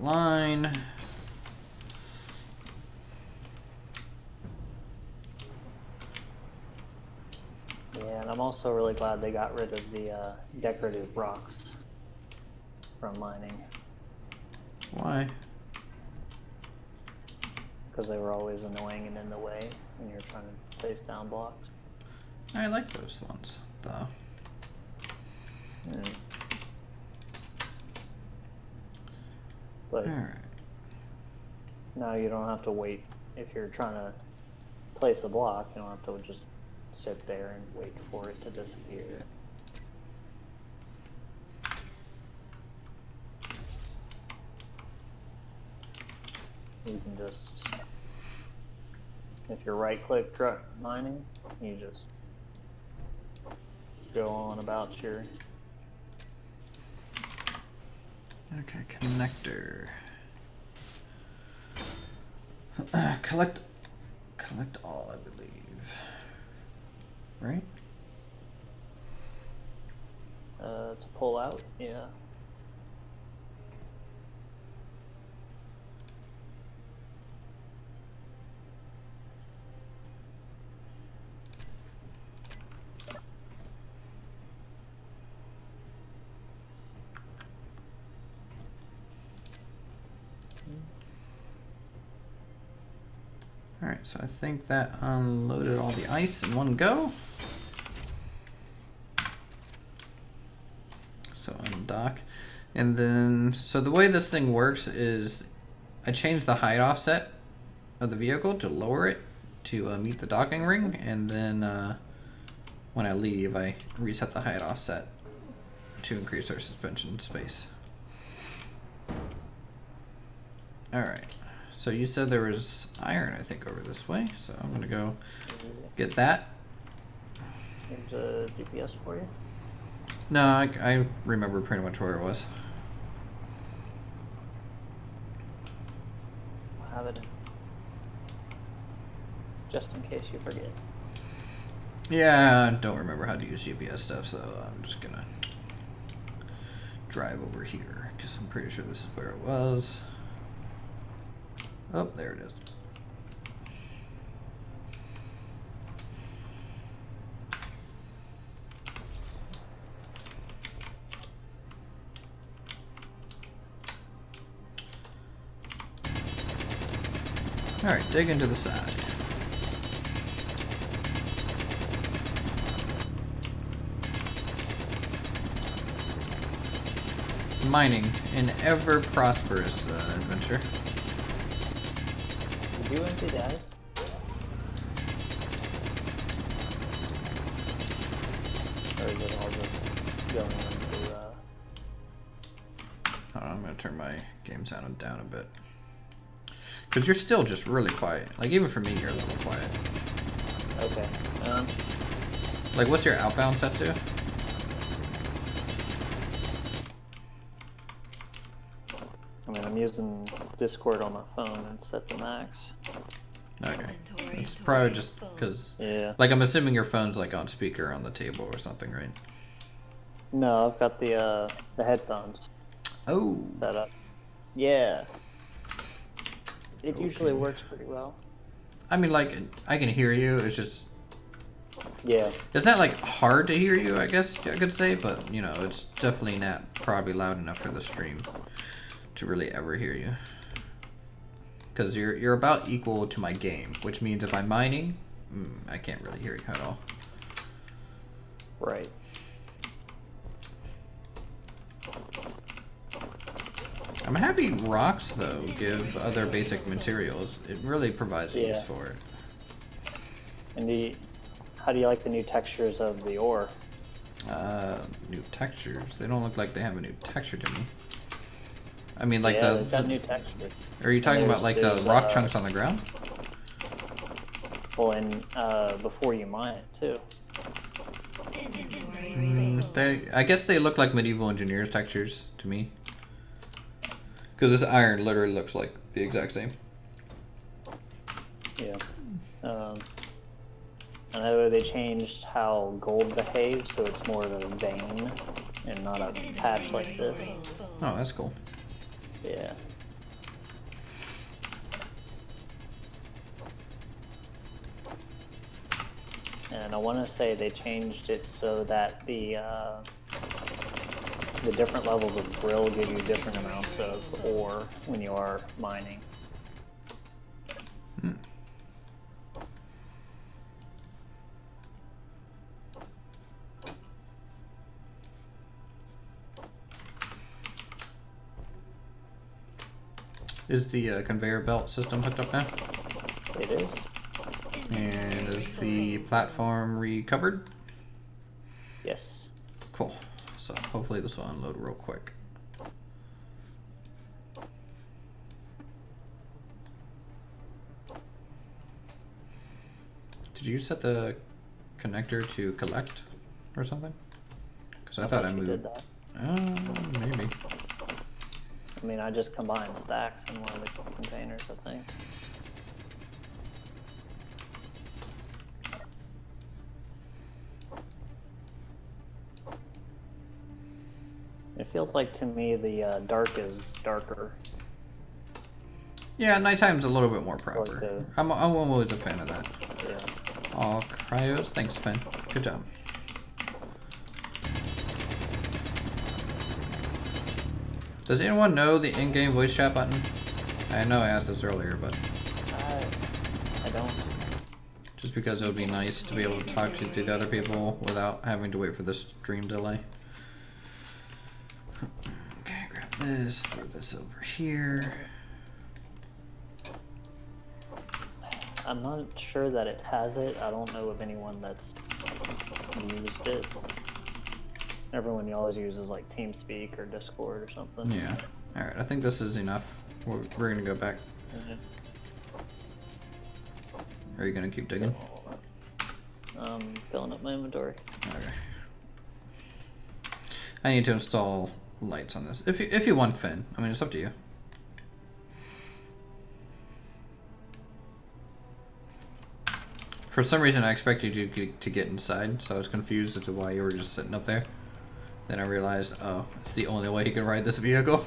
Line. Yeah, and I'm also really glad they got rid of the decorative rocks from mining. Why? Because they were always annoying and in the way when you're trying to place down blocks. I like those ones, though. Mm. But Alright. now you don't have to wait. If you're trying to place a block, you don't have to just sit there and wait for it to disappear. You can just, if you're right-click mining, you just go on about your Okay, connector. Collect all, I believe. Right? To pull out, yeah. Alright, so I think that unloaded all the ice in one go. So undock. And then, so the way this thing works is I change the height offset of the vehicle to lower it to meet the docking ring. And then when I leave, I reset the height offset to increase our suspension space. Alright. So you said there was iron, I think, over this way. So I'm gonna go get that. There's a GPS for you. No, I remember pretty much where it was. I'll have it just in case you forget. Yeah, I don't remember how to use GPS stuff, so I'm just gonna drive over here because I'm pretty sure this is where it was. Oh, there it is. All right, dig into the side. Mining, an ever prosperous adventure. Did you empty that? Or is it all just going into, Hold on, I'm gonna turn my game sound down a bit. Because you're still just really quiet. Like, even for me, you're a little quiet. Okay. Like, what's your outbound set to? I mean, I'm using Discord on my phone and set the max. Okay. Inventory It's probably just full. because... Yeah. Like, I'm assuming your phone's, like, on speaker on the table or something, right? No, I've got the headphones Oh! set up. Yeah. It Okay. usually works pretty well. I mean, like, I can hear you, it's just... Yeah. It's not, like, hard to hear you, I guess I could say, but, you know, it's definitely not probably loud enough for the stream to really ever hear you. Because you're about equal to my game, which means if I'm mining, I can't really hear you at all. Right. I'm happy rocks, though, give other basic materials. It really provides a use Yeah. for it. And how do you like the new textures of the ore? New textures. They don't look like they have a new texture to me. I mean, like yeah, the... they've got new textures. Are you talking about, like, the There's, rock chunks on the ground? Well, and before you mine it, too. Inventory full. I guess they look like medieval engineers textures to me. Because this iron literally looks like the exact same. Yeah. I know they changed how gold behaves, so it's more of a vein and not a patch like this. Oh, that's cool. Yeah. And I want to say they changed it so that the different levels of drill give you different amounts of ore when you are mining. Is the conveyor belt system hooked up now? It is. And is the platform recovered? Yes. Cool. So hopefully this will unload real quick. Did you set the connector to collect or something? Because I thought I you moved. did that. Maybe. I mean, I just combined stacks in one of the containers, I think. It feels like to me the dark is darker. Yeah, nighttime's a little bit more proper. Okay. I'm always a fan of that. Yeah. All cryos. Thanks, Finn. Good job. Does anyone know the in-game voice chat button? I know I asked this earlier, but I don't. just because it would be nice to be able to talk to the other people without having to wait for the stream delay. Okay, grab this, throw this over here. I'm not sure that it has it. I don't know of anyone that's used it. Everyone always uses like TeamSpeak or Discord or something. Yeah. Alright, I think this is enough. We're gonna go back. Are you gonna keep digging? Filling up my inventory. Okay. I need to install lights on this. If you want, Finn. I mean, it's up to you. For some reason, I expected you to get inside, so I was confused as to why you were just sitting up there. Then I realized, oh, it's the only way you can ride this vehicle.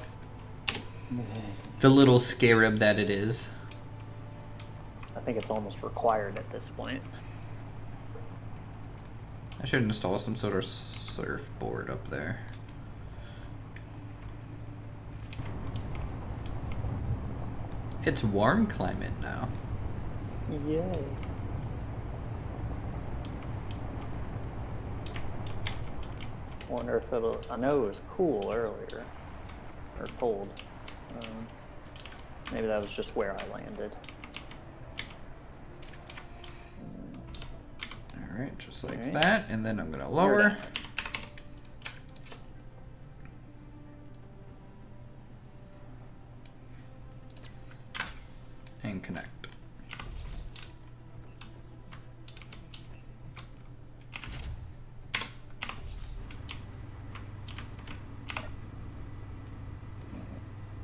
The little scarab that it is. I think it's almost required at this point. I should install some sort of surfboard up there. It's warm climate now. Yay. Wonder if it'll. I know it was cool earlier, or cold. Maybe that was just where I landed. All right, just like Alright. that, and then I'm gonna We're lower. done. And connect.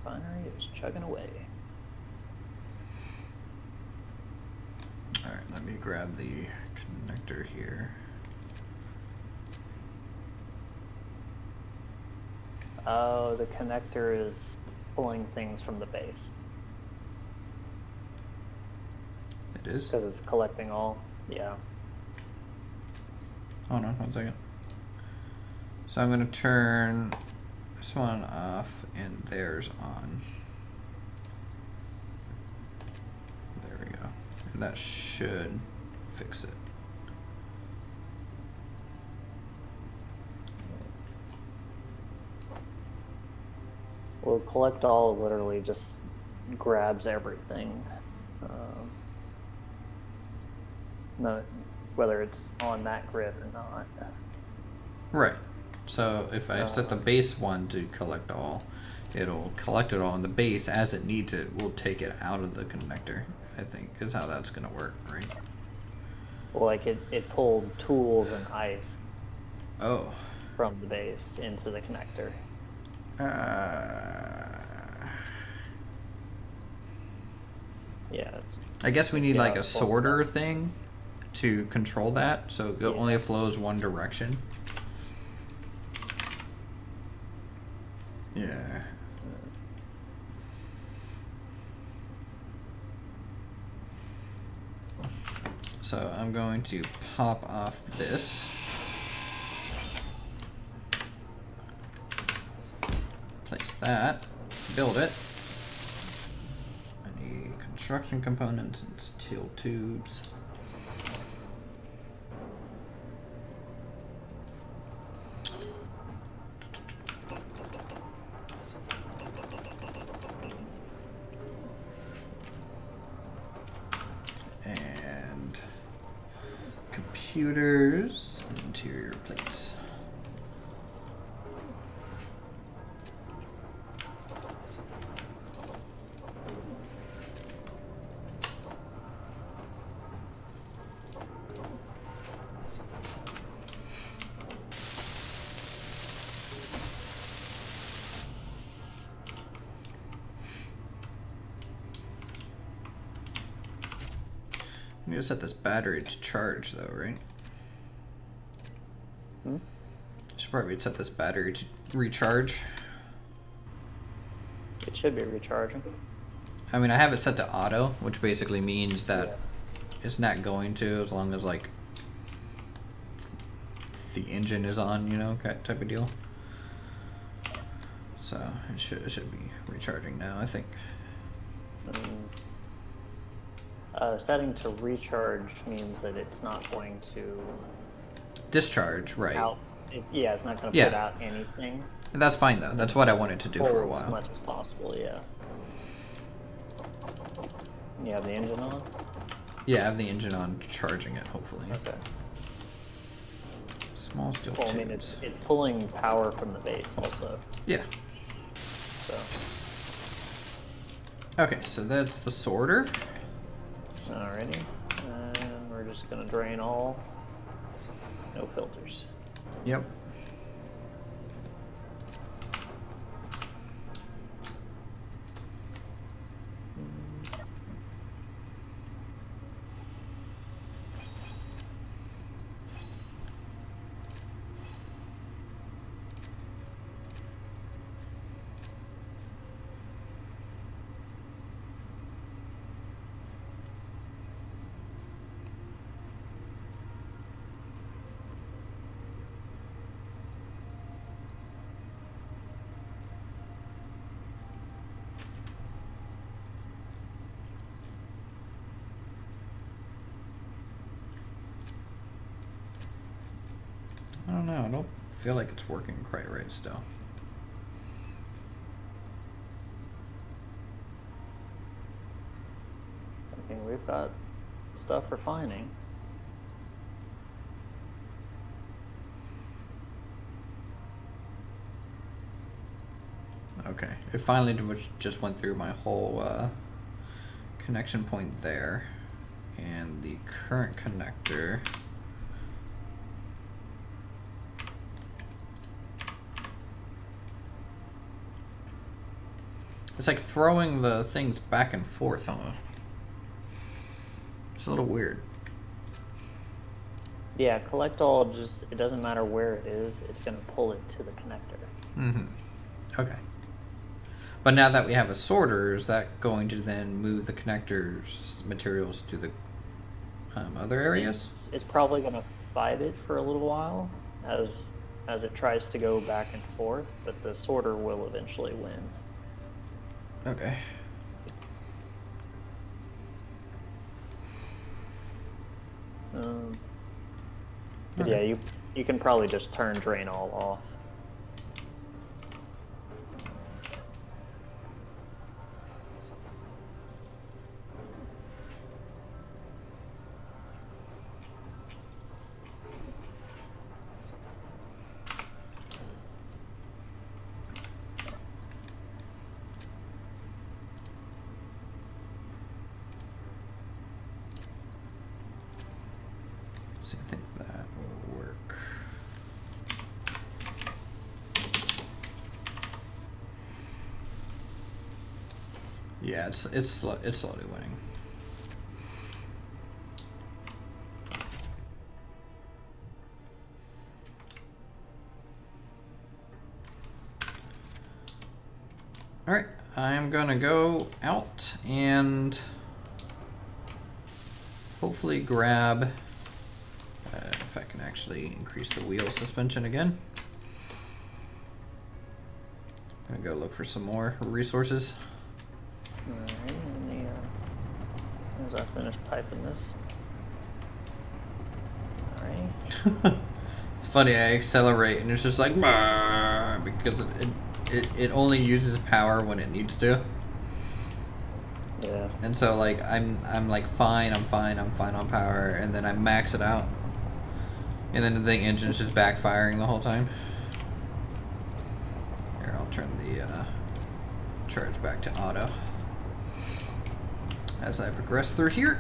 Binary is chugging away. All right, let me grab the connector here. Oh, the connector is pulling things from the base It is. because it's collecting all. Yeah. Hold on 1 second. So I'm gonna turn this one off and theirs on. There we go. And that should fix it. Well, collect all literally just grabs everything. No, whether it's on that grid or not. Right. So if I set the base one to collect all, it'll collect it all, and the base, as it needs it, will take it out of the connector, I think, is how that's going to work, right? Well, like it pulled tools and ice Oh. from the base into the connector. Yeah. I guess we need Yeah, like a it's sorter thing to control that, so it Yeah. only flows one direction. Yeah. So I'm going to pop off this. Place that. Build it. I need construction components and steel tubes. And computers, interior plates. You just set this battery to charge though, right? Hmm? Should probably set this battery to recharge. It should be recharging. I mean, I have it set to auto, which basically means that Yeah. it's not going to, as long as like the engine is on, you know, type of deal. So it should be recharging now, I think. Setting to recharge means that it's not going to Discharge, right? it's not going to Yeah. put out anything. And that's fine though. That's what I wanted to do for a Pull as while. much as possible, yeah. You have the engine on? Yeah, I have the engine on, charging it, hopefully. Okay. Small steel Well, I mean, tubes. it's pulling power from the base also, Yeah. so. Okay, so that's the sorter. Alrighty. And we're just going to drain all. No filters. Yep. I don't know. I don't feel like it's working quite right still. I mean, we've got stuff refining. Okay. It finally just went through my whole connection point there. And the current connector. It's like throwing the things back and forth almost. It's a little weird. Yeah, collect all, just, it doesn't matter where it is, it's going to pull it to the connector. Mm-hmm. Okay. But now that we have a sorter, is that going to then move the connectors materials to the other areas? It's probably going to fight it for a little while as it tries to go back and forth, but the sorter will eventually win. Okay. But yeah, you can probably just turn drain all off. So I think that will work. Yeah, it's slowly winning. All right, I'm gonna go out and hopefully grab. If I can actually increase the wheel suspension again. I'm gonna go look for some more resources. Alright, and as I finish piping this. Alright. It's funny, I accelerate and it's just like "Bah," because it only uses power when it needs to. Yeah. And so like I'm like fine on power, and then I max it out. And then the engine's just backfiring the whole time. Here, I'll turn the charge back to auto as I progress through here.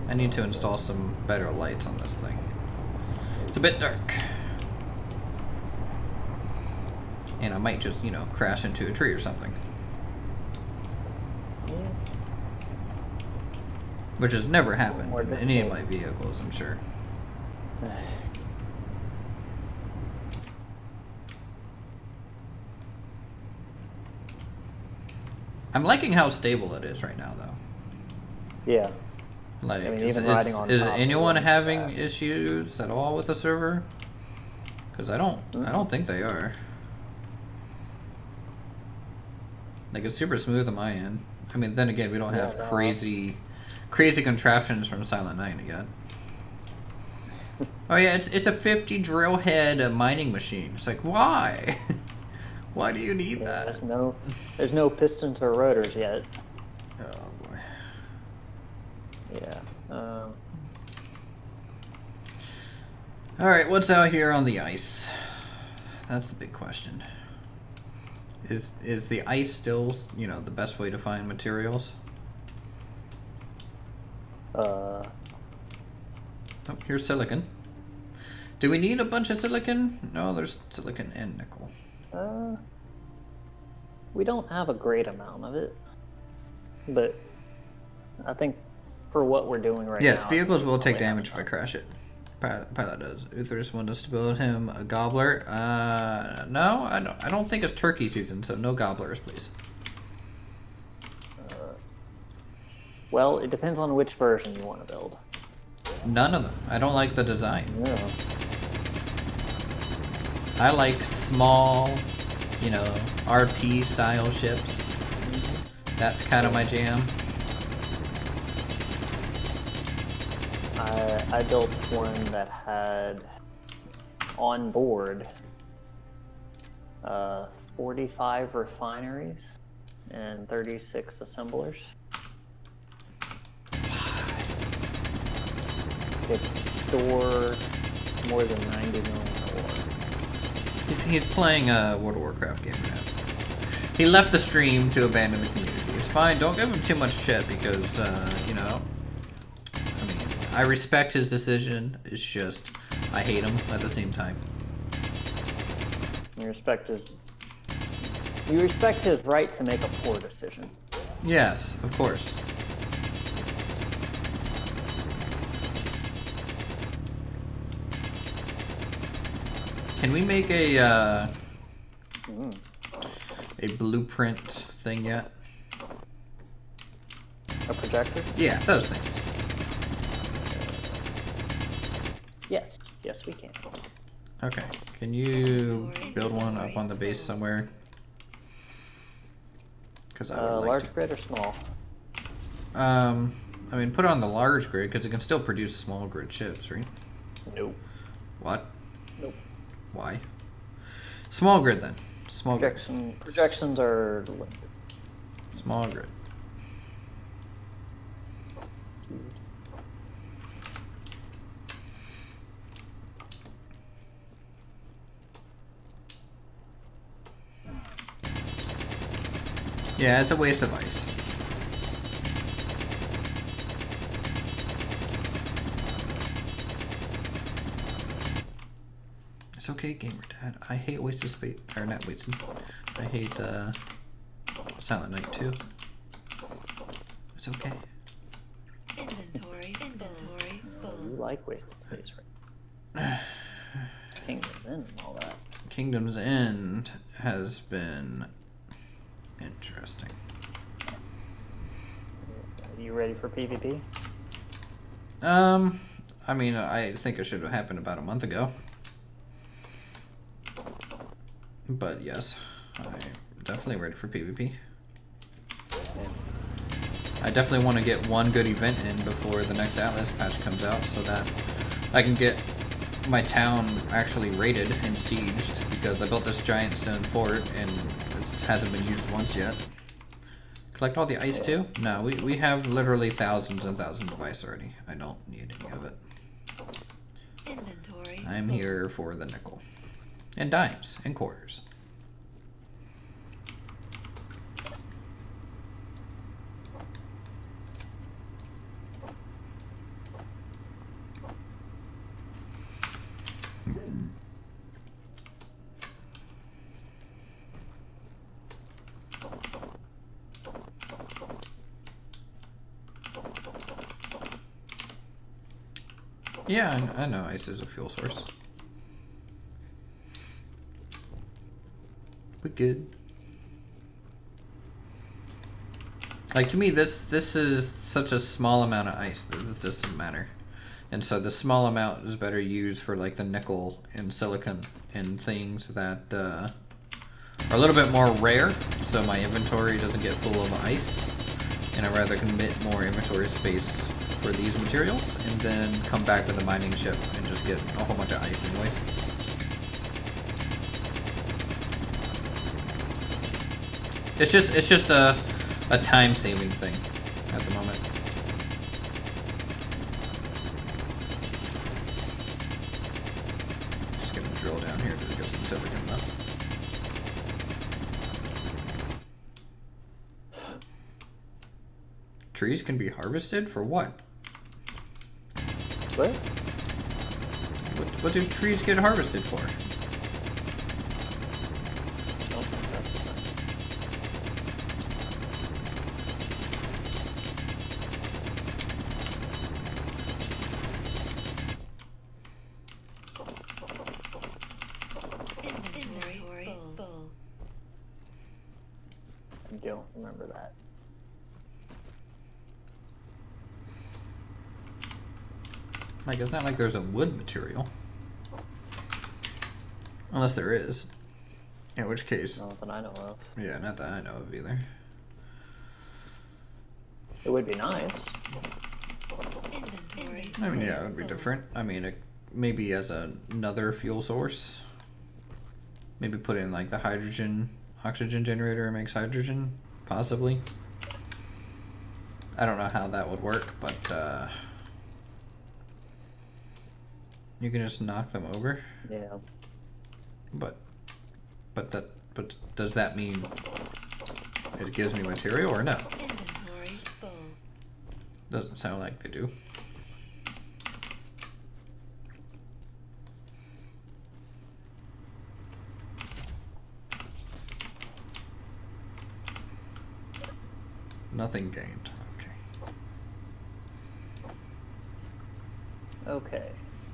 I need to install some better lights on this thing. It's a bit dark. and I might just, you know, crash into a tree or something. Which has never happened in any of my vehicles, I'm sure. I'm liking how stable it is right now, though. Yeah. Like, I mean, even riding on is top anyone of having that. issues at all with the server? Because I don't think they are. Like, it's super smooth on my end. I mean, then again, we don't have crazy contraptions from Silent Night again. Oh yeah, it's a 50 drill head mining machine. It's like, why? Why do you need that? There's no pistons or rotors yet. Oh boy. Yeah. All right, what's out here on the ice? That's the big question. Is the ice still, you know, the best way to find materials? Oh, here's silicon. Do we need a bunch of silicon? No, there's silicon and nickel. We don't have a great amount of it, but I think for what we're doing right now... Yes, vehicles will take damage if I crash it. Pilot does. Uther's want us to build him a gobbler. No, I don't think it's turkey season, so no gobblers, please. Well, it depends on which version you want to build. None of them. I don't like the design. Yeah. I like small, you know, RP style ships. That's kind of my jam. I built one that had on board 45 refineries and 36 assemblers. It store more than 90 million ore. He's playing a World of Warcraft game now. He left the stream to abandon the community. It's fine. Don't give him too much shit because, you know, I mean, I respect his decision. It's just, I hate him at the same time. You respect his right to make a poor decision. Yes, of course. Can we make a blueprint thing yet? A projector? Yeah, those things. Yes. Yes, we can. Okay. Can you build one up on the base somewhere? Because I would like large grid or small? I mean, put it on the large grid because it can still produce small grid chips, right? Nope. What? Nope. Why? Small grid then. Small grid. Projections are limited. Small grid. Yeah, it's a waste of ice. It's okay, gamer dad. I hate wasted space, or not wasted. I hate Silent Night too. It's okay. Inventory full. You like wasted space, right? Kingdom's End and all that. Kingdom's End has been interesting. Are you ready for PvP? I mean, I think it should have happened about a month ago. But yes, I'm definitely ready for PvP. I definitely want to get one good event in before the next Atlas patch comes out so that I can get my town actually raided and sieged, because I built this giant stone fort and it hasn't been used once yet. Collect all the ice too? No, we have literally thousands and thousands of ice already. I don't need any of it. Inventory I'm here for the nickel. And dimes and quarters. Yeah, I know ice is a fuel source. But good. Like, to me, this is such a small amount of ice that it doesn't matter. And so the small amount is better used for, like, the nickel and silicon and things that are a little bit more rare, so my inventory doesn't get full of ice. And I'd rather commit more inventory space for these materials and then come back with a mining ship and just get a whole bunch of ice anyways. It's just a time-saving thing at the moment. Just gonna drill down here to get some silicon though. Trees can be harvested for what? What? What do trees get harvested for? Inventory full. I don't remember that. Like, it's not like there's a wood material. Unless there is. In which case... Not that I know of. Yeah, not that I know of either. It would be nice. Inventory. I mean, yeah, it would be different. I mean, it, maybe as another fuel source. Maybe put in, like, the hydrogen, oxygen generator makes hydrogen, possibly. I don't know how that would work, but, you can just knock them over. Yeah. But does that mean it gives me material or no? Inventory full. Doesn't sound like they do. Nothing gained. Okay. Okay.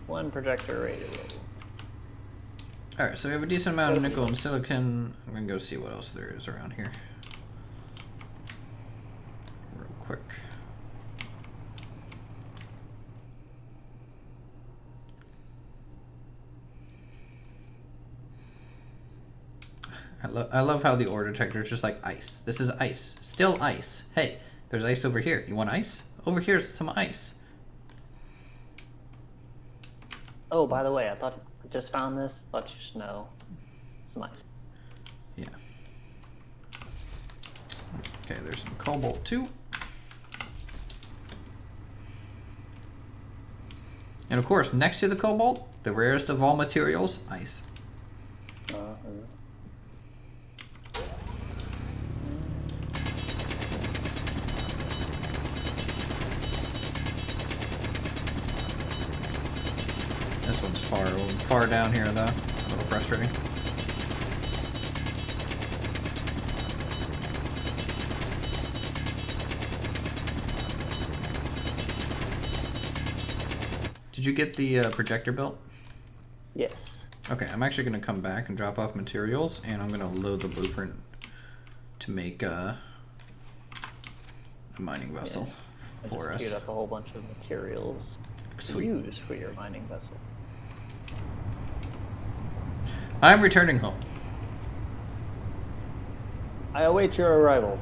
One projector ready to roll. Alright, so we have a decent amount of nickel and silicon. I'm gonna go see what else there is around here. Real quick. I love how the ore detector is just like ice. This is ice. Still ice. Hey, there's ice over here. You want ice? Over here's some ice. Oh, by the way, I just found this. Thought you should know. Some ice. Yeah. Okay, there's some cobalt too. And of course, next to the cobalt, the rarest of all materials, ice. This one's far down here though. A little frustrating. Did you get the projector built? Yes. Okay, I'm actually going to come back and drop off materials, and I'm going to load the blueprint to make a mining vessel for I us. just queued up a whole bunch of materials to Sweet. use for your mining vessel. I'm returning home. I await your arrival.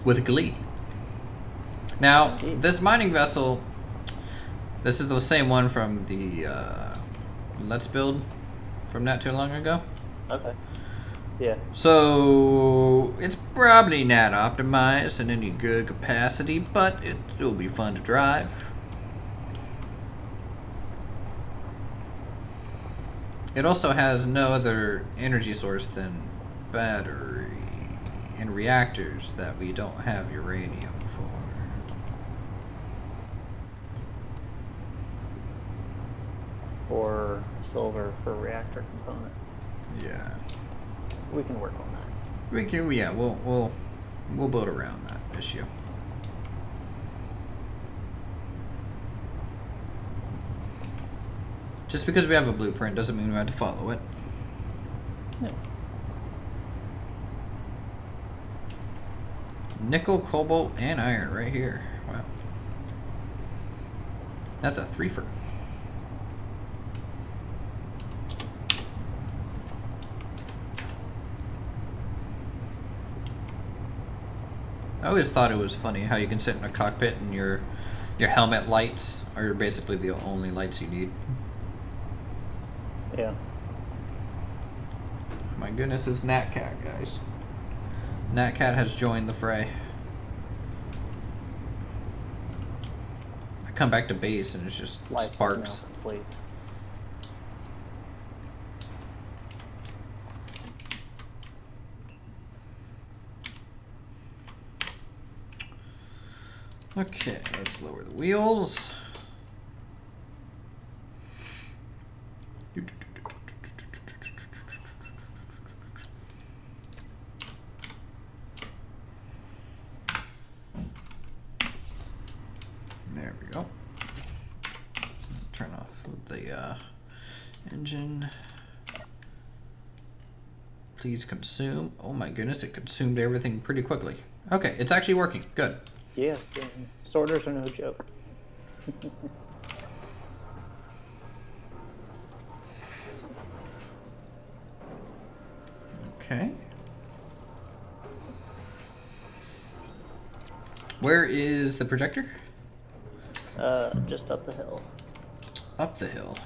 With glee. Now, Indeed. this mining vessel, this is the same one from the Let's Build from not too long ago. Okay. Yeah. So, it's probably not optimized in any good capacity, but it will be fun to drive. It also has no other energy source than battery and reactors that we don't have uranium for. Or silver for reactor component. Yeah. We can work on that. We can, yeah, we'll build around that issue. Just because we have a blueprint doesn't mean we have to follow it. Yeah. Nickel, cobalt, and iron right here. Wow. That's a threefer. I always thought it was funny how you can sit in a cockpit and your helmet lights are basically the only lights you need. Yeah. My goodness, it's Natcat, guys. Natcat has joined the fray. I come back to base and it's just Life is sparks. now complete. Okay, let's lower the wheels. There we go. Turn off the engine. Please consume. Oh my goodness, it consumed everything pretty quickly. Okay, it's actually working. Good. Yeah, sorters are no joke. Okay. Where is the projector? Just up the hill. Up the hill.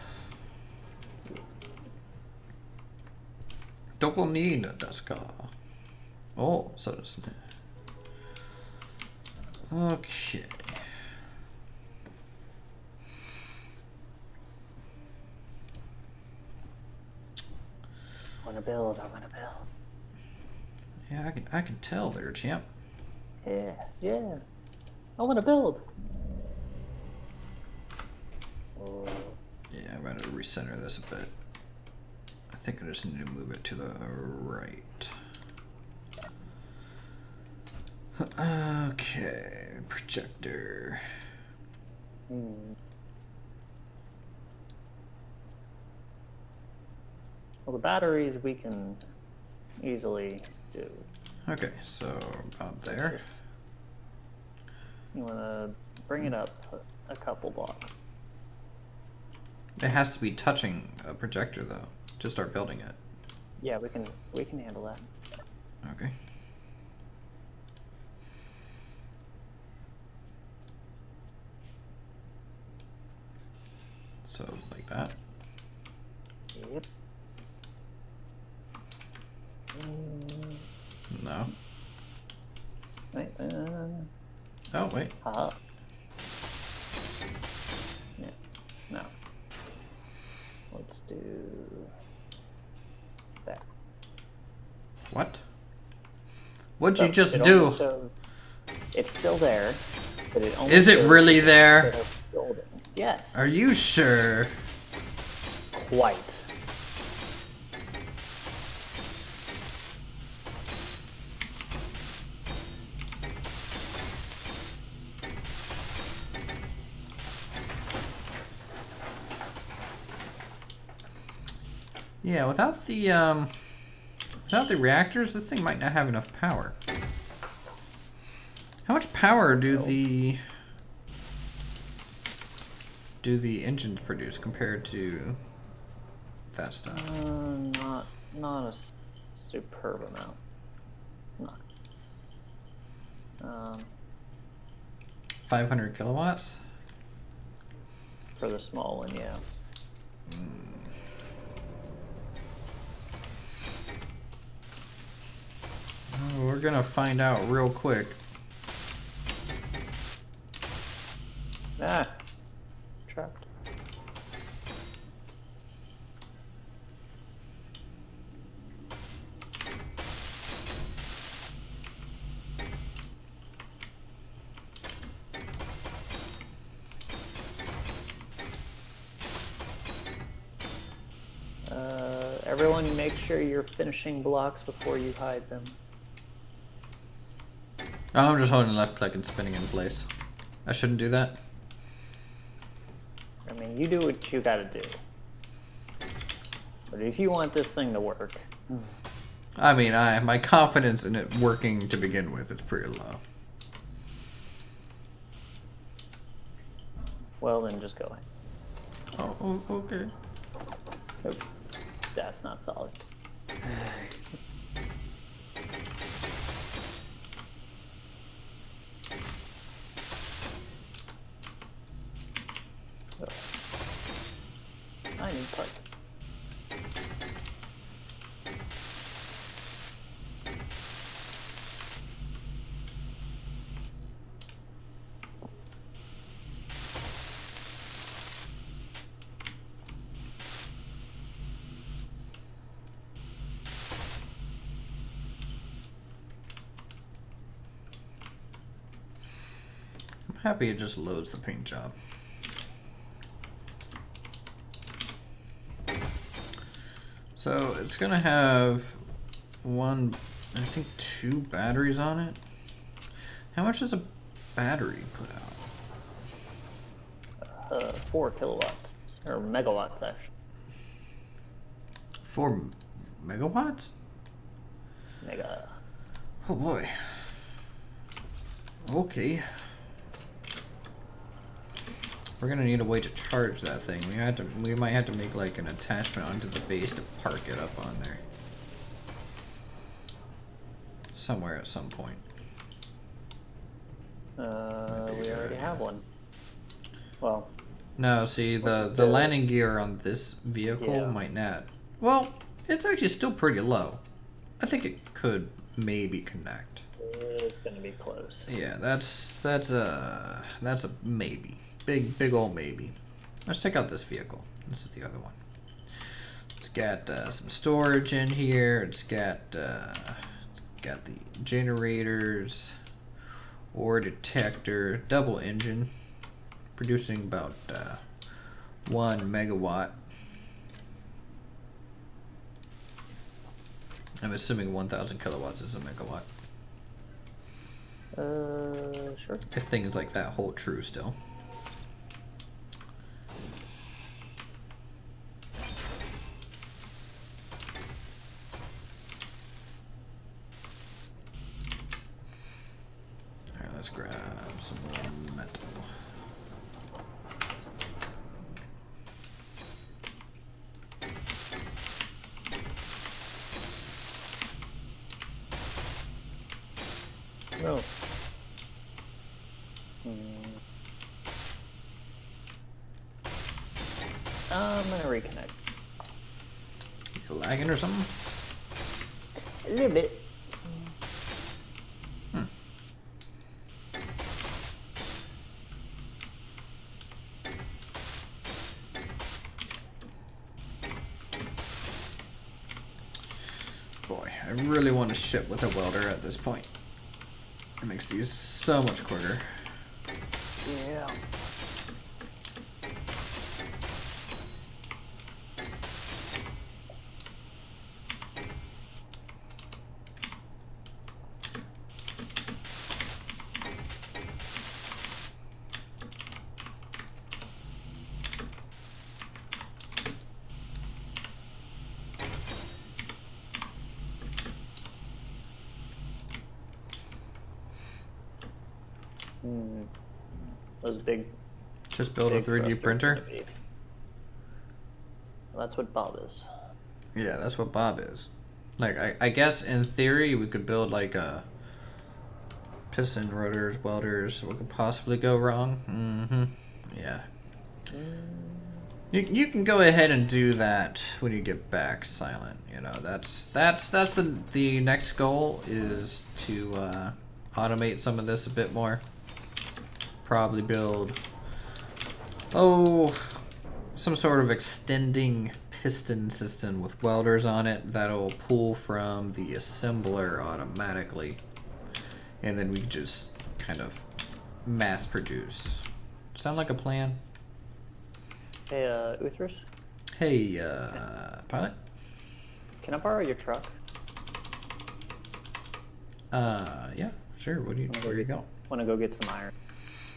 Doppelnied Daska. Oh, so does it. Okay. I wanna build. Yeah, I can tell there, champ. Yeah. I wanna build. Oh. Yeah, I'm gonna recenter this a bit. I think I just need to move it to the right. Okay, projector. Well, the batteries we can easily do. Okay, so about there. You wanna bring it up a couple blocks. It has to be touching a projector though to start building it. Yeah, we can handle that. Okay. So like that. Yep. No. Wait, Oh wait. Yeah. No. Let's do that. What? What'd you So just it do? only shows- it's still there, but it only Is it shows really there? that it's building. Yes. Are you sure? Quite. Yeah, without the reactors, this thing might not have enough power. How much power do the engines produce compared to that stuff? Not a superb amount. Not. 500 kilowatts? For the small one, yeah. Oh, we're gonna find out real quick. Ah, trapped. Everyone make sure you're finishing blocks before you hide them. Oh, I'm just holding left click and spinning in place. I shouldn't do that. I mean, you do what you gotta do. But if you want this thing to work, I mean, my confidence in it working to begin with is pretty low. well, then just go ahead. Oh, okay. Nope. That's not solid. I need parts. I'm happy it just loads the paint job. So it's gonna have one, I think 2 batteries on it. How much does a battery put out? 4 kilowatts. Or megawatts, actually. 4 megawatts? Mega. Oh boy. Okay. We're gonna need a way to charge that thing. We might have to make like an attachment onto the base to park it up on there. Somewhere at some point. We already have one. Well. No, see the landing gear on this vehicle might not. Well, it's actually still pretty low. I think it could maybe connect. It's gonna be close. Yeah, that's a maybe. Big old maybe. Let's check out this vehicle. This is the other one. It's got some storage in here. It's got the generators, ore detector, double engine, producing about 1 megawatt. I'm assuming 1,000 kilowatts is a megawatt. Sure. If things like that hold true still. Alright, let's grab some more metal. No. I'm gonna reconnect. You lagging or something? A little bit. Boy, I really want to ship with a welder at this point. It makes these so much quicker. Yeah. Those big. Just build a big 3D thrusters printer? gonna be- Well, that's what Bob is. Yeah, that's what Bob is. Like, I guess in theory we could build like a piston rotors, welders. What could possibly go wrong? Yeah. You can go ahead and do that when you get back, Silent. You know, that's the next goal is to automate some of this a bit more. Probably build some sort of extending piston system with welders on it that'll pull from the assembler automatically, and then we just kind of mass produce. Sound like a plan? Hey, Uthras, Hey, pilot? can I borrow your truck? Yeah, sure. Where you go? Want to go get some iron?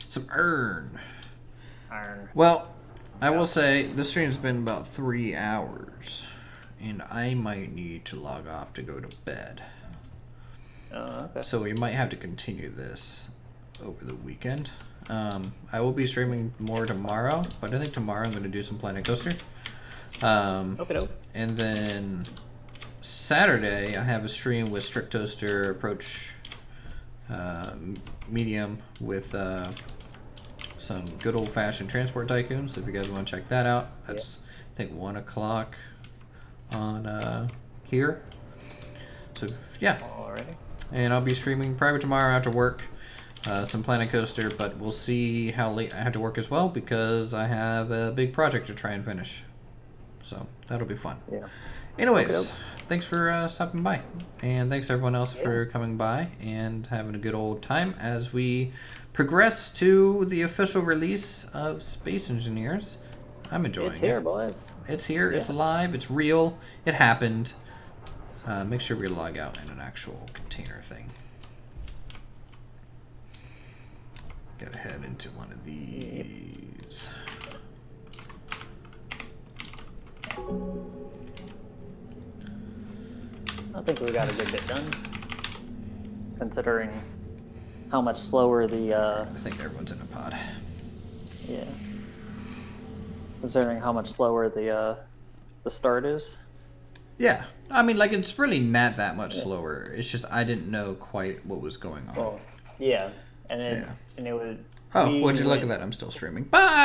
Some iron. Iron. Well, I will say this stream's been about 3 hours. and I might need to log off to go to bed. Oh, okay. So we might have to continue this over the weekend. I will be streaming more tomorrow, but I think tomorrow I'm going to do some Planet Coaster. Okay. And then Saturday I have a stream with Strict Toaster Approach Medium with some good old-fashioned Transport Tycoons. If you guys want to check that out, that's I think 1 o'clock on here. So yeah. Alrighty. And I'll be streaming private tomorrow after work, some Planet Coaster, but we'll see how late I have to work as well because I have a big project to try and finish. So that'll be fun. Yeah. Anyways, thanks for stopping by, and thanks everyone else for coming by and having a good old time as we progress to the official release of Space Engineers. I'm enjoying it. It's here, boys. It's here. It's alive. It's real. It happened. Make sure we log out in an actual container thing. Gotta head into one of these. I think we got a good bit done, considering how much slower the I think everyone's in a pod. yeah. Considering how much slower the start is. Yeah, I mean, like, it's really not that much slower. It's just I didn't know quite what was going on. Well, yeah, and it was. Oh, would you look at that? I'm still streaming. Bye!